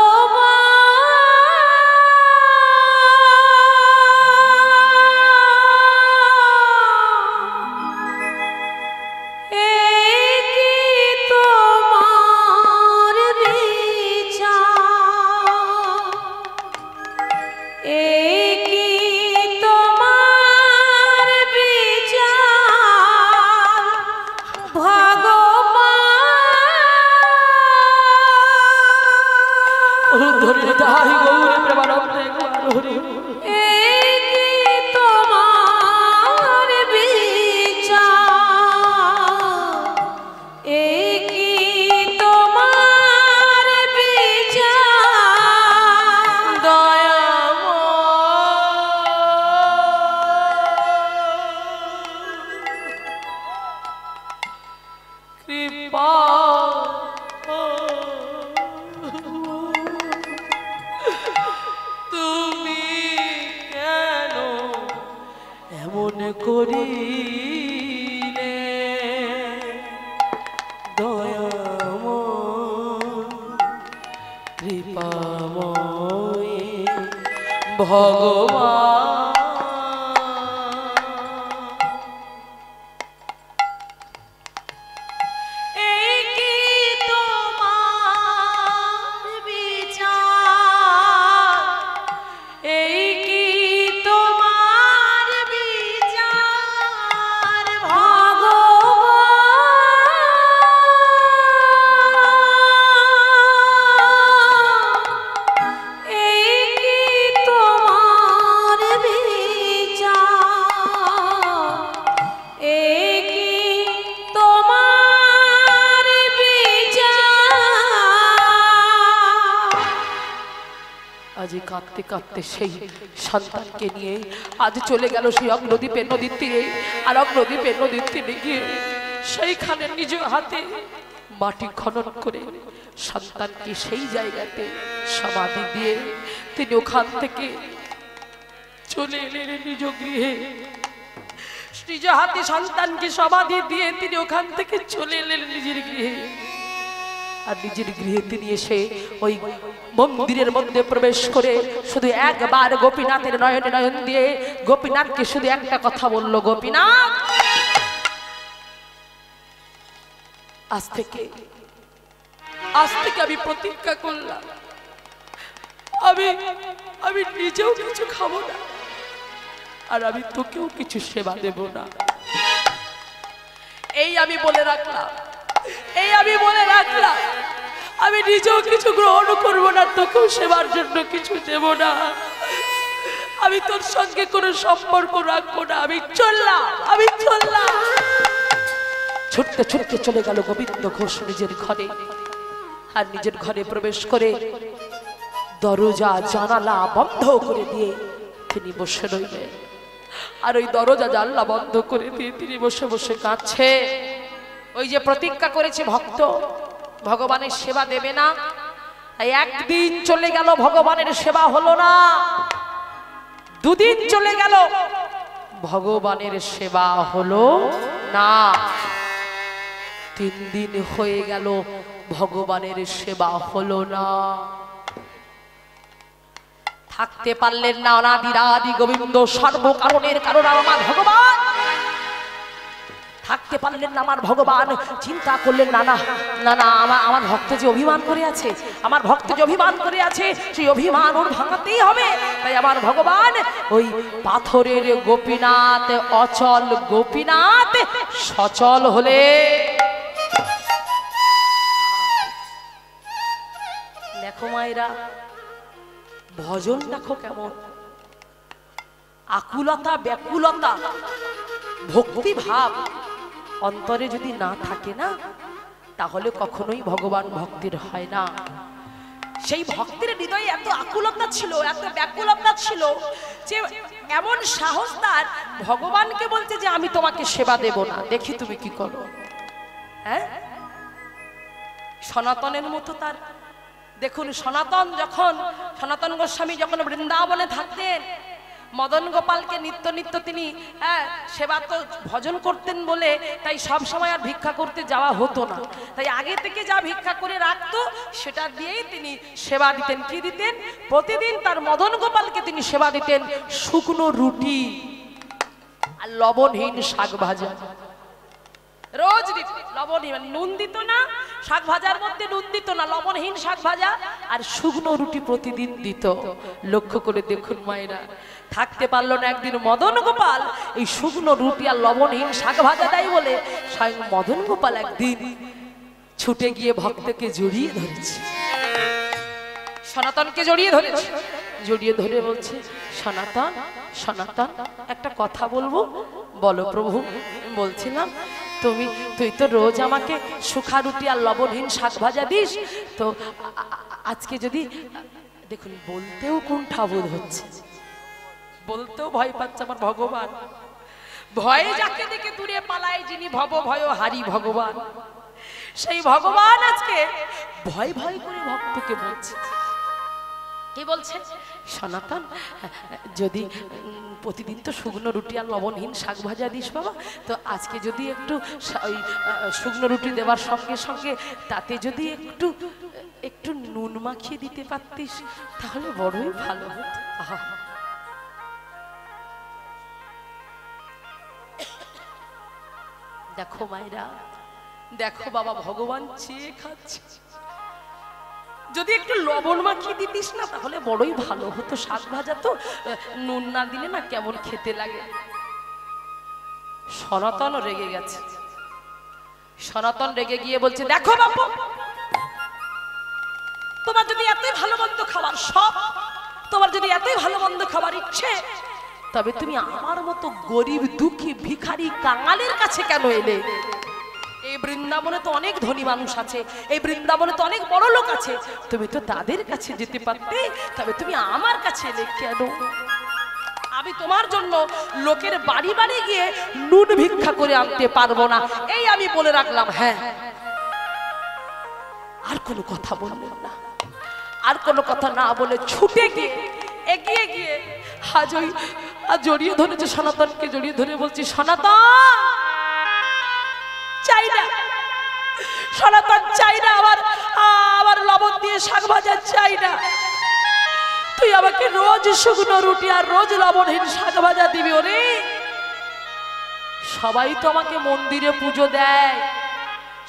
কাঁদতে কাঁদতে সেই সন্তানকে নিয়ে আজ চলে গেল সেই অগ্নদ্বীপের নদীর তীরে। আর অগ্নদ্বীপের নদীর তীরে গিয়ে সেইখানে নিজ হাতে মাটি খনন করে সন্তানকে সেই জায়গাতে সমাধি দিয়ে তিনি ওখান থেকে চলে এলেন নিজ গৃহে। নিজ হাতে সন্তানকে সমাধি দিয়ে তিনি ওখান থেকে চলে এলেন নিজের গৃহে। আর নিজের গৃহে তিনি এসে ওই মন্দিরের মধ্যে প্রবেশ করে শুধু একবার গোপীনাথের নয়নে নয়ন দিয়ে গোপীনাথকে শুধু একটা কথা বলল, গোপীনাথ আজ থেকে আমি প্রতিজ্ঞা করলাম আমি নিজেও কিছু খাবো না, আর আমি তোকেও কিছু সেবা দেব না। এই আমি বলে রাখলাম, আমি নিজেও কিছু গ্রহণ করবো না, তোকেও সেবার জন্য কিছু দেব না, আমি তোর সঙ্গে কোনো সম্পর্ক রাখবো না, আমি চললাম। ছুটতে ছুটতে চলে গেল গোবিন্দ ঘোষ নিজের ঘরে। আর নিজের ঘরে প্রবেশ করে দরজা জানালা বন্ধ করে দিয়ে তিনি বসে রইলেন। আর ওই দরজা জানলা বন্ধ করে দিয়ে তিনি বসে বসে কাঁদছে। ওই যে প্রতিজ্ঞা করেছে ভক্ত ভগবানের সেবা দেবে না, তাই একদিন চলে গেল, ভগবানের সেবা হলো না। দুদিন চলে গেল, ভগবানের সেবা হলো না। 3 দিন হয়ে গেল, ভগবানের সেবা হলো না। থাকতে পারলেন না অনাদিরাদি গোবিন্দ, সর্বকারণের কারণ আমার ভগবান। থাকতে পারলেন না আমার ভগবান। চিন্তা করলেন না না না না, আমার ভক্ত যে অভিমান করে আছে, আমার ভক্ত যে অভিমান করে আছে, সেই অভিমান ওর ভাঙাতেই হবে। তাই আমার ভগবান ওই পাথরের গোপীনাথ, অচল গোপীনাথ সচল হলে। দেখো মায়েরা, ভজন দেখো কেমন আকুলতা, ব্যাকুলতা, ভক্তি ভাব অন্তরে যদি না থাকে না, তাহলে কখনোই ভগবান ভক্তির হয় না। সেই ভক্তের হৃদয়ে এত আকুলতা ছিল, এত ব্যাকুলতা ছিল যে এমন সাহস তার, ভগবানকে বলছে যে আমি তোমাকে সেবা দেব না, দেখি তুমি কি করো। হ্যাঁ, সনাতনের মতো তার, দেখুন সনাতন গোস্বামী যখন বৃন্দাবনে থাকতেন, মদন গোপালকে নিত্য নিত্য তিনি সেবা তো ভজন করতেন বলে তাই সব সময় আর ভিক্ষা করতে যাওয়া হতো না। তাই আগে থেকে যা ভিক্ষা করে রাখতো সেটা দিয়েই তিনি সেবা দিতেন। কি দিতেন? প্রতিদিন তার মদন গোপালকে তিনি সেবা দিতেন শুকনো রুটি আর লবণহীন শাক ভাজা। রোজ দিত লবণহীন, নুন দিত না, শাক ভাজার মধ্যে নুন দিত না, লবণহীন শাক ভাজা আর শুকনো রুটি প্রতিদিন দিত। লক্ষ্য করে দেখুন মায়েরা, থাকতে পারলো না একদিন মদন গোপাল এই শুকনো রুটি আর লবণহীন শাক ভাজা দেয় বলে, স্বয়ং মদন গোপাল একদিন ছুটে গিয়ে ভক্তকে জড়িয়ে ধরেছে, সনাতনকে জড়িয়ে ধরেছে। জড়িয়ে ধরে বলছে, সনাতন সনাতন একটা কথা বলবো। বলো প্রভু। বলছিলাম তুই তো রোজ আমাকে শুখা রুটি আর লবণহীন শাক ভাজা দিস, তো আজকে যদি, দেখুন বলতেও কোনটা বোধ হচ্ছে, বলতেও ভয় পাচ্ছে আমার ভগবান। ভয়ে যাকে দেখে দূরে পালায় যিনি ভব ভয় হারি ভগবান, সেই ভগবান আজকে ভয় ভয় করে ভক্তকে বলছে। কি বলছে? সনাতন, যদি প্রতিদিন তো শুকনো রুটি আর লবণহীন শাক ভাজা দিস বাবা, তো আজকে যদি একটু ওই শুকনো রুটি দেওয়ার সঙ্গে সঙ্গে তাতে যদি একটু একটু নুন মাখিয়ে দিতে পারতিস তাহলে বড়ই ভালো হতো। দেখো মায়েরা, দেখো বাবা, ভগবান চেয়ে খাচ্ছে, যদি একটু লবণ মাখিয়ে দিতিস না তাহলে বড়ই ভালো হতো। শাক ভাজা তো নুন না দিলে না কেমন খেতে লাগে। সনাতন রেগে গেছে। সনাতন রেগে গিয়ে বলছে, দেখো বাপু, তোমার যদি এতই ভালো মন্দ খাবার শখ, তোমার যদি এতই ভালো মন্দ খাবার ইচ্ছে, তবে তুমি আমার মতো গরিব দুঃখী ভিখারি কাঙালের কাছে কেন এলে? এই বৃন্দাবনে তো অনেক ধনী মানুষ আছে, এই বৃন্দাবনে তো অনেক বড় লোক আছে, তুমি তো তাদের কাছে যেতে পারতে, তবে তুমি আমার কাছে এলে কেন? আমি তোমার জন্য লোকের বাড়ি বাড়ি গিয়ে নুন ভিক্ষা করে আনতে পারবো না, এই আমি বলে রাখলাম। হ্যাঁ, আর কোনো কথা বললেন না। আর কোনো কথা না বলে ছুটে গিয়ে এগিয়ে গিয়ে জড়িয়ে ধরেছে সনাতনকে। জড়িয়ে ধরে বলছি, সনাতন চাই না, সনাতন চাই না, আবার লবণ দিয়ে শাক ভাজা চাই না, তুই আমাকে রোজ শুকনো রুটি আর রোজ লবণহীন শাক ভাজা দিবি। ওরে, সবাই তো আমাকে মন্দিরে পুজো দেয়,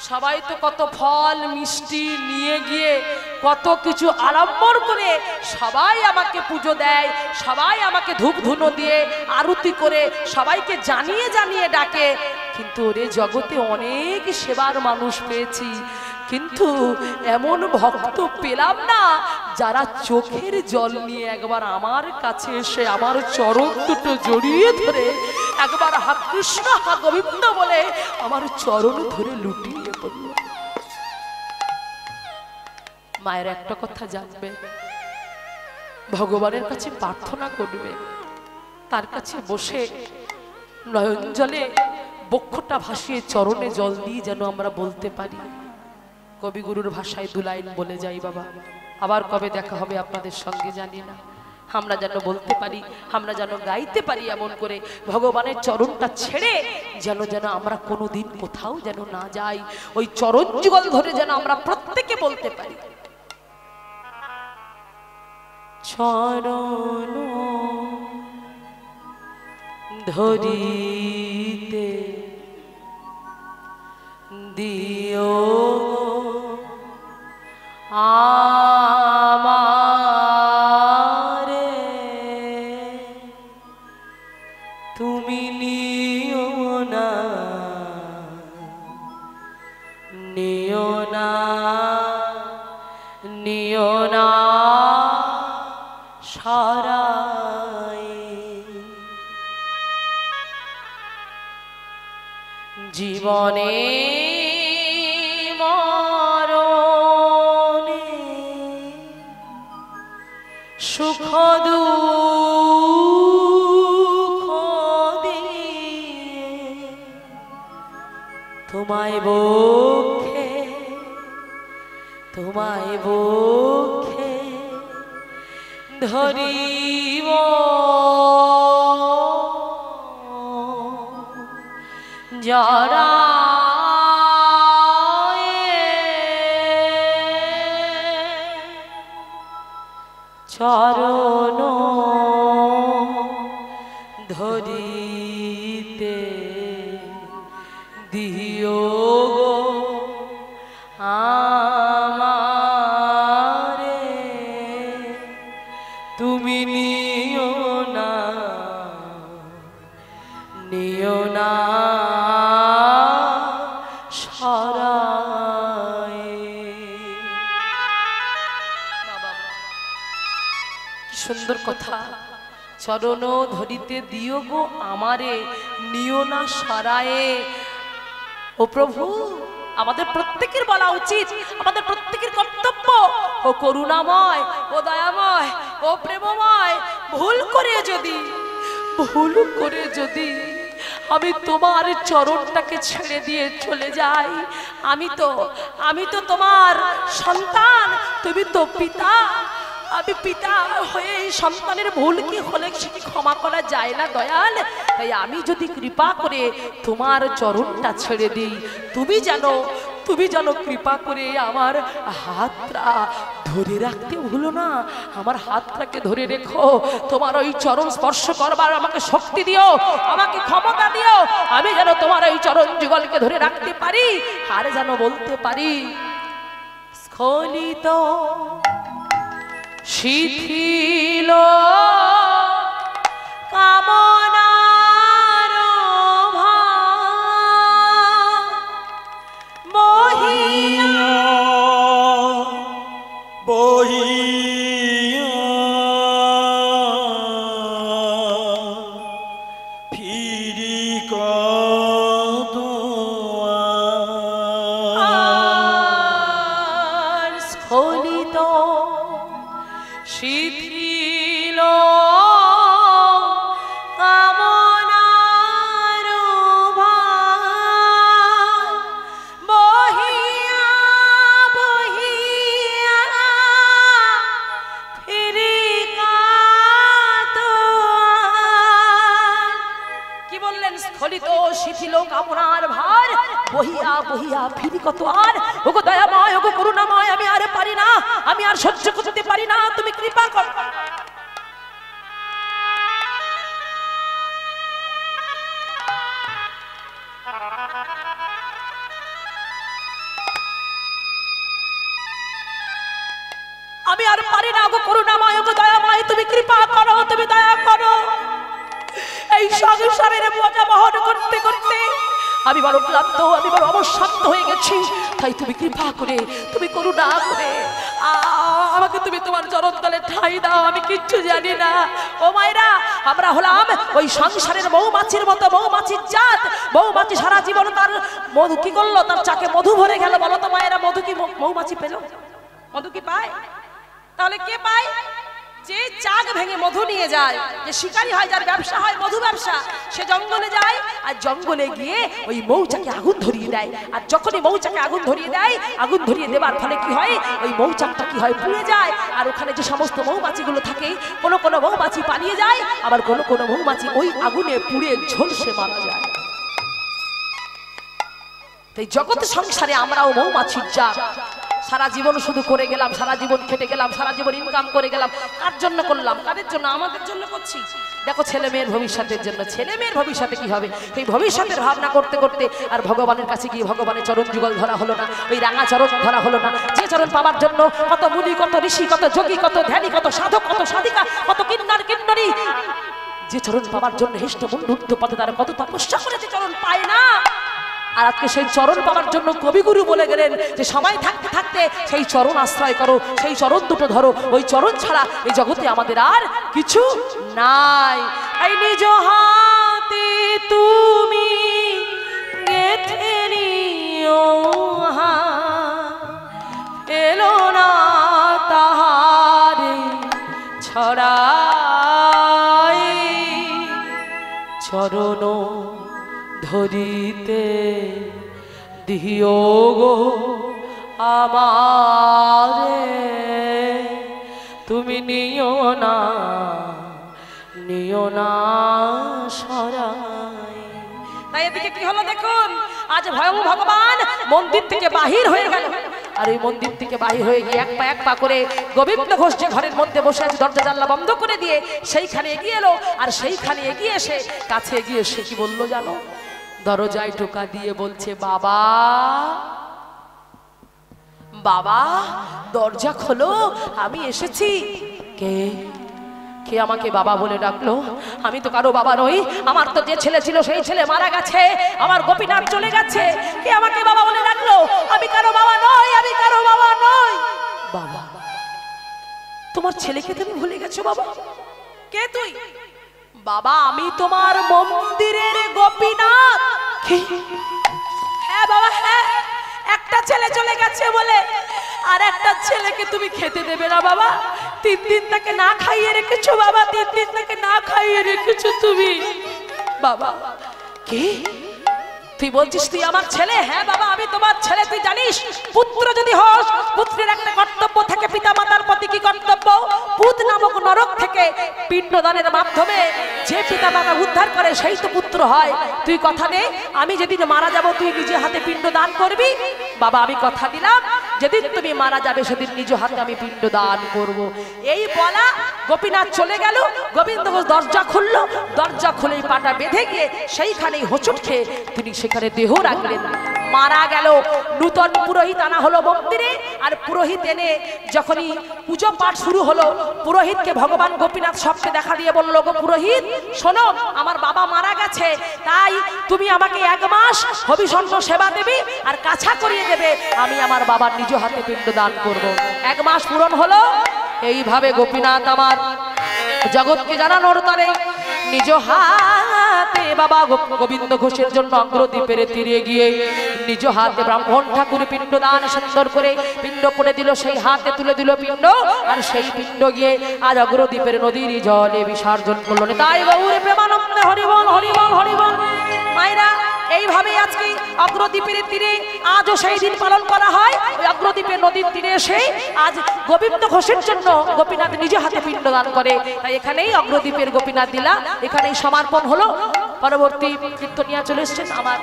সবাই তো কত ফল মিষ্টি নিয়ে গিয়ে কত কিছু আড়ম্বর করে সবাই আমাকে পুজো দেয়, সবাই আমাকে ধূপ ধুনো দিয়ে আরতি করে সবাইকে জানিয়ে জানিয়ে ডাকে, কিন্তু ওরে জগতে অনেক সেবার মানুষ পেয়েছি, কিন্তু এমন ভক্ত পেলাম না যারা চোখের জল নিয়ে একবার আমার কাছে এসে আমার চরণ দুটো জড়িয়ে ধরে একবার হা কৃষ্ণ হা গোবিন্দ বলে আমার চরণ ধরে লুটিয়ে পড়ল। মায়ের একটা কথা জানবে, ভগবানের কাছে প্রার্থনা করবে, তার কাছে বসে নয়ন জলে বক্ষটা ভাসিয়ে চরণে জল দিয়ে যেন আমরা বলতে পারি, কবিগুরুর ভাষায় 2 লাইন বলে যাই, বাবা আবার কবে দেখা হবে আপনাদের সঙ্গে জানি না। আমরা যেন বলতে পারি, আমরা যেন গাইতে পারি এমন করে ভগবানের চরণটা ছেড়ে যেন যেন আমরা কোনোদিন কোথাও যেন না যাই। ওই চরণ যুগল ধরে যেন আমরা প্রত্যেকে বলতে পারি, চরণ ধরিতে দিও আমারে, তুমি নিও না, নিও না, নিও না সরাই। জীবনে মরণে সুখ দুঃখ দিয়ে তোমায় বক্ষে, তোমায় বক্ষে ধরিব, যারা চরণ ধরিতে দিও গো আমারে, তুমি নিও না, নিও না সরাই। কি সুন্দর কথা, চরণ ধরিতে দিও গো আমারে, নিও না সরায়ে। ও প্রভু, আমাদের প্রত্যেকের বলা উচিত, আমাদের প্রত্যেকের কর্তব্য, ও করুণাময়, ও দয়াময়, ও প্রেমময়, ভুল করে যদি আমি তোমার চরণটাকে ছেড়ে দিয়ে চলে যাই, আমি তো তোমার সন্তান, তুমি তো পিতা, আমি পিতা হয়ে সন্তানের ভুল কি হলে সেটি ক্ষমা করা যায় না দয়াল। তাই আমি যদি কৃপা করে তোমার চরণটা ছেড়ে দিই, তুমি যেন কৃপা করে আমার হাতটা ধরে রাখতে ভুলো না, আমার হাতটাকে ধরে রেখো। তোমার ওই চরণ স্পর্শ করবার আমাকে শক্তি দিও, আমাকে ক্ষমতা দিও, আমি যেন তোমার ওই চরণ যুগলকে ধরে রাখতে পারি, আর যেন বলতে পারি, স্খলিত শিথিল কামনার ভার বহিয়া বহিয়া ফিরি আর স্খলিত শিথিল কামনার ভার বহিয়া বহিয়া ফিরি কাতোয়ার। কি বললেন? স্খলিত শিথিল কামনার ভার বহিয়া বহিয়া ফিরি কত আর। ওগো দয়াময়, ওগো করুণাময়, আমি আর পারি না, আমি আর সহ্য করতে পারি না, তুমি কৃপা করো। আমি আর পারি না, ওগো করুণাময়, ওগো দয়াময়, তুমি কৃপা করো, তুমি দয়া করো। এই সংসারের মজা বহন করতে করতে আমি বড় ক্লান্ত, আমি বড় অবসান্ত হয়ে গেছি। তাই তুমি কৃপা করে, তুমি করুণা করে আমাকে তুমি তোমার চরণ তলে ঠাঁই দাও। আমি কিচ্ছু জানি না। ও মায়েরা, আমরা হলাম ওই সংসারের মৌমাছির মতো, মৌমাছির জাত। মৌমাছি সারা জীবন তার মধু কি করলো, তার চাকে মধু ভরে গেল। বলো তো মায়েরা, মধু কি মৌমাছি পেল? মধু কি পায়? তাহলে কে পায়? যে চাক ভেঙে মধু নিয়ে যায়, যে শিকারী হয়, যার ব্যবসা হয় মধু ব্যবসা, সে জঙ্গলে যায় আর জঙ্গলে গিয়ে ওই মৌচাকে আগুন ধরিয়ে দেয়। আর যখনই মৌচাকে আগুন ধরিয়ে দেয়, আগুন ধরিয়ে দেবার ফলে কি হয়, ওই মৌচাকটা কি হয়, পুড়ে যায়। আর ওখানে যে সমস্ত মৌমাছিগুলো থাকে, কোনো কোনো মৌমাছি পালিয়ে যায়, আবার কোনো কোনো মৌমাছি ওই আগুনে পুড়ে ঝলসে মারা যায়। তাই জগৎ সংসারে আমরাও মৌমাছির জাত। সারা জীবন শুধু করে গেলাম, সারা জীবন খেটে গেলাম, সারা জীবন ইনকাম করে গেলাম। কার জন্য করলাম? কাদের জন্য? আমাদের জন্য করছি। দেখো ছেলে মেয়ের ভবিষ্যতের জন্য। ছেলে মেয়ের ভবিষ্যতে কি হবে, এই ভবিষ্যতের ভাবনা করতে করতে আর ভগবানের কাছে গিয়ে ভগবানের চরণ যুগল ধরা হলো না, ওই রাঙা চরণ ধরা হলো না। যে চরণ পাওয়ার জন্য কত মুনি, কত ঋষি, কত যোগী, কত ধ্যানী, কত সাধক, কত সাধিকা, কত কিন্নর কিন্নরী, যে চরণ পাওয়ার জন্য হেষ্ট মুন্ডুদ্ধ পথে তারা কত তপস্যা করে যে চরণ পায় না। আর আজকে সেই চরণ পাওয়ার জন্য কবিগুরু বলে গেলেন যে সময় থাকতে থাকতে সেই চরণ আশ্রয় করো, সেই চরণ দুটো ধরো। ওই চরণ ছাড়া এই জগতে আমাদের আর কিছু নাই। এই নিজ হাতে তুমি গেঁথে নিও, এলো না তাহারে ছড়াই, চরণ ধরিতে দিও গো আমারে, তুমি নিও না সরাই। তাই এদিকে কি হলো দেখুন, আজ ভয়ং ভগবান মন্দির থেকে বাহির হয়ে গেল। আর ওই মন্দির থেকে বাহির হয়ে গিয়ে এক পা করে গোবিন্দ ঘোষ যে ঘরের মধ্যে বসে আছে, দরজা জানলা বন্ধ করে দিয়ে সেইখানে এগিয়ে এলো। আর সেইখানে এগিয়ে এসে কাছে এগিয়ে সে কি বললো জানো? দরজায় টোকা দিয়ে বলছে, বাবা বাবা দরজা খোলো, আমি এসেছি। কে কে আমাকে বাবা বলে ডাকলো? আমি তো কারো বাবা নই। আমার তো যে ছেলে ছিল সেই ছেলে মারা গেছে, আমার গোপীনাথ চলে গেছে। কে আমাকে বাবা বলে ডাকলো? আমি কারো বাবা নই, আমি কারো বাবা নই। বাবা, তোমার ছেলেকে তুমি ভুলে গেছো বাবা? কে তুই? বাবা আমি তোমার মন্দিরের গোপীনাথ। হ্যাঁ বাবা হ্যাঁ, একটা ছেলে চলে গেছে বলে আর একটা ছেলেকে তুমি খেতে দেবে না বাবা? 3 দিন তাকে না খাইয়ে রেখেছো বাবা, 3 দিন তাকে না খাইয়ে রেখেছো তুমি বাবা। কি তুই বলছিস তুই আমার ছেলে? হ্যাঁ বাবা আমি তোমার ছেলে। তুই জানিস পুত্র যদি হস, পুত্রের একটা কর্তব্য থাকে পিতা মাতার প্রতি। কি কর্তব্য? পুত নামক নরক থেকে পিণ্ডদানের মাধ্যমে যে পিতা মাতা উদ্ধার করে সেই তো পুত্র হয়। তুই কথা দে, আমি যেদিন মারা যাব তুই নিজে হাতে পিণ্ড দান করবি। বাবা আমি কথা দিলাম, যেদিন তুমি মারা যাবে সেদিন নিজ হাতে আমি পিণ্ড দান করব। এই বলা গোপীনাথ চলে গেল। গোবিন্দ ঘোষ দরজা খুললো, দরজা খুলেই পাটা বেঁধে গিয়ে সেইখানেই হোঁচট খেয়ে তিনি সেখানে দেহ রাখলেন। মারা গেল। নূতন পুরোহিত আনা হলো মন্দিরে। আর পুরোহিত এনে যখনই পুজো পাঠ শুরু হলো, পুরোহিতকে ভগবান গোপীনাথ স্বপ্নে দেখা দিয়ে বলল, গো পুরোহিত শোনো, আমার বাবা মারা গেছে, তাই তুমি আমাকে 1 মাস হবিষণ্ণ সেবা দেবে আর কাছা করিয়ে দেবে, আমি আমার বাবার নিজ হাতে পিণ্ড দান করব। 1 মাস পূরণ হলো। এইভাবে গোপীনাথ আমার জগৎকে জানানোর তরে নিজ হাতে বাবা গোবিন্দ ঘোষের জন্য অগ্রদ্বীপের তীরে গিয়ে নিজ হাতে ব্রাহ্মণ ঠাকুর পিণ্ড দান সুন্দর করে পিণ্ড করে দিল। সেই হাতে তুলে দিল পিণ্ড, আর সেই পিণ্ড গিয়ে আজ অগ্রদ্বীপের নদীর জলে বিসর্জন করল। তাই গৌর প্রেমানন্দে হরিবল হরিবল হরিবল। মায়েরা এইভাবে আজকে অগ্রদ্বীপের তীরে আজও সেই দিন পালন করা হয়। ওই অগ্রদ্বীপের নদীর তীরে এসে আজ গোবিন্দ ঘোষের জন্য গোপীনাথ নিজে হাতে পিণ্ড দান করে। তাই এখানেই অগ্রদ্বীপের গোপীনাথ দিলা এখানেই সমার্পণ হলো। পরবর্তী কীর্তনিয়া চলে এসছেন, আমার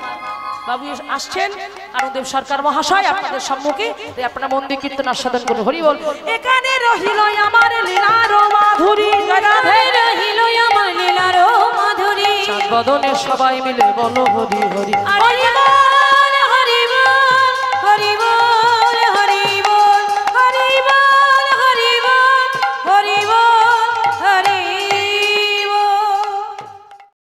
বাবু আসছেন আনন্দেব সরকার মহাশয় আপনাদের সম্মুখে। আপনারা মন্দির কীর্তন আস্বাদন করুন। হরি বল। এখানে রহিল আমার লীলার মাধুরী, রহিল আমার লীলার মাধুরী, বদনে সবাই মিলে বলো হরি হরি।